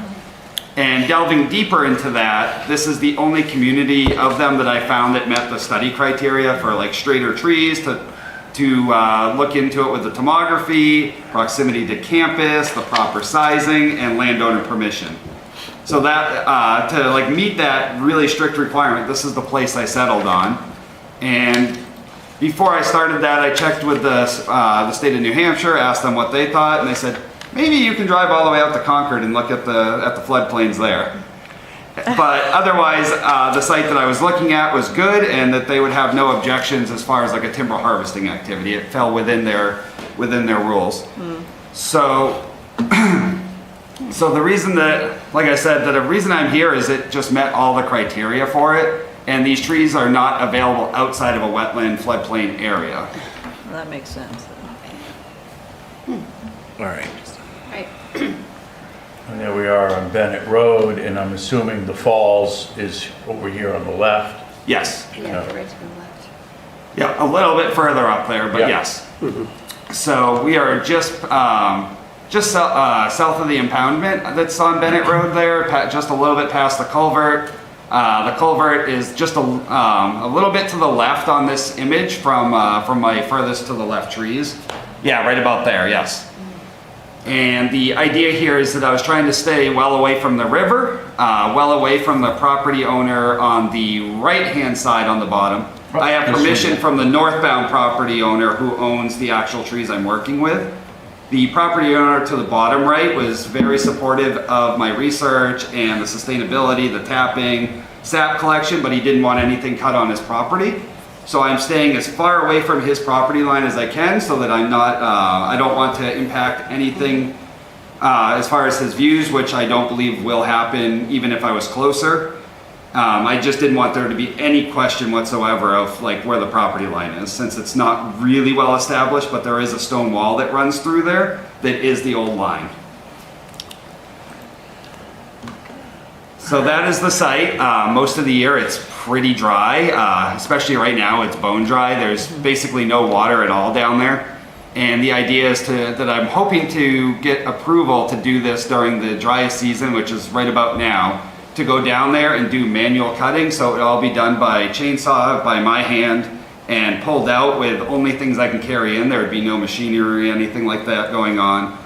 And delving deeper into that, this is the only community of them that I found that met the study criteria for like straighter trees to look into it with the tomography, proximity to campus, the proper sizing, and landowner permission. So that, to like meet that really strict requirement, this is the place I settled on. And before I started that, I checked with the state of New Hampshire, asked them what they thought, and they said, maybe you can drive all the way out to Concord and look at the floodplains there. But otherwise, the site that I was looking at was good, and that they would have no objections as far as like a timber harvesting activity. It fell within their rules. So, so the reason that, like I said, the reason I'm here is it just met all the criteria for it, and these trees are not available outside of a wetland floodplain area.
That makes sense.
All right.
Right.
And there we are on Bennett Road, and I'm assuming the falls is over here on the left.
Yes.
Yeah, right to the left.
Yeah, a little bit further up there, but
Yeah.
yes. So we are just south of the impoundment that's on Bennett Road there, just a little bit past the culvert. The culvert is just a little bit to the left on this image from my furthest to the left trees. Yeah, right about there, yes. And the idea here is that I was trying to stay well away from the river, well away from the property owner on the right-hand side on the bottom. I have permission from the northbound property owner who owns the actual trees I'm working with. The property owner to the bottom right was very supportive of my research and the sustainability, the tapping, sap collection, but he didn't want anything cut on his property. So I'm staying as far away from his property line as I can so that I'm not, I don't want to impact anything as far as his views, which I don't believe will happen even if I was closer. I just didn't want there to be any question whatsoever of like where the property line is, since it's not really well established, but there is a stone wall that runs through there that is the old line. So that is the site. Most of the year it's pretty dry, especially right now it's bone dry. There's basically no water at all down there. And the idea is that I'm hoping to get approval to do this during the driest season, which is right about now, to go down there and do manual cutting. So it'll all be done by chainsaw, by my hand, and pulled out with only things I can carry in. There would be no machinery, anything like that going on.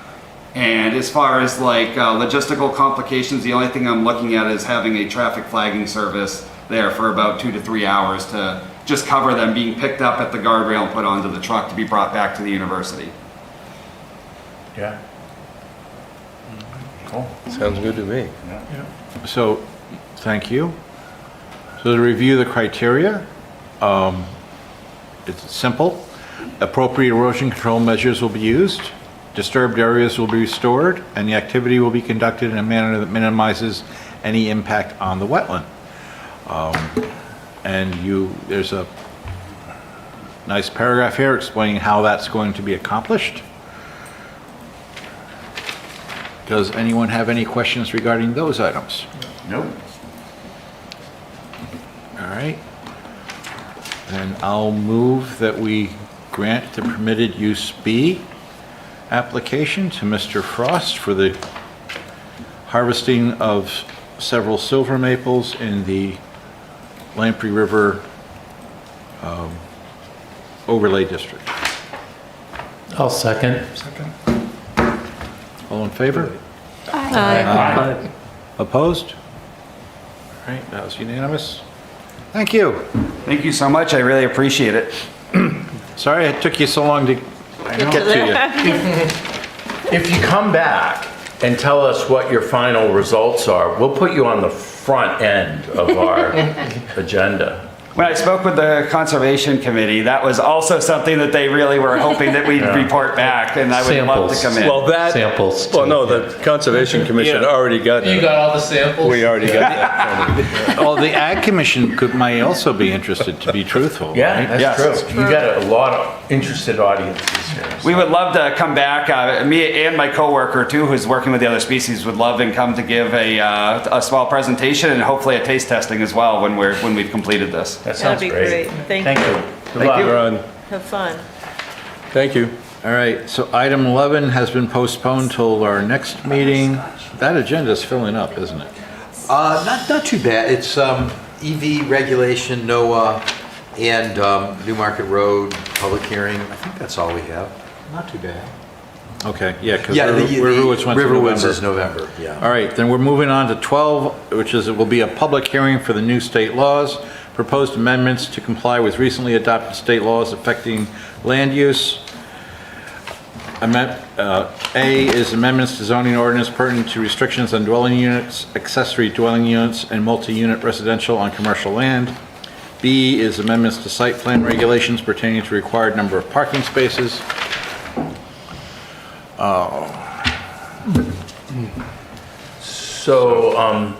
And as far as like logistical complications, the only thing I'm looking at is having a traffic flagging service there for about 2 to 3 hours to just cover them being picked up at the guardrail and put onto the truck to be brought back to the university.
Yeah. Cool.
Sounds good to me.
So, thank you. So to review the criteria, it's simple. Appropriate erosion control measures will be used, disturbed areas will be restored, and the activity will be conducted in a manner that minimizes any impact on the wetland. There's a nice paragraph here explaining how that's going to be accomplished. Does anyone have any questions regarding those items?
Nope.
All right. Then I'll move that we grant the permitted use B application to Mr. Frost for the harvesting of several silver maples in the Lamprey River overlay district.
I'll second.
All in favor?
Aye.
Opposed? All right, that was unanimous. Thank you.
Thank you so much. I really appreciate it.
Sorry it took you so long to get to you.
If you come back and tell us what your final results are, we'll put you on the front end of our agenda.
When I spoke with the Conservation Committee, that was also something that they really were hoping that we'd report back, and I would love to come in.
Well, that,
Samples.
well, no, the Conservation Commission already got that.
You got all the samples?
We already got that.
Well, the Ag Commission might also be interested, to be truthful.
Yeah,
right?
that's true. You got a lot of interested audiences here.
We would love to come back. Me and my coworker too, who's working with the other species, would love and come to give a small presentation and hopefully a taste testing as well when we've completed this.
That sounds
That'd be great. Thank you.
Good luck.
Ron,
Have fun.
thank you.
All right, so item 11 has been postponed till our next meeting. That agenda is filling up, isn't it?
Not too bad. It's EV regulation, NOAA, and Newmarket Road public hearing. I think that's all we have. Not too bad.
Okay, yeah, because
Yeah,
Riverwoods went to
Riverwoods
November.
is November, yeah.
All right, then we're moving on to 12, which is, it will be a public hearing for the new state laws, proposed amendments to comply with recently adopted state laws affecting land use. A is amendments to zoning ordinance pertinent to restrictions on dwelling units, accessory dwelling units, and multi-unit residential on commercial land. B is amendments to site plan regulations pertaining to required number of parking spaces.
So,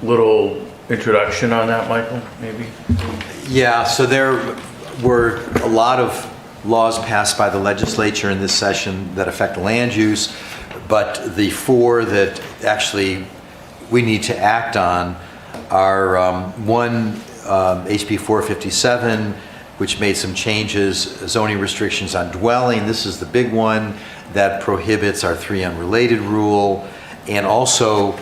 little introduction on that, Michael, maybe?
Yeah, so there were a lot of laws passed by the legislature in this session that affect land use, but the four that actually we need to act on are one, HB 457, which made some changes, zoning restrictions on dwelling. This is the big one that prohibits our 3 unrelated rule, and also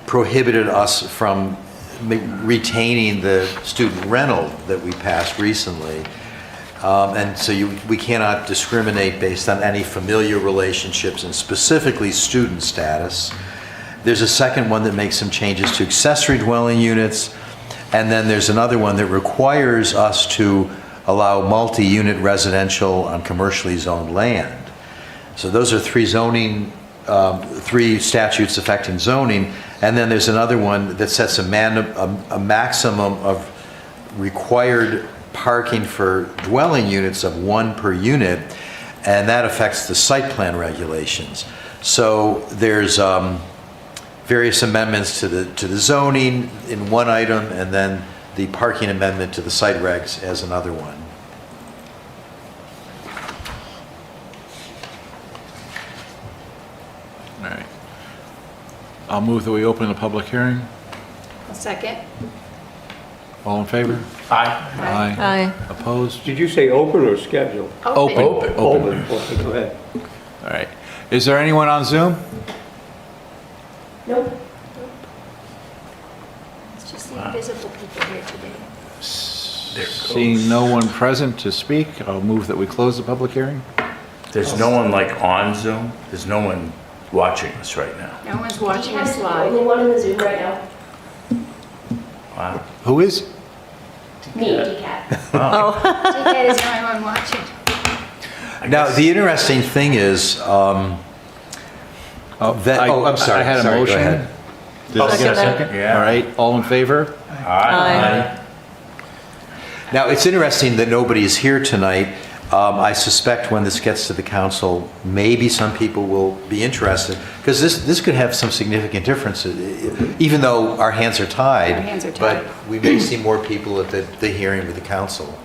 prohibited us from retaining the student rental that we passed recently. And so we cannot discriminate based on any familiar relationships and specifically student status. There's a second one that makes some changes to accessory dwelling units. And then there's another one that requires us to allow multi-unit residential on commercially zoned land. So those are three statutes affecting zoning. And then there's another one that sets a maximum of required parking for dwelling units of 1 per unit, and that affects the site plan regulations. So there's various amendments to the zoning in one item, and then the parking amendment to the site regs as another one.
All right. I'll move that we open the public hearing.
A second.
All in favor?
Aye.
Aye.
Aye.
Opposed?
Did you say open or scheduled?
Open.
Open, okay, go ahead.
All right. Is there anyone on Zoom?
Nope.
It's just the invisible people here today.
Seeing no one present to speak, I'll move that we close the public hearing.
There's no one like on Zoom. There's no one watching us right now.
No one's watching us
The
live.
only one in the Zoom right now.
Wow.
Who is?
Me, DCAT.
DCAT is the only one watching.
Now, the interesting thing is, I'm sorry.
I had a
Sorry, go
motion.
ahead.
Did I get a
Second.
second?
Yeah.
All right. All in favor?
Aye.
Now, it's interesting that nobody is here tonight. I suspect when this gets to the council, maybe some people will be interested, because this could have some significant differences, even though our hands are tied.
Our hands are tied.
But we may see more people at the hearing with the council.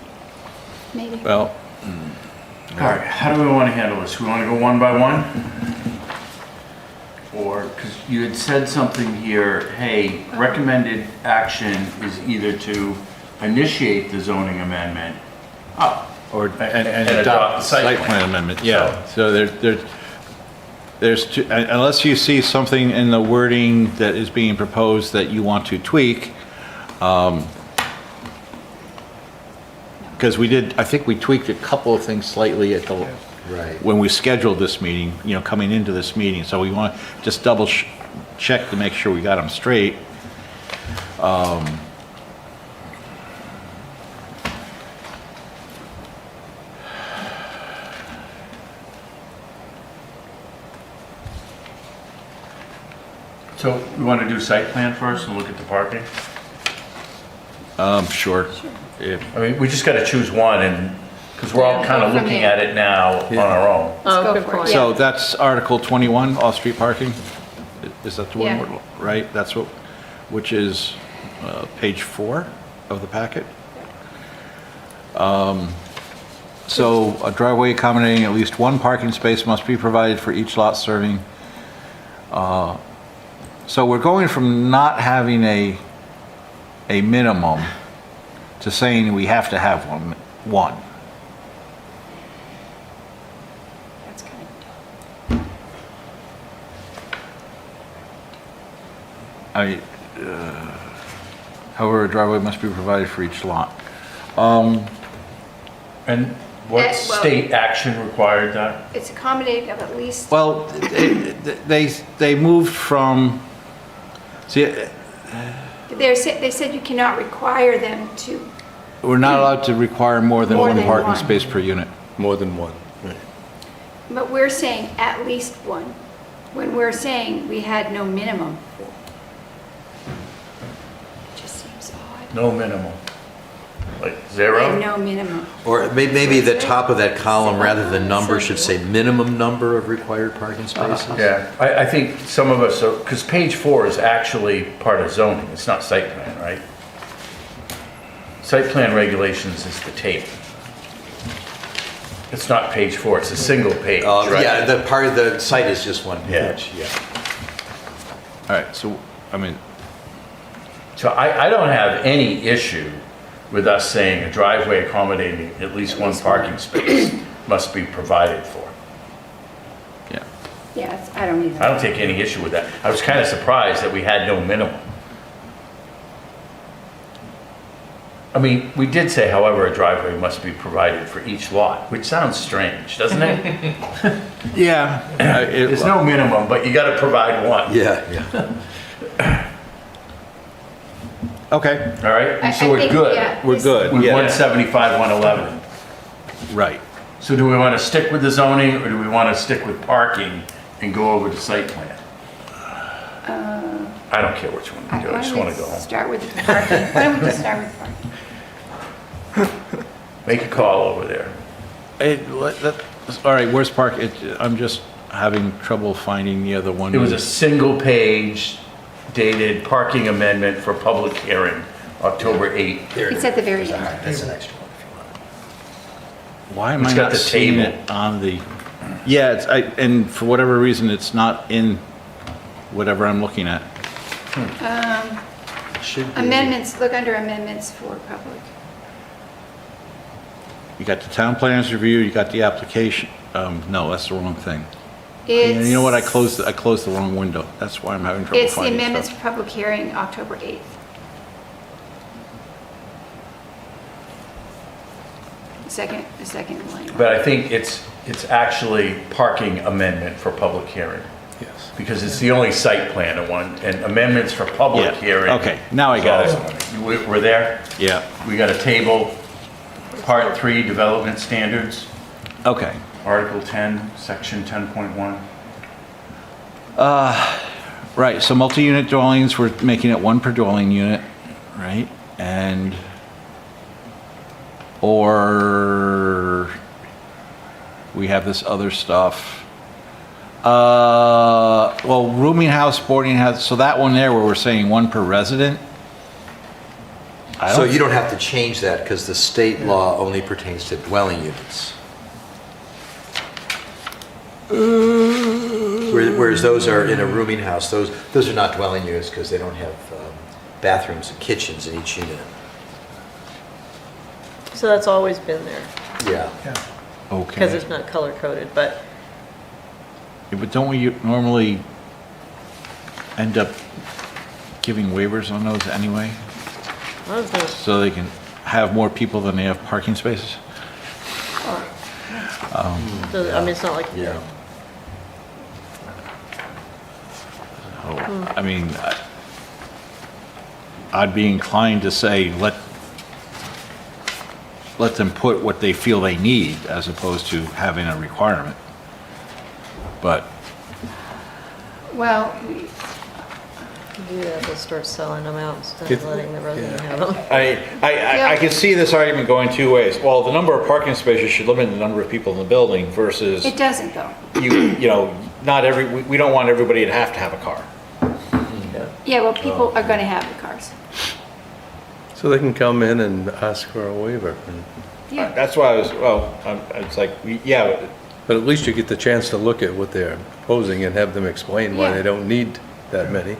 Maybe.
Well,
All right, how do we want to handle this? We want to go one by one? Or, because you had said something here, hey, recommended action is either to initiate the zoning amendment.
or, and
adopt
adopt
the
the
site
site
plan.
plan amendment, yeah. So there's two, unless you see something in the wording that is being proposed that you want to tweak, because I think we tweaked a couple of things slightly at the,
Right.
when we scheduled this meeting, coming into this meeting, so we want to just double check to make sure we got them straight.
So we want to do site plan first and look at the parking?
Sure.
I mean, we just got to choose one and, because we're all
Yeah,
kind of
go from
looking
there.
at it now on our own.
Oh,
go
good
for it.
point.
So that's Article 21, off-street parking? Is that the one,
Yeah.
right? That's what, which is page 4 of the packet? So a driveway accommodating at least one parking space must be provided for each lot serving. So we're going from not having a minimum to saying we have to have one.
That's kind of
However, a driveway must be provided for each lot.
And what
well-
state action required that?
It's accommodating of at least.
Well, they moved from, see,
They said you cannot require them to.
we're not allowed to require more than
More
one
than
parking
one.
space per unit.
More than one, right.
But we're saying at least one, when we're saying we had no minimum. Just seems odd.
No minimum. Like
We have
zero?
no minimum.
Or maybe the top of that column, rather than number, should say minimum number of required parking spaces?
Yeah, I think some of us, because page 4 is actually part of zoning, it's not site plan, right? Site plan regulations is the tape. It's not page 4, it's a single page, right?
Yeah, the part of the site is just one
Yeah.
page, yeah.
All right, so, I mean,
So I don't have any issue with us saying a driveway accommodating at least one parking space must be provided for.
yeah.
Yeah, I don't either.
I don't take any issue with that. I was kind of surprised that we had no minimum. I mean, we did say, however, a driveway must be provided for each lot, which sounds strange, doesn't it?
Yeah.
There's no minimum, but you got to provide one.
Yeah.
Okay,
All right?
I
So we're
think,
good.
yeah,
we're
this-
good,
With
yeah,
175, 111.
right.
So do we want to stick with the zoning, or do we want to stick with parking and go over the site plan? I don't care which one we do, I just want to go home.
Start with the parking. Why don't we just start with parking?
Make a call over there.
All right, where's Park? I'm just having trouble finding the other one.
It was a single page dated parking amendment for public hearing, October 8th.
It's at the very end.
That's an extra one if you want.
Why am
It's
I
got
not
the
seeing
table.
it on the, yeah, and for whatever reason, it's not in whatever I'm looking at.
Should be.
Amendments, look under amendments for public.
You got the town planners review, you got the application, no, that's the wrong thing.
It's,
You know what, I closed the wrong window. That's why I'm having trouble
It's the
finding
amendments for
stuff.
public hearing, October 8th. The second line.
But I think it's actually parking amendment for public hearing.
Yes.
Because it's the only site plan one, and amendments for public
Yeah,
hearing.
okay, now I got it.
We're there?
Yeah,
We got a table, Part 3, Development Standards,
okay.
Article 10, Section 10.1.
Right, so multi-unit dwellings, we're making it one per dwelling unit, right? And, or we have this other stuff. Well, rooming house, boarding house, so that one there where we're saying one per resident?
So you don't have to change that because the state law only pertains to dwelling units. Whereas those are in a rooming house, those are not dwelling units because they don't have bathrooms and kitchens in each unit.
So that's always been there,
Yeah.
Okay.
because it's not color-coded, but
Yeah, but don't we normally end up giving waivers on those anyway?
I was gonna,
So they can have more people than they have parking spaces?
I mean, it's not like,
Yeah.
I mean, I'd be inclined to say, let them put what they feel they need as opposed to having a requirement. But,
Well,
yeah, they'll start selling them out instead
It's-
of letting the resident have them.
I can see this argument going two ways. Well, the number of parking spaces should limit the number of people in the building versus,
it doesn't though.
you know, we don't want everybody to have a car.
Yeah, well, people are going to have the cars.
So they can come in and ask for a waiver.
Yeah.
That's why it's like, yeah,
But at least you get the chance to look at what they're proposing and have them explain why
Yeah.
they don't need that many.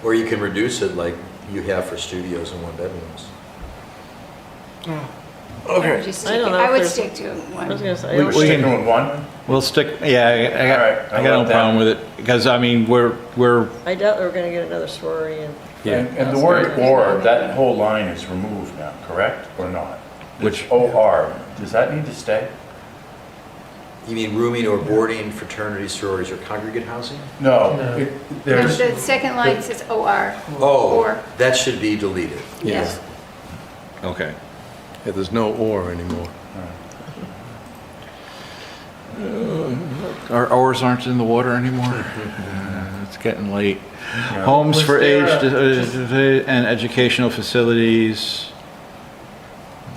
Or you can reduce it like you have for studios and one bedrooms.
I would stick to one.
I was gonna say, I
We
don't-
stick with one?
we'll stick, yeah,
All right,
I got no
like that.
problem with it. Because, I mean, we're
I doubt they're gonna get another sorority in.
And the word "or," that whole line is removed now, correct, or not?
Which-
O-R, does that need to stay?
You mean rooming or boarding, fraternities, sororities, or congregate housing?
No. There's,
The second line says OR.
Oh,
Or.
that should be deleted.
Yes.
okay.
Yeah, there's no or anymore.
Our oars aren't in the water anymore. It's getting late. Homes for aged and educational facilities.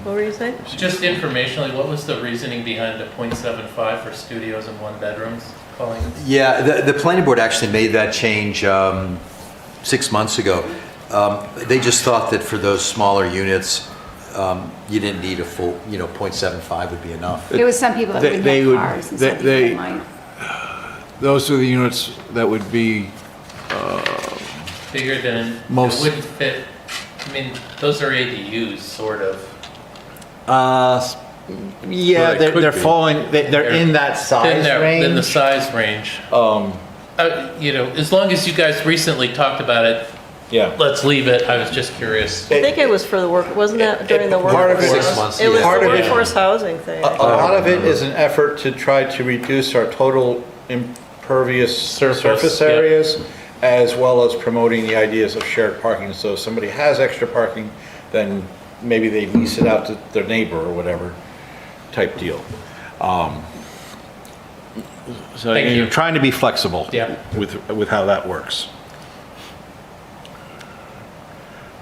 What were you saying?
Just informationally, what was the reasoning behind the .75 for studios and one bedrooms, calling it?
Yeah, the planning board actually made that change 6 months ago. They just thought that for those smaller units, you didn't need a full, 0.75 would be enough.
There was some people that wouldn't
They
have
would-
cars and
they-
some people
they-
might.
Those are the units that would be,
Bigger than, it
Most-
wouldn't fit, I mean, those are ADUs, sort of.
Yeah,
Well, they could
they're
be.
falling, they're in that size range.
In the size range. You know, as long as you guys recently talked about it,
Yeah.
let's leave it. I was just curious.
I think it was for the work, wasn't that during the
part of
workforce?
it-
6 months,
It was
Part
the
of it-
workforce housing thing.
A lot of it is an effort to try to reduce our total impervious surface
yeah.
areas, as well as promoting the ideas of shared parking. So if somebody has extra parking, then maybe they lease it out to their neighbor or whatever type deal. So
Thank you.
you're trying to be flexible
Yeah.
with how that works.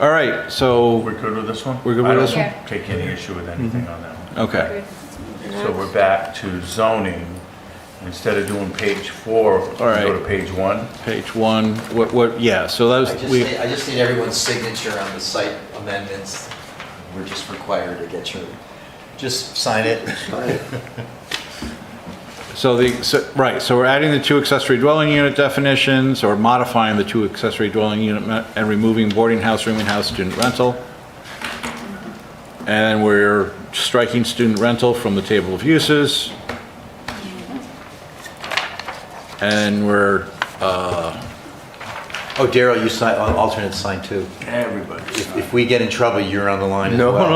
All right, so
We're good with this one?
we're good with this one?
Yeah.
Take any issue with anything on that one.
Okay.
So we're back to zoning. Instead of doing page 4, we
right.
go to page 1.
Page 1, yeah, so that was,
I just need everyone's signature on the site amendments. We're just required to get your, just sign it.
so we're adding the 2 accessory dwelling unit definitions, or modifying the 2 accessory dwelling unit and removing boarding house, rooming house, student rental. And we're striking student rental from the table of uses. And we're,
Oh, Daryl, you sign, alternate sign too.
Everybody.
If we get in trouble, you're on the line as
No,
well.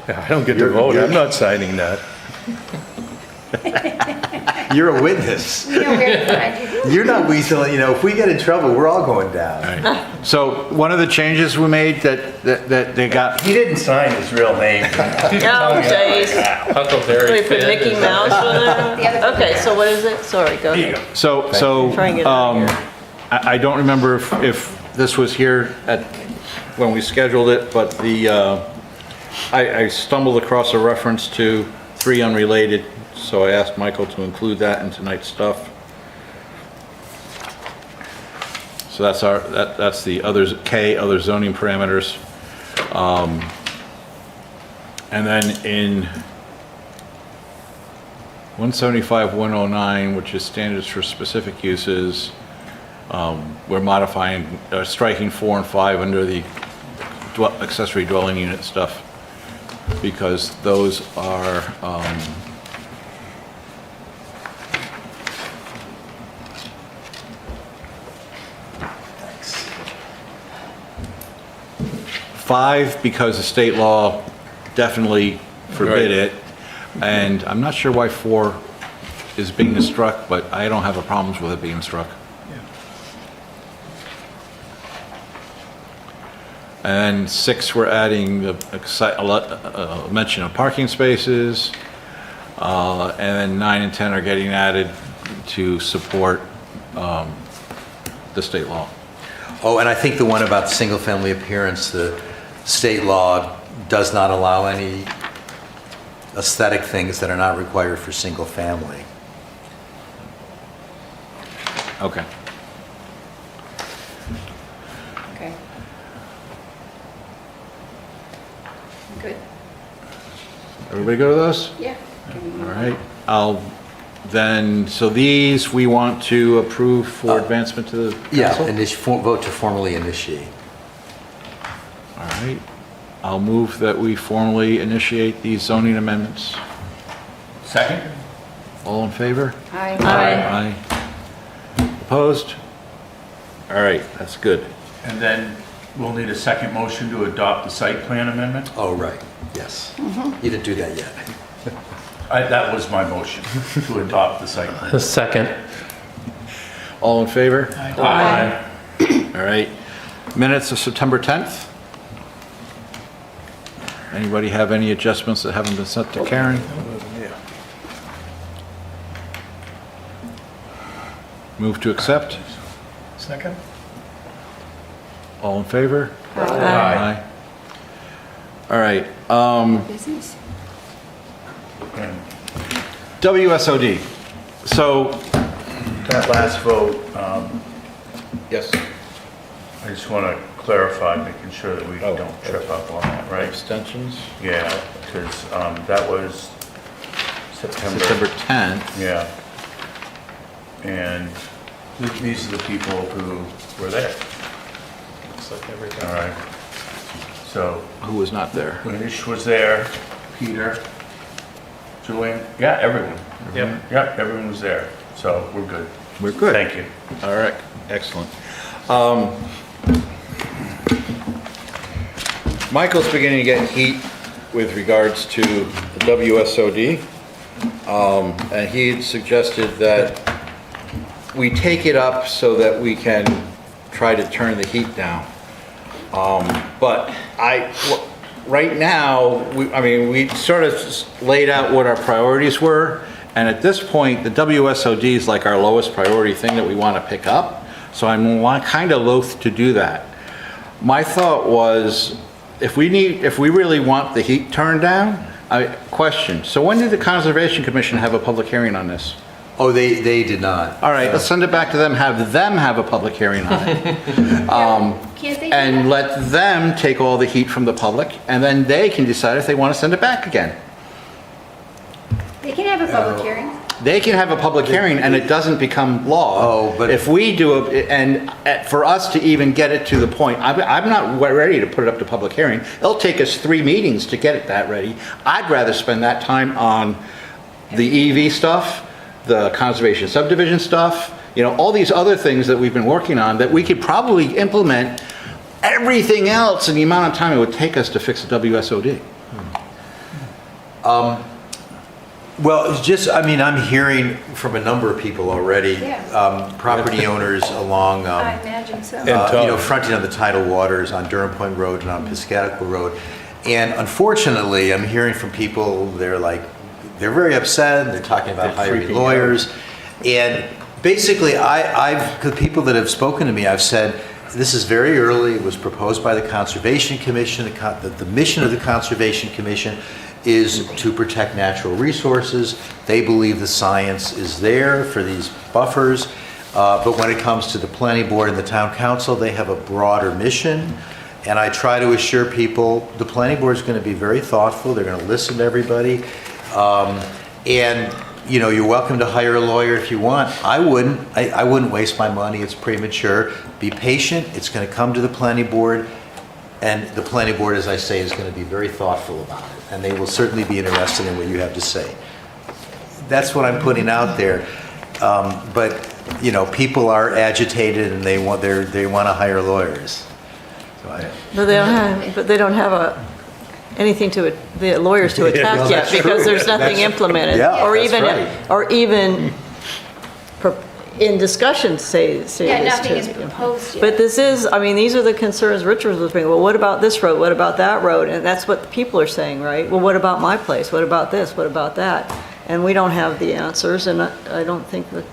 no, I don't get to
You're-
vote.
you're-
I'm not signing that.
You're a witness.
We know where to find you.
You're not weaseling, if we get in trouble, we're all going down.
so one of the changes we made that they got,
He didn't sign his real name.
Oh, jeez.
Huckleberry
We put
Finn
Mickey
is-
Mouse on
The
there?
other
Okay, so what is it? Sorry, go ahead.
so,
Try and get it out of here.
I don't remember if this was here when we scheduled it, but I stumbled across a reference to 3 unrelated, so I asked Michael to include that in tonight's stuff. So that's the others, other zoning parameters. And then in 175-109, which is standards for specific uses, we're modifying, striking 4 and 5 under the accessory dwelling unit stuff, because those are,
Thanks.
5, because the state law definitely forbid it, and I'm not sure why 4 is being struck, but I don't have a problems with it being struck. And 6, we're adding a mention of parking spaces, and then 9 and 10 are getting added to support the state law.
Oh, and I think the one about single-family appearance, the state law does not allow any aesthetic things that are not required for single-family.
Okay.
Okay. Good.
Everybody go to those?
Yeah.
All right. So these we want to approve for advancement to the council?
Yeah, vote to formally initiate.
All right. I'll move that we formally initiate these zoning amendments.
Second?
All in favor?
Aye.
Aye. Opposed? All right, that's good.
And then we'll need a second motion to adopt the site plan amendment?
Oh, right, yes. You didn't do that yet.
That was my motion, to adopt the site plan.
A second.
All in favor?
Aye.
All right. Minutes of September 10th? Anybody have any adjustments that haven't been sent to Karen? Move to accept?
Second?
All in favor?
Aye.
All right,
Business?
And
WSOD. So,
that last vote,
yes,
I just want to clarify, making sure that we don't trip up on that, right?
abstentions?
Yeah, because that was September.
September 10th.
Yeah. And these are the people who were there.
Looks like everything.
All right. So
Who was not there?
Manish was there, Peter, Julian? Yeah, everyone. Yep, everyone was there, so we're good.
We're good.
Thank you.
All right, excellent. Michael's beginning to get heat with regards to the WSOD. And he had suggested that we take it up so that we can try to turn the heat down. But right now, we sort of laid out what our priorities were. And at this point, the WSOD is like our lowest priority thing that we want to pick up. So I'm kind of loath to do that. My thought was, if we really want the heat turned down, question. So when did the Conservation Commission have a public hearing on this?
Oh, they did not.
All right, let's send it back to them, have them have a public hearing on it.
Can't they do
And
that?
let them take all the heat from the public, and then they can decide if they want to send it back again.
They can have a public hearing.
They can have a public hearing and it doesn't become law.
Oh, but-
If we do it, and for us to even get it to the point, I'm not ready to put it up to public hearing. It'll take us 3 meetings to get it that ready. I'd rather spend that time on the EV stuff, the conservation subdivision stuff, all these other things that we've been working on that we could probably implement everything else in the amount of time it would take us to fix the WSOD.
Well, I'm hearing from a number of people already,
Yeah.
property owners along,
I imagine so.
fronting on the tidal waters on Durham Point Road and on Piscataqua Road. And unfortunately, I'm hearing from people, they're very upset, they're talking about hiring lawyers. And basically, the people that have spoken to me, I've said, this is very early, it was proposed by the Conservation Commission, the mission of the Conservation Commission is to protect natural resources. They believe the science is there for these buffers. But when it comes to the planning board and the town council, they have a broader mission. And I try to assure people, the planning board is going to be very thoughtful. They're going to listen to everybody. And you're welcome to hire a lawyer if you want. I wouldn't waste my money. It's premature. Be patient. It's going to come to the planning board. And the planning board, as I say, is going to be very thoughtful about it. And they will certainly be interested in what you have to say. That's what I'm putting out there. But people are agitated and they want to hire lawyers.
But they don't have anything the lawyers to attack
well,
yet
that's
because
true.
there's nothing
That's-
implemented.
yeah,
Or
that's
even,
right.
or even in discussion say this
Nothing
too.
is proposed yet.
But these are the concerns Richard was bringing. Well, what about this road? What about that road? And that's what people are saying, right? Well, what about my place? What about this? What about that? And we don't have the answers, and I don't think that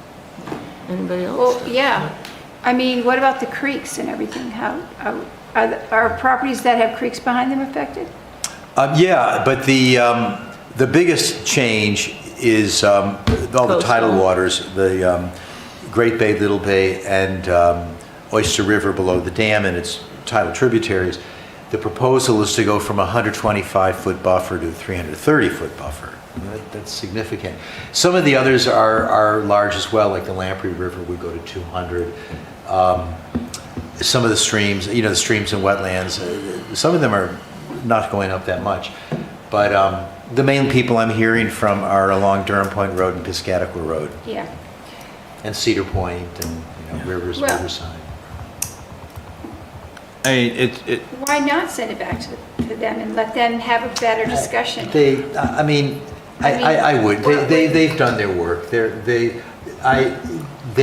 anybody else.
Well, yeah. What about the creeks and everything? How are properties that have creeks behind them affected?
But the biggest change is all the tidal waters, the Great Bay, Little Bay, and Oyster River below the dam and its tidal tributaries. The proposal is to go from a 125-foot buffer to a 330-foot buffer. That's significant. Some of the others are large as well, like the Lamprey River would go to 200. Some of the streams, the streams and wetlands, some of them are not going up that much. But the main people I'm hearing from are along Durham Point Road and Piscataqua Road.
Yeah.
And Cedar Point and Riverside.
Why not send it back to them and let them have a better discussion?
I would. They've done their work. I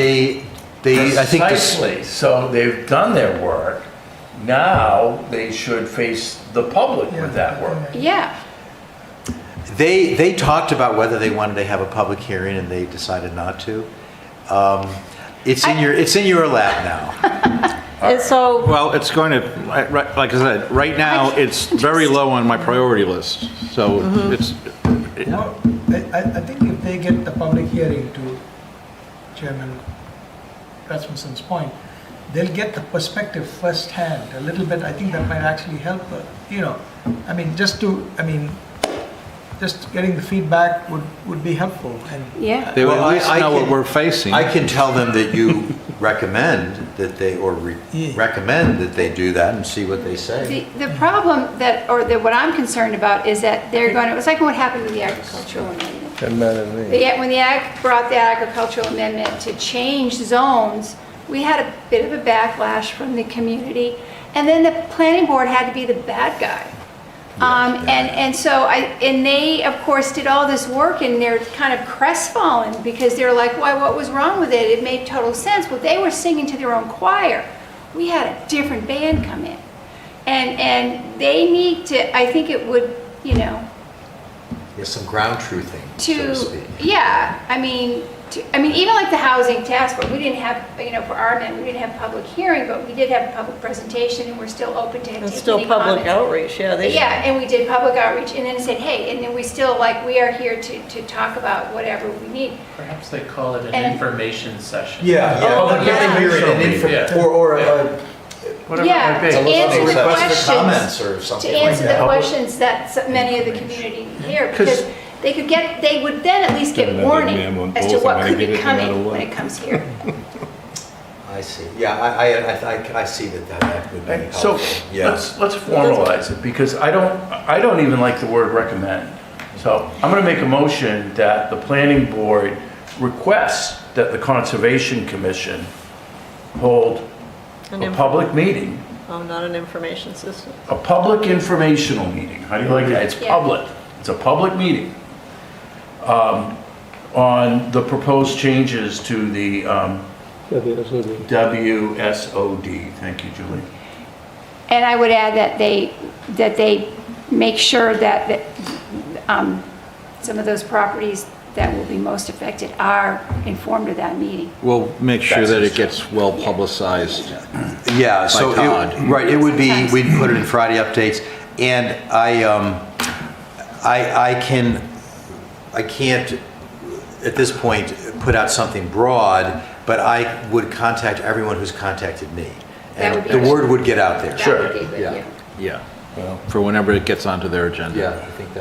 think
Precisely. So they've done their work. Now they should face the public with that work.
Yeah.
They talked about whether they wanted to have a public hearing and they decided not to. It's in your lap now.
And so,
Well, it's going to, like I said, right now, it's very low on my priority list. So it's,
I think if they get the public hearing, to Chairman Rasmussen's point, they'll get the perspective firsthand a little bit. I think that might actually help, just getting the feedback would be helpful. And
Yeah.
they would
Well,
at least
I
know what
can-
we're facing.
I can tell them that you recommend that they, recommend that they do that and see what they say.
The problem what I'm concerned about is that they're going to, it's like what happened with the agricultural amendment.
Doesn't matter to me.
When the ag brought the agricultural amendment to change zones, we had a bit of a backlash from the community, and then the planning board had to be the bad guy. And they, of course, did all this work, and they're kind of crestfallen because they're like, why, what was wrong with it? It made total sense. Well, they were singing to their own choir. We had a different band come in. And they need to, I think it would,
There's some ground truthing, so to speak.
yeah, I mean, even like the housing task force, we didn't have, for our men, we didn't have public hearing, but we did have a public presentation, and we're still open to taking
It's still public
comments.
outreach, yeah.
Yeah, and we did public outreach, and then it said, hey, and then we still, we are here to talk about whatever we need.
Perhaps they call it an
And-
information session.
Public
yeah.
hearing, or
Whatever it
Yeah,
might be.
to answer the
request for comments
questions,
or
to
something like
answer
that.
the questions that many of the community hear, because they would then at least get
Another
warning
memo
as to
both,
what
I'm
could
gonna
be
get it no matter
coming
what.
when it comes here.
I see. Yeah, I see that would be
So
helpful. Yeah.
let's formalize it, because I don't even like the word recommend. So I'm going to make a motion that the planning board requests that the Conservation Commission hold a public meeting,
Oh, not an information system.
a public informational meeting. How do you like that? It's
Yeah.
public. It's a public meeting on the proposed changes to the WSOD. Thank you, Julie.
And I would add that they make sure that some of those properties that will be most affected are informed of that meeting.
We'll make sure that it gets well publicized.
Yeah, so,
Todd.
right, it would be, we'd put it in Friday updates, and I can't, at this point, put out something broad, but I would contact everyone who's contacted me.
That would
And
be
the word would get out there.
That would be good,
Yeah.
yeah.
Yeah, for whenever it gets onto their agenda.
Yeah, I think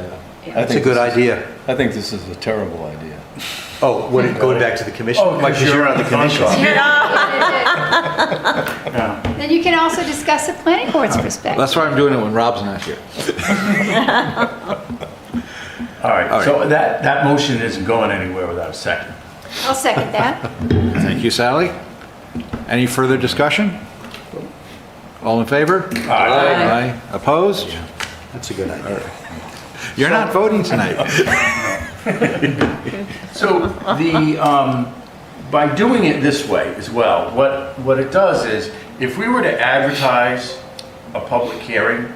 that's a good idea.
I think this is a terrible idea.
Oh, going back to the commission?
Oh,
Because you're on the commission.
Then you can also discuss the planning board's perspective.
That's why I'm doing it when Rob's not here.
All right, so that motion isn't going anywhere without a second.
I'll second that.
Thank you, Sally. Any further discussion? All in favor?
Aye.
Aye. Opposed?
That's a good idea.
You're not voting tonight.
So by doing it this way as well, what it does is, if we were to advertise a public hearing,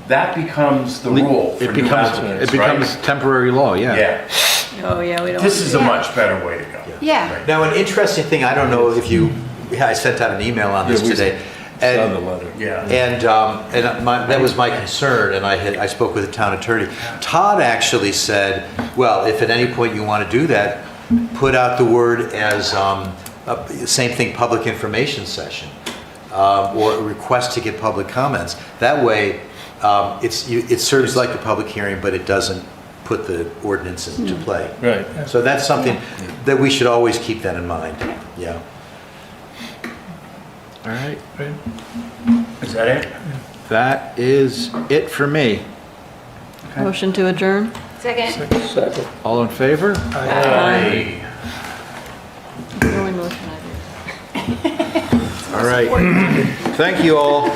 that becomes the rule for new applicants,
It becomes
right?
temporary law, yeah.
Yeah,
Oh, yeah, we don't.
this is a much better way to go.
Yeah.
Now, an interesting thing, I don't know if I sent out an email on this today.
Saw the letter.
Yeah.
And that was my concern, and I spoke with the town attorney. Todd actually said, well, if at any point you want to do that, put out the word as, same thing, public information session, or a request to get public comments. That way, it serves like a public hearing, but it doesn't put the ordinance into play.
Right.
So that's something that we should always keep that in mind, yeah.
All right.
Is that it?
That is it for me.
Motion to adjourn?
Second.
All in favor?
Aye.
The only motion I do.
All right. Thank you all.